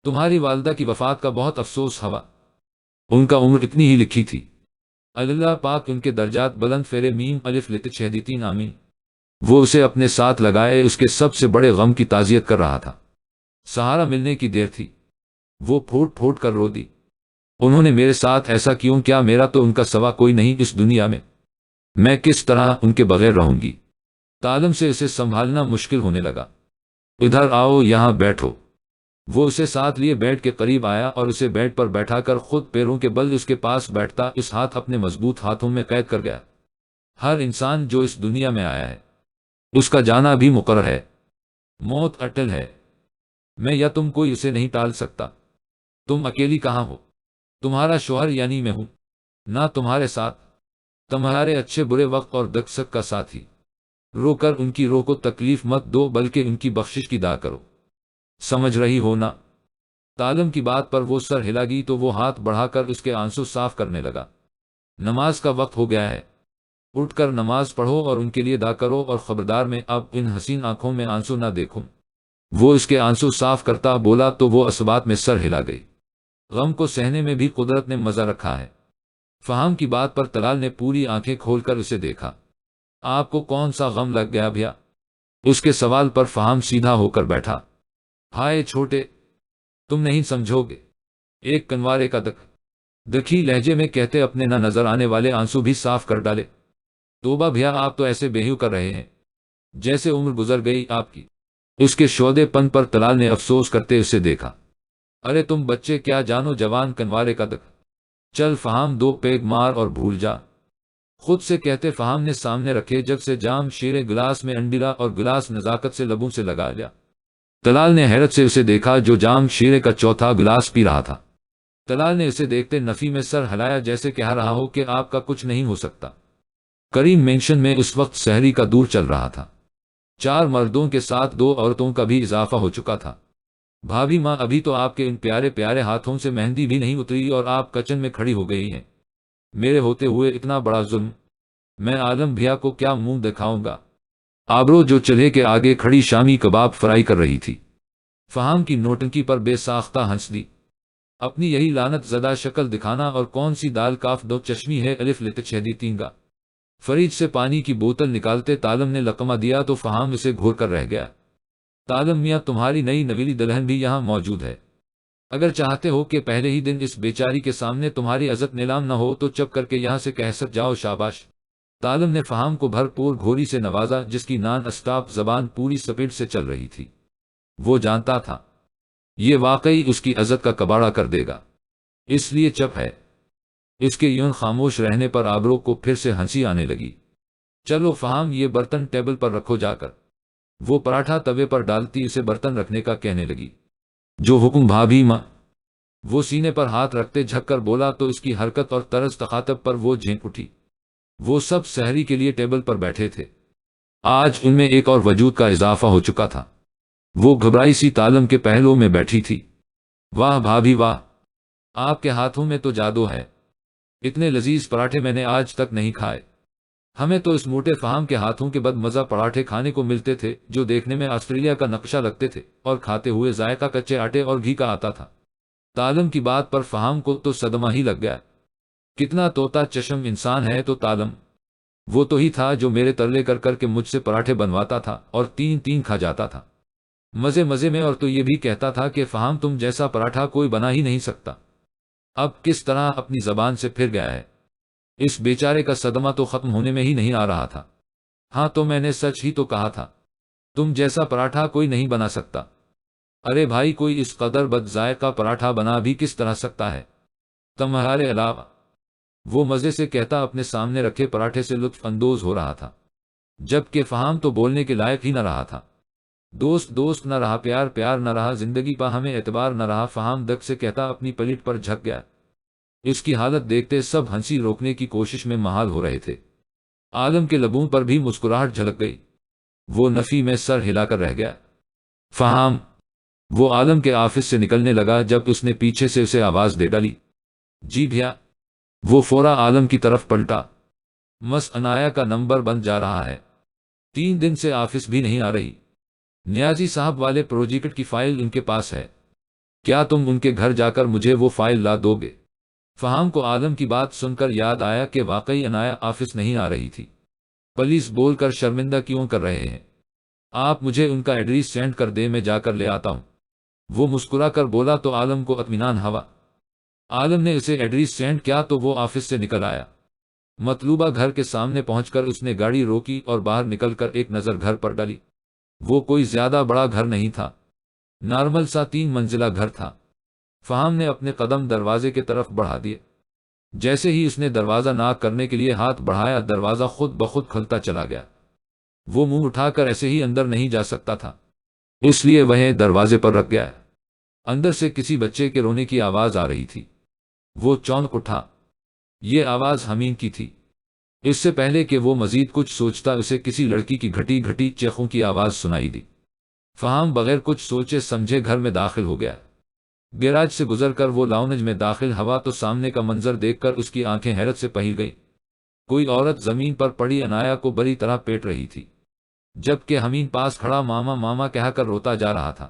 تمہاری والدہ کی وفات کا بہت افسوس ہوا، ان کا عمر اتنی ہی لکھی تھی۔ اللہ پاک ان کے درجات بلند فیرے میم الف لت شہدیتین آمین۔ وہ اسے اپنے ساتھ لگائے اس کے سب سے بڑے غم کی تعزیت کر رہا تھا۔ سہارا ملنے کی دیر تھی۔ وہ پھوٹ پھوٹ کر رو دی۔ انہوں نے میرے ساتھ ایسا کیوں کیا؟ میرا تو ان کا سوا کوئی نہیں اس دنیا میں کس طرح ان کے بغیر رہوں گی؟ تالم سے اسے سنبھالنا مشکل ہونے لگا۔ ادھر آؤ، یہاں بیٹھو۔ وہ اسے ساتھ لیے بیڈ کے قریب آیا اور اسے بیڈ پر بیٹھا کر خود پیروں کے بل اس کے پاس بیٹھتا اس ہاتھ اپنے مضبوط ہاتھوں میں قید کر گیا۔ ہر انسان جو اس دنیا میں آیا ہے اس کا جانا بھی مقرر ہے۔ موت اٹل ہے، میں یا تم کوئی اسے نہیں ٹال سکتا۔ تم اکیلی کہاں ہو؟ تمہارا شوہر یعنی میں ہوں، نہ تمہارے ساتھ، تمہارے اچھے برے وقت اور دکھ سک کا ساتھی۔ رو کر ان کی روح کو تکلیف مت دو بلکہ ان کی بخشش کی دعا کرو، سمجھ رہی ہو نا؟ تالم کی بات پر وہ سر ہلا گئی تو وہ ہاتھ بڑھا کر اس کے آنسو صاف کرنے لگا۔ نماز کا وقت ہو گیا ہے، اٹھ کر نماز پڑھو اور ان کے لیے دعا کرو، اور خبردار میں اب ان حسین آنکھوں میں آنسو نہ دیکھوں۔ وہ اس کے آنسو صاف کرتا بولا تو وہ اسبات میں سر ہلا گئی۔ غم کو سہنے میں بھی قدرت نے مزہ رکھا ہے۔ فہام کی بات پر طلال نے پوری آنکھیں کھول کر اسے دیکھا۔ آپ کو کون سا غم لگ گیا بھیا؟ اس کے سوال پر فہام سیدھا ہو کر بیٹھا۔ ہائے چھوٹے، تم نہیں سمجھو گے، ایک کنوارے کا دکھی لہجے میں کہتے اپنے نہ نظر آنے والے آنسو بھی صاف کر ڈالے۔ توبہ بھیا، آپ تو ایسے بےہیو کر رہے ہیں جیسے عمر گزر گئی آپ کی۔ اس کے شودے پن پر طلال نے افسوس کرتے اسے دیکھا۔ ارے تم بچے کیا جانو جوان کنوارے کا چل فہام، دو پیگ مار اور بھول جا۔ خود سے کہتے فہام نے سامنے رکھے جگ سے جام شیرے گلاس میں انڈیلا اور گلاس نزاکت سے لبوں سے لگا لیا۔ طلال نے حیرت سے اسے دیکھا جو جام شیرے کا چوتھا گلاس پی رہا تھا۔ طلال نے اسے دیکھتے نفی میں سر ہلایا جیسے کہہ رہا ہو کہ آپ کا کچھ نہیں ہو سکتا۔ کریم مینشن میں اس وقت سحری کا دور چل رہا تھا۔ 4 مردوں کے ساتھ 2 عورتوں کا بھی اضافہ ہو چکا تھا۔ بھابھی ماں، ابھی تو آپ کے ان پیارے پیارے ہاتھوں سے مہندی بھی نہیں اتری اور آپ کچن میں کھڑی ہو گئی ہیں۔ میرے ہوتے ہوئے اتنا بڑا ظلم، میں عالم بھیا کو کیا منہ دکھاؤں گا؟ آبرو جو چولہے کے آگے کھڑی شامی کباب فرائی کر رہی تھی، فہام کی نوٹنکی پر بے ساختہ ہنس دی۔ اپنی یہی لعنت زدہ شکل دکھانا، اور کون سی دال کاف دو چشمی ہے الف لت چھیدی تینگا۔ فریج سے پانی کی بوتل نکالتے تالم نے لقمہ دیا تو فہام اسے گھور کر رہ گیا۔ تالم میاں، تمہاری نئی نویلی دلہن بھی یہاں موجود ہے۔ اگر چاہتے ہو کہ پہلے ہی دن اس بیچاری کے سامنے تمہاری عزت نیلام نہ ہو تو چپ کر کے یہاں سے کہہ جاؤ شاباش۔ تالم نے فہام کو بھرپور گھوری سے نوازا جس کی نان اسٹاپ زبان پوری سپیڈ سے چل رہی تھی۔ وہ جانتا تھا یہ واقعی اس کی عزت کا کباڑا کر دے گا، اس لیے چپ ہے۔ اس کے یوں خاموش رہنے پر آبرو کو پھر سے ہنسی آنے لگی۔ چلو فہام، یہ برتن ٹیبل پر رکھو جا کر۔ وہ پراٹھا توے پر ڈالتی اسے برتن رکھنے کا کہنے لگی۔ جو حکم بھابھی ماں۔ وہ سینے پر ہاتھ رکھتے جھک کر بولا تو اس کی حرکت اور طرز تخاطب پر وہ جھینک اٹھی۔ وہ سب سحری کے لیے ٹیبل پر بیٹھے تھے۔ آج ان میں ایک اور وجود کا اضافہ ہو چکا تھا۔ وہ گھبرائی سی تالم کے پہلو میں بیٹھی تھی۔ واہ بھابھی واہ، آپ کے ہاتھوں میں تو جادو ہے۔ اتنے لذیذ پراٹھے میں نے آج تک نہیں کھائے۔ ہمیں تو اس موٹے فہام کے ہاتھوں کے بد مزہ پراٹھے کھانے کو ملتے تھے جو دیکھنے میں آسٹریلیا کا نقشہ لگتے تھے اور کھاتے ہوئے ذائقہ کچے آٹے اور گھی کا آتا تھا۔ تالم کی بات پر فہام کو تو صدمہ ہی لگ گیا۔ کتنا طوطا چشم انسان ہے تو تالم۔ وہ تو ہی تھا جو میرے ترلے کر کر کے مجھ سے پراٹھے بنواتا تھا اور 3 کھا جاتا تھا مزے مزے میں، اور تو یہ بھی کہتا تھا کہ فہام تم جیسا پراٹھا کوئی بنا ہی نہیں سکتا۔ اب کس طرح اپنی زبان سے پھر گیا ہے۔ اس بیچارے کا صدمہ تو ختم ہونے میں ہی نہیں آ رہا تھا۔ ہاں تو میں نے سچ ہی تو کہا تھا، تم جیسا پراٹھا کوئی نہیں بنا سکتا۔ ارے بھائی، کوئی اس قدر بد ذائقہ پراٹھا بنا بھی کس طرح سکتا ہے تمہارے علاوہ؟ وہ مزے سے کہتا اپنے سامنے رکھے پراٹھے سے لطف اندوز ہو رہا تھا، جبکہ فہام تو بولنے کے لائق ہی نہ رہا تھا۔ دوست دوست نہ رہا، پیار پیار نہ رہا، زندگی پا ہمیں اعتبار نہ رہا، فہام دک سے کہتا اپنی پلیٹ پر جھک گیا۔ اس کی حالت دیکھتے سب ہنسی روکنے کی کوشش میں مہال ہو رہے تھے۔ عالم کے لبوں پر بھی مسکراہٹ جھلک گئی۔ وہ نفی میں سر ہلا کر رہ گیا۔ فہام، وہ عالم کے آفس سے نکلنے لگا جب اس نے پیچھے سے اسے آواز دے ڈالی۔ جی بھیا۔ وہ فورا عالم کی طرف پلٹا۔ مس انایا کا نمبر بند جا رہا ہے، 3 دن سے آفس بھی نہیں آ رہی۔ نیازی صاحب والے پروجیکٹ کی فائل ان کے پاس ہے، کیا تم ان کے گھر جا کر مجھے وہ فائل لا دو گے؟ فہام کو عالم کی بات سن کر یاد آیا کہ واقعی انایا آفس نہیں آ رہی تھی۔ پولیس بول کر شرمندہ کیوں کر رہے ہیں؟ آپ مجھے ان کا ایڈریس سینڈ کر دے، میں جا کر لے آتا ہوں۔ وہ مسکرا کر بولا تو عالم کو اطمینان ہوا۔ عالم نے اسے ایڈریس سینڈ کیا تو وہ آفس سے نکل آیا۔ مطلوبہ گھر کے سامنے پہنچ کر اس نے گاڑی روکی اور باہر نکل کر ایک نظر گھر پر ڈالی۔ وہ کوئی زیادہ بڑا گھر نہیں تھا، نارمل سا 3 منزلہ گھر تھا۔ فہام نے اپنے قدم دروازے کے طرف بڑھا دیے۔ جیسے ہی اس نے دروازہ ناک کرنے کے لیے ہاتھ بڑھایا، دروازہ خود بخود کھلتا چلا گیا۔ وہ منہ اٹھا کر ایسے ہی اندر نہیں جا سکتا تھا، اس لیے وہ دروازے پر رک گیا۔ اندر سے کسی بچے کے رونے کی آواز آ رہی تھی۔ وہ چونک اٹھا۔ یہ آواز حمین کی تھی۔ اس سے پہلے کہ وہ مزید کچھ سوچتا اسے کسی لڑکی کی گھٹی گھٹی چیخوں کی آواز سنائی دی۔ فہام بغیر کچھ سوچے سمجھے گھر میں داخل ہو گیا۔ گیراج سے گزر کر وہ لاؤنج میں داخل ہوا تو سامنے کا منظر دیکھ کر اس کی آنکھیں حیرت سے پھیل گئیں۔ کوئی عورت زمین پر پڑی عنایا کو بری طرح پیٹ رہی تھی، جبکہ حمید پاس کھڑا ماما ماما کہہ کر روتا جا رہا تھا۔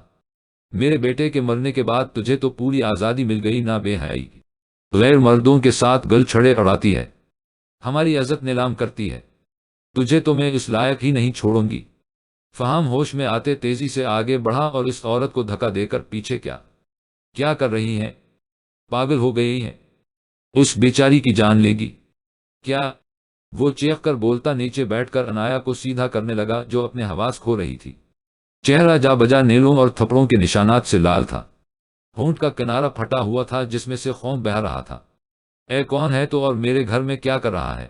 میرے بیٹے کے مرنے کے بعد تجھے تو پوری آزادی مل گئی، نہ بے حیائی، غیر مردوں کے ساتھ گل چھڑے اڑاتی ہے، ہماری عزت نیلام کرتی ہے، تجھے تو میں اس لائق ہی نہیں چھوڑوں گی۔ فہام ہوش میں آتے تیزی سے آگے بڑھا اور اس عورت کو دھکا دے کر پیچھے کیا کر رہی ہیں؟ پاگل ہو گئی ہیں؟ اس بیچاری کی جان لے گی کیا؟ وہ چیخ کر بولتا نیچے بیٹھ کر عنایا کو سیدھا کرنے لگا جو اپنے حواس کھو رہی تھی۔ چہرہ جا بجا نیلوں اور تھپڑوں کے نشانات سے لال تھا، ہونٹ کا کنارہ پھٹا ہوا تھا جس میں سے خون بہہ رہا تھا۔ اے کون ہے تو اور میرے گھر میں کیا کر رہا ہے؟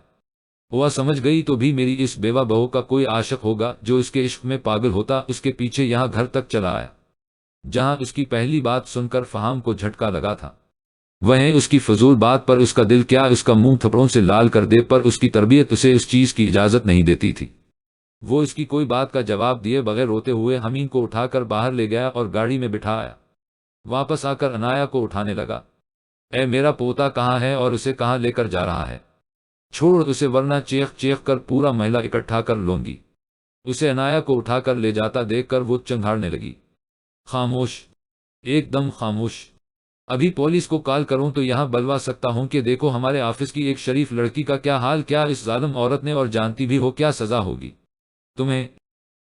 ہوا سمجھ گئی تو بھی میری اس بیوہ بہو کا کوئی عاشق ہوگا جو اس کے عشق میں پاگل ہوتا اس کے پیچھے یہاں گھر تک چلا آیا۔ جہاں اس کی پہلی بات سن کر فہام کو جھٹکا لگا تھا، وہیں اس کی فضول بات پر اس کا دل کیا اس کا منہ تھپڑوں سے لال کر دے، پر اس کی تربیت اسے اس چیز کی اجازت نہیں دیتی تھی۔ وہ اس کی کوئی بات کا جواب دیے بغیر روتے ہوئے حمید کو اٹھا کر باہر لے گیا اور گاڑی میں بٹھایا۔ واپس آ کر عنایا کو اٹھانے لگا۔ اے میرا پوتا کہاں ہے اور اسے کہاں لے کر جا رہا ہے؟ چھوڑ اسے ورنہ چیخ چیخ کر پورا محلہ اکٹھا کر لوں گی۔ اسے عنایا کو اٹھا کر لے جاتا دیکھ کر وہ چنگھاڑنے لگی۔ خاموش، ایک دم خاموش، ابھی پولیس کو کال کروں تو یہاں بلوا سکتا ہوں کہ دیکھو ہمارے آفس کی ایک شریف لڑکی کا کیا حال، کیا اس ظالم عورت نے، اور جانتی بھی ہو کیا سزا ہوگی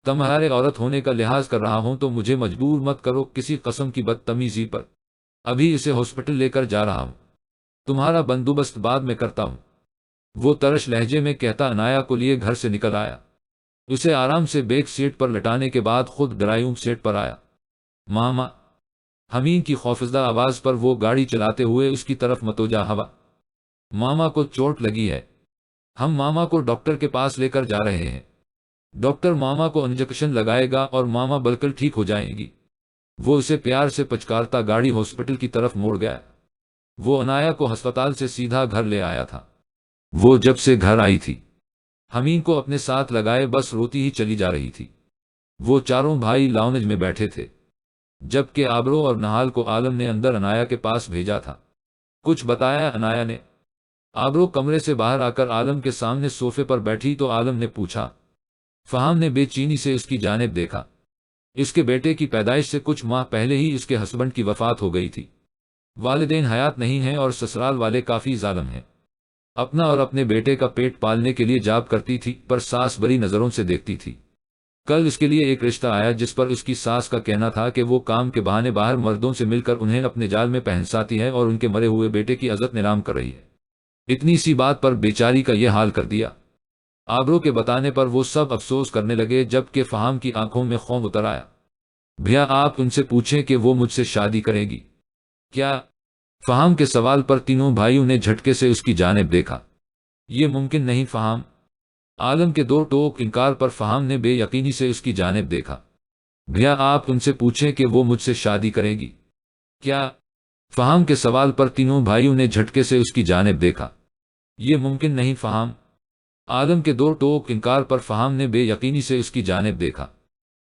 تمہارے عورت ہونے کا لحاظ کر رہا ہوں تو مجھے مجبور مت کرو کسی قسم کی بدتمیزی پر، ابھی اسے ہاسپٹل لے کر جا رہا ہوں، تمہارا بندوبست بعد میں کرتا ہوں۔ وہ ترش لہجے میں کہتا عنایا کو لیے گھر سے نکل آیا۔ اسے آرام سے بیک سیٹ پر لٹانے کے بعد خود ڈرائیونگ سیٹ پر آیا۔ ماما، حمید کی خوفزدہ آواز پر وہ گاڑی چلاتے ہوئے اس کی طرف متوجہ ہوا۔ ماما کو چوٹ لگی ہے، ہم ماما کو ڈاکٹر کے پاس لے کر جا رہے ہیں، ڈاکٹر ماما کو انجیکشن لگائے گا اور ماما بالکل ٹھیک ہو جائیں گی۔ وہ اسے پیار سے پچکارتا گاڑی ہاسپٹل کی طرف موڑ گیا۔ وہ عنایا کو ہسپتال سے سیدھا گھر لے آیا تھا۔ وہ جب سے گھر آئی تھی حمید کو اپنے ساتھ لگائے بس روتی ہی چلی جا رہی تھی۔ وہ چاروں بھائی لاؤنج میں بیٹھے تھے، جبکہ آبرو اور نہال کو عالم نے اندر عنایا کے پاس بھیجا تھا۔ کچھ بتایا عنایا نے؟ آبرو کمرے سے باہر آ کر عالم کے سامنے صوفے پر بیٹھی تو عالم نے پوچھا۔ فہام نے بے چینی سے اس کی جانب دیکھا۔ اس کے بیٹے کی پیدائش سے کچھ ماہ پہلے ہی اس کے ہسبینڈ کی وفات ہو گئی تھی، والدین حیات نہیں ہیں اور سسرال والے کافی ظالم ہیں۔ اپنا اور اپنے بیٹے کا پیٹ پالنے کے لیے جاب کرتی تھی، پر ساس بری نظروں سے دیکھتی تھی۔ کل اس کے لیے ایک رشتہ آیا جس پر اس کی ساس کا کہنا تھا کہ وہ کام کے بہانے باہر مردوں سے مل کر انہیں اپنے جال میں پہنساتی ہے اور ان کے مرے ہوئے بیٹے کی عزت نیلام کر رہی ہے۔ اتنی سی بات پر بیچاری کا یہ حال کر دیا۔ آبرو کے بتانے پر وہ سب افسوس کرنے لگے، جبکہ فہام کی آنکھوں میں خون اتر آیا۔ بھیا آپ ان سے پوچھیں کہ وہ مجھ سے شادی کرے گی کیا؟ فہام کے سوال پر تینوں بھائیوں نے جھٹکے سے اس کی جانب دیکھا۔ یہ ممکن نہیں فہام۔ عالم کے دو ٹوک انکار پر فہام نے بے یقینی سے اس کی جانب دیکھا۔ بھیا آپ ان سے پوچھیں کہ وہ مجھ سے شادی کرے گی کیا؟ فہام کے سوال پر تینوں بھائیوں نے جھٹکے سے اس کی جانب دیکھا۔ یہ ممکن نہیں فہام۔ عالم کے دو ٹوک انکار پر فہام نے بے یقینی سے اس کی جانب دیکھا۔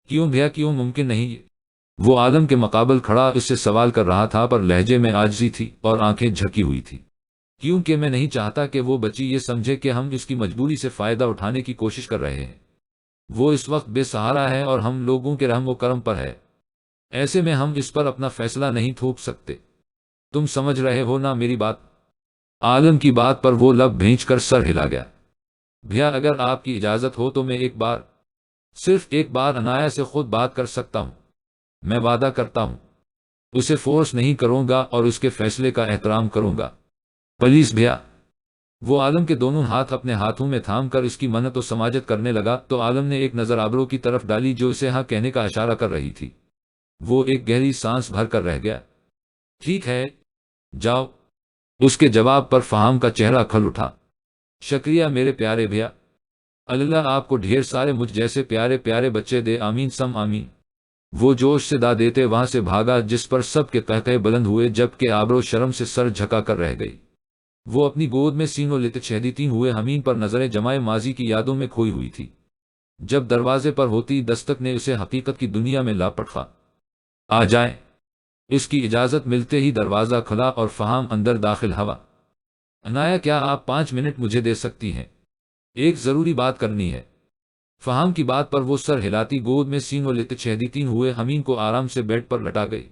کیوں بھیا کیوں ممکن نہیں؟ وہ عالم کے مقابل کھڑا اس سے سوال کر رہا تھا، پر لہجے میں عاجزی تھی اور آنکھیں جھکی ہوئی تھی۔ کیونکہ میں نہیں چاہتا کہ وہ بچی یہ سمجھے کہ ہم اس کی مجبوری سے فائدہ اٹھانے کی کوشش کر رہے ہیں۔ وہ اس وقت بے سہارا ہے اور ہم لوگوں کے رحم و کرم پر ہے، ایسے میں ہم اس پر اپنا فیصلہ نہیں تھوپ سکتے۔ تم سمجھ رہے ہو نا میری بات؟ عالم کی بات پر وہ لب بھینچ کر سر ہلا گیا۔ بھیا اگر آپ کی اجازت ہو تو میں صرف ایک بار عنایا سے خود بات کر سکتا ہوں۔ میں وعدہ کرتا ہوں اسے فورس نہیں کروں گا اور اس کے فیصلے کا احترام کروں گا۔ پلیز بھیا۔ وہ عالم کے دونوں ہاتھ اپنے ہاتھوں میں تھام کر اس کی منت و سماجت کرنے لگا تو عالم نے ایک نظر آبرو کی طرف ڈالی جو اسے ہاں کہنے کا اشارہ کر رہی تھی۔ وہ ایک گہری سانس بھر کر رہ گیا۔ ٹھیک ہے جاؤ۔ اس کے جواب پر فہام کا چہرہ کھل اٹھا۔ شکریہ میرے پیارے بھیا، اللہ آپ کو ڈھیر سارے مجھ جیسے پیارے پیارے بچے دے، آمین سم آمین۔ وہ جوش سے دا دیتے وہاں سے بھاگا، جس پر سب کے قہقہے بلند ہوئے، جبکہ آبرو شرم سے سر جھکا کر رہ گئی۔ وہ اپنی گود میں سینوں لیتے چہدیتی ہوئے حمین پر نظریں جمائے ماضی کی یادوں میں کھوئی ہوئی تھی۔ جب دروازے پر ہوتی دستک نے اسے حقیقت کی دنیا میں لاپٹا۔ آ جائیں۔ اس کی اجازت ملتے ہی دروازہ کھلا اور فہام اندر داخل ہوا۔ عنایا، کیا آپ 5 منٹ مجھے دے سکتی ہیں؟ ایک ضروری بات کرنی ہے۔ فہام کی بات پر وہ سر ہلاتی گود میں سینوں لیتے چہدیتی ہوئے حمین کو آرام سے بیڈ پر لٹا گئی۔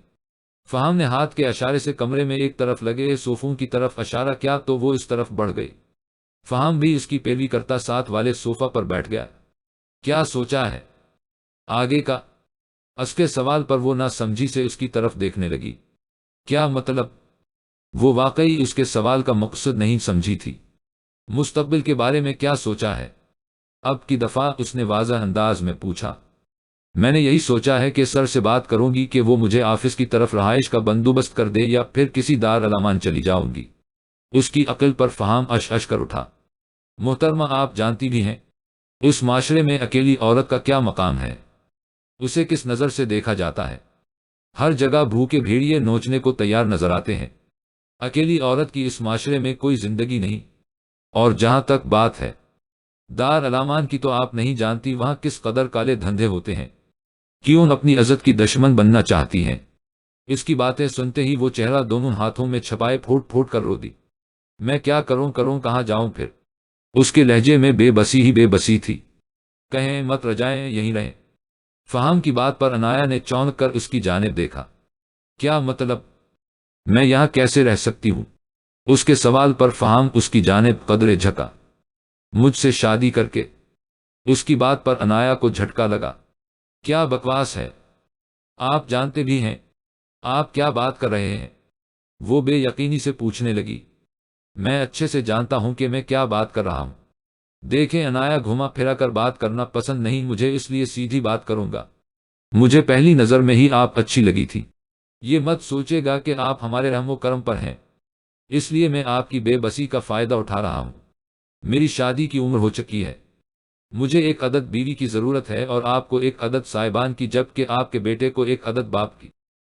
فہام نے ہاتھ کے اشارے سے کمرے میں ایک طرف لگے صوفوں کی طرف اشارہ کیا تو وہ اس طرف بڑھ گئی۔ فہام بھی اس کی پیروی کرتا ساتھ والے صوفہ پر بیٹھ گیا۔ کیا سوچا ہے؟ آگے کا؟ اس کے سوال پر وہ نہ سمجھی سے اس کی طرف دیکھنے لگی۔ کیا مطلب؟ وہ واقعی اس کے سوال کا مقصد نہیں سمجھی تھی۔ مستقبل کے بارے میں کیا سوچا ہے؟ اب کی دفعہ اس نے واضح انداز میں پوچھا۔ میں نے یہی سوچا ہے کہ سر سے بات کروں گی کہ وہ مجھے آفس کی طرف رہائش کا بندوبست کر دے یا پھر کسی دار الامان چلی جاؤں گی۔ اس کی عقل پر فہام اش کر اٹھا۔ محترمہ، آپ جانتی بھی ہیں اس معاشرے میں اکیلی عورت کا کیا مقام ہے، اسے کس نظر سے دیکھا جاتا ہے۔ ہر جگہ بھوکے بھیڑیے نوچنے کو تیار نظر آتے ہیں۔ اکیلی عورت کی اس معاشرے میں کوئی زندگی نہیں۔ اور جہاں تک بات ہے دار الامان کی، تو آپ نہیں جانتی وہاں کس قدر کالے دھندے ہوتے ہیں۔ کیوں اپنی عزت کی دشمن بننا چاہتی ہیں؟ اس کی باتیں سنتے ہی وہ چہرہ دونوں ہاتھوں میں چھپائے پھوٹ پھوٹ کر رو دی۔ میں کیا کروں کہاں جاؤں پھر؟ اس کے لہجے میں بے بسی ہی بے بسی تھی۔ کہیں مت رجائیں، یہیں رہیں۔ فہام کی بات پر عنایا نے چونک کر اس کی جانب دیکھا۔ کیا مطلب؟ میں یہاں کیسے رہ سکتی ہوں؟ اس کے سوال پر فہام اس کی جانب قدرے جھکا۔ مجھ سے شادی کر کے؟ اس کی بات پر عنایا کو جھٹکا لگا۔ کیا بکواس ہے؟ آپ جانتے بھی ہیں آپ کیا بات کر رہے ہیں؟ وہ بے یقینی سے پوچھنے لگی۔ میں اچھے سے جانتا ہوں کہ میں کیا بات کر رہا ہوں۔ دیکھیں عنایا، گھما پھرا کر بات کرنا پسند نہیں مجھے، اس لیے سیدھی بات کروں گا۔ مجھے پہلی نظر میں ہی آپ اچھی لگی تھی۔ یہ مت سوچے گا کہ آپ ہمارے رحم و کرم پر ہیں، اس لیے میں آپ کی بے بسی کا فائدہ اٹھا رہا ہوں۔ میری شادی کی عمر ہو چکی ہے، مجھے ایک عدد بیوی کی ضرورت ہے اور آپ کو ایک عدد صاحبان کی، جبکہ آپ کے بیٹے کو ایک عدد باپ کی۔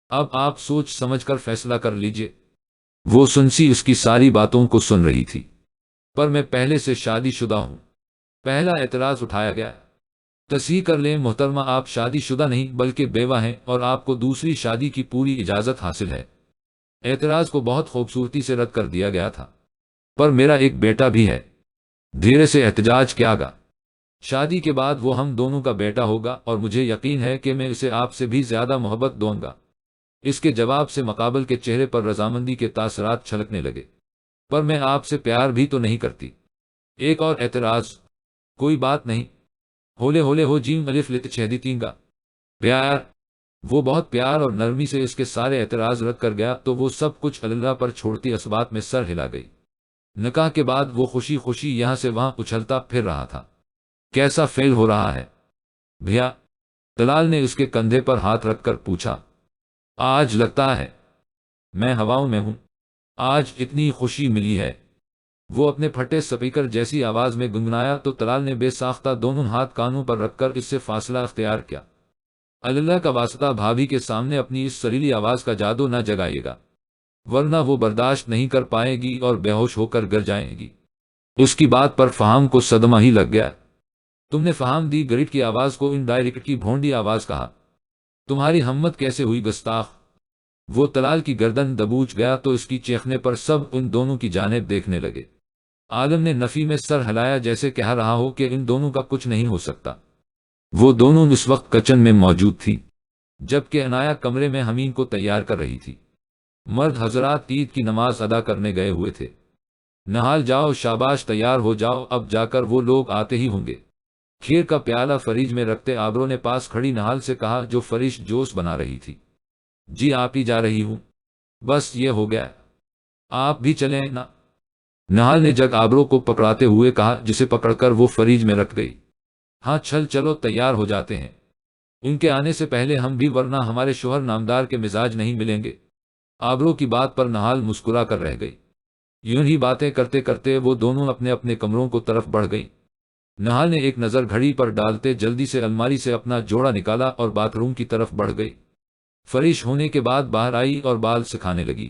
اب آپ سوچ سمجھ کر فیصلہ کر لیجئے۔ وہ سنسی اس کی ساری باتوں کو سن رہی تھی۔ پر میں پہلے سے شادی شدہ ہوں، پہلا اعتراض اٹھایا گیا۔ تصحیح کر لیں محترمہ، آپ شادی شدہ نہیں بلکہ بیوہ ہیں اور آپ کو دوسری شادی کی پوری اجازت حاصل ہے۔ اعتراض کو بہت خوبصورتی سے رد کر دیا گیا تھا۔ پر میرا ایک بیٹا بھی ہے۔ دھیرے سے احتجاج کیا گا۔ شادی کے بعد وہ ہم دونوں کا بیٹا ہوگا اور مجھے یقین ہے کہ میں اسے آپ سے بھی زیادہ محبت دوں گا۔ اس کے جواب سے مقابل کے چہرے پر رضامندی کے تاثرات چھلکنے لگے۔ پر میں آپ سے پیار بھی تو نہیں کرتی۔ ایک اور اعتراض۔ کوئی بات نہیں، ہولے ہولے ہو جیم الف لت چھیدی گا۔ پیار۔ وہ بہت پیار اور نرمی سے اس کے سارے اعتراض رد کر گیا تو وہ سب کچھ اللہ پر چھوڑتی اس بات میں سر ہلا گئی۔ نکاح کے بعد وہ خوشی خوشی یہاں سے وہاں اچھلتا پھر رہا تھا۔ کیسا فیل ہو رہا ہے بھیا؟ طلال نے اس کے کندھے پر ہاتھ رکھ کر پوچھا۔ آج لگتا ہے میں ہواؤں میں ہوں، آج اتنی خوشی ملی ہے۔ وہ اپنے پھٹے سپیکر جیسی آواز میں گنگنایا تو طلال نے بے ساختہ دونوں ہاتھ کانوں پر رکھ کر اس سے فاصلہ اختیار کیا۔ اللہ کا واسطہ بھابھی کے سامنے اپنی اس سریلی آواز کا جادو نہ جگائیے گا، ورنہ وہ برداشت نہیں کر پائے گی اور بے ہوش ہو کر گر جائے گی۔ اس کی بات پر فہام کو صدمہ ہی لگ گیا۔ تم نے فہام دی گریٹ کی آواز کو انڈائریکٹ کی بھونڈی آواز کہا؟ تمہاری ہمت کیسے ہوئی گستاخ؟ وہ طلال کی گردن دبوچ گیا تو اس کی چیخنے پر سب ان دونوں کی جانب دیکھنے لگے۔ عالم نے نفی میں سر ہلایا جیسے کہہ رہا ہو کہ ان دونوں کا کچھ نہیں ہو سکتا۔ وہ دونوں اس وقت کچن میں موجود تھی، جبکہ عنایا کمرے میں حمیم کو تیار کر رہی تھی۔ مرد حضرات عید کی نماز ادا کرنے گئے ہوئے تھے۔ نہال جاؤ، شاباش، تیار ہو جاؤ، اب جا کر وہ لوگ آتے ہی ہوں گے۔ کھیر کا پیالہ فریج میں رکھتے آبرو نے پاس کھڑی نہال سے کہا جو فریش جوس بنا رہی تھی۔ جی آپ ہی جا رہی ہوں، بس یہ ہو گیا، آپ بھی چلیں نا؟ نہال نے جگ آبرو کو پکڑاتے ہوئے کہا، جسے پکڑ کر وہ فریج میں رکھ گئی۔ ہاں چلو تیار ہو جاتے ہیں، ان کے آنے سے پہلے ہم بھی، ورنہ ہمارے شوہر نامدار کے مزاج نہیں ملیں گے۔ آبرو کی بات پر نہال مسکرا کر رہ گئی۔ یوں ہی باتیں کرتے کرتے وہ دونوں اپنے اپنے کمروں کو طرف بڑھ گئی۔ نہال نے ایک نظر گھڑی پر ڈالتے جلدی سے الماری سے اپنا جوڑا نکالا اور باتھ روم کی طرف بڑھ گئی۔ فریش ہونے کے بعد باہر آئی اور بال سکھانے لگی۔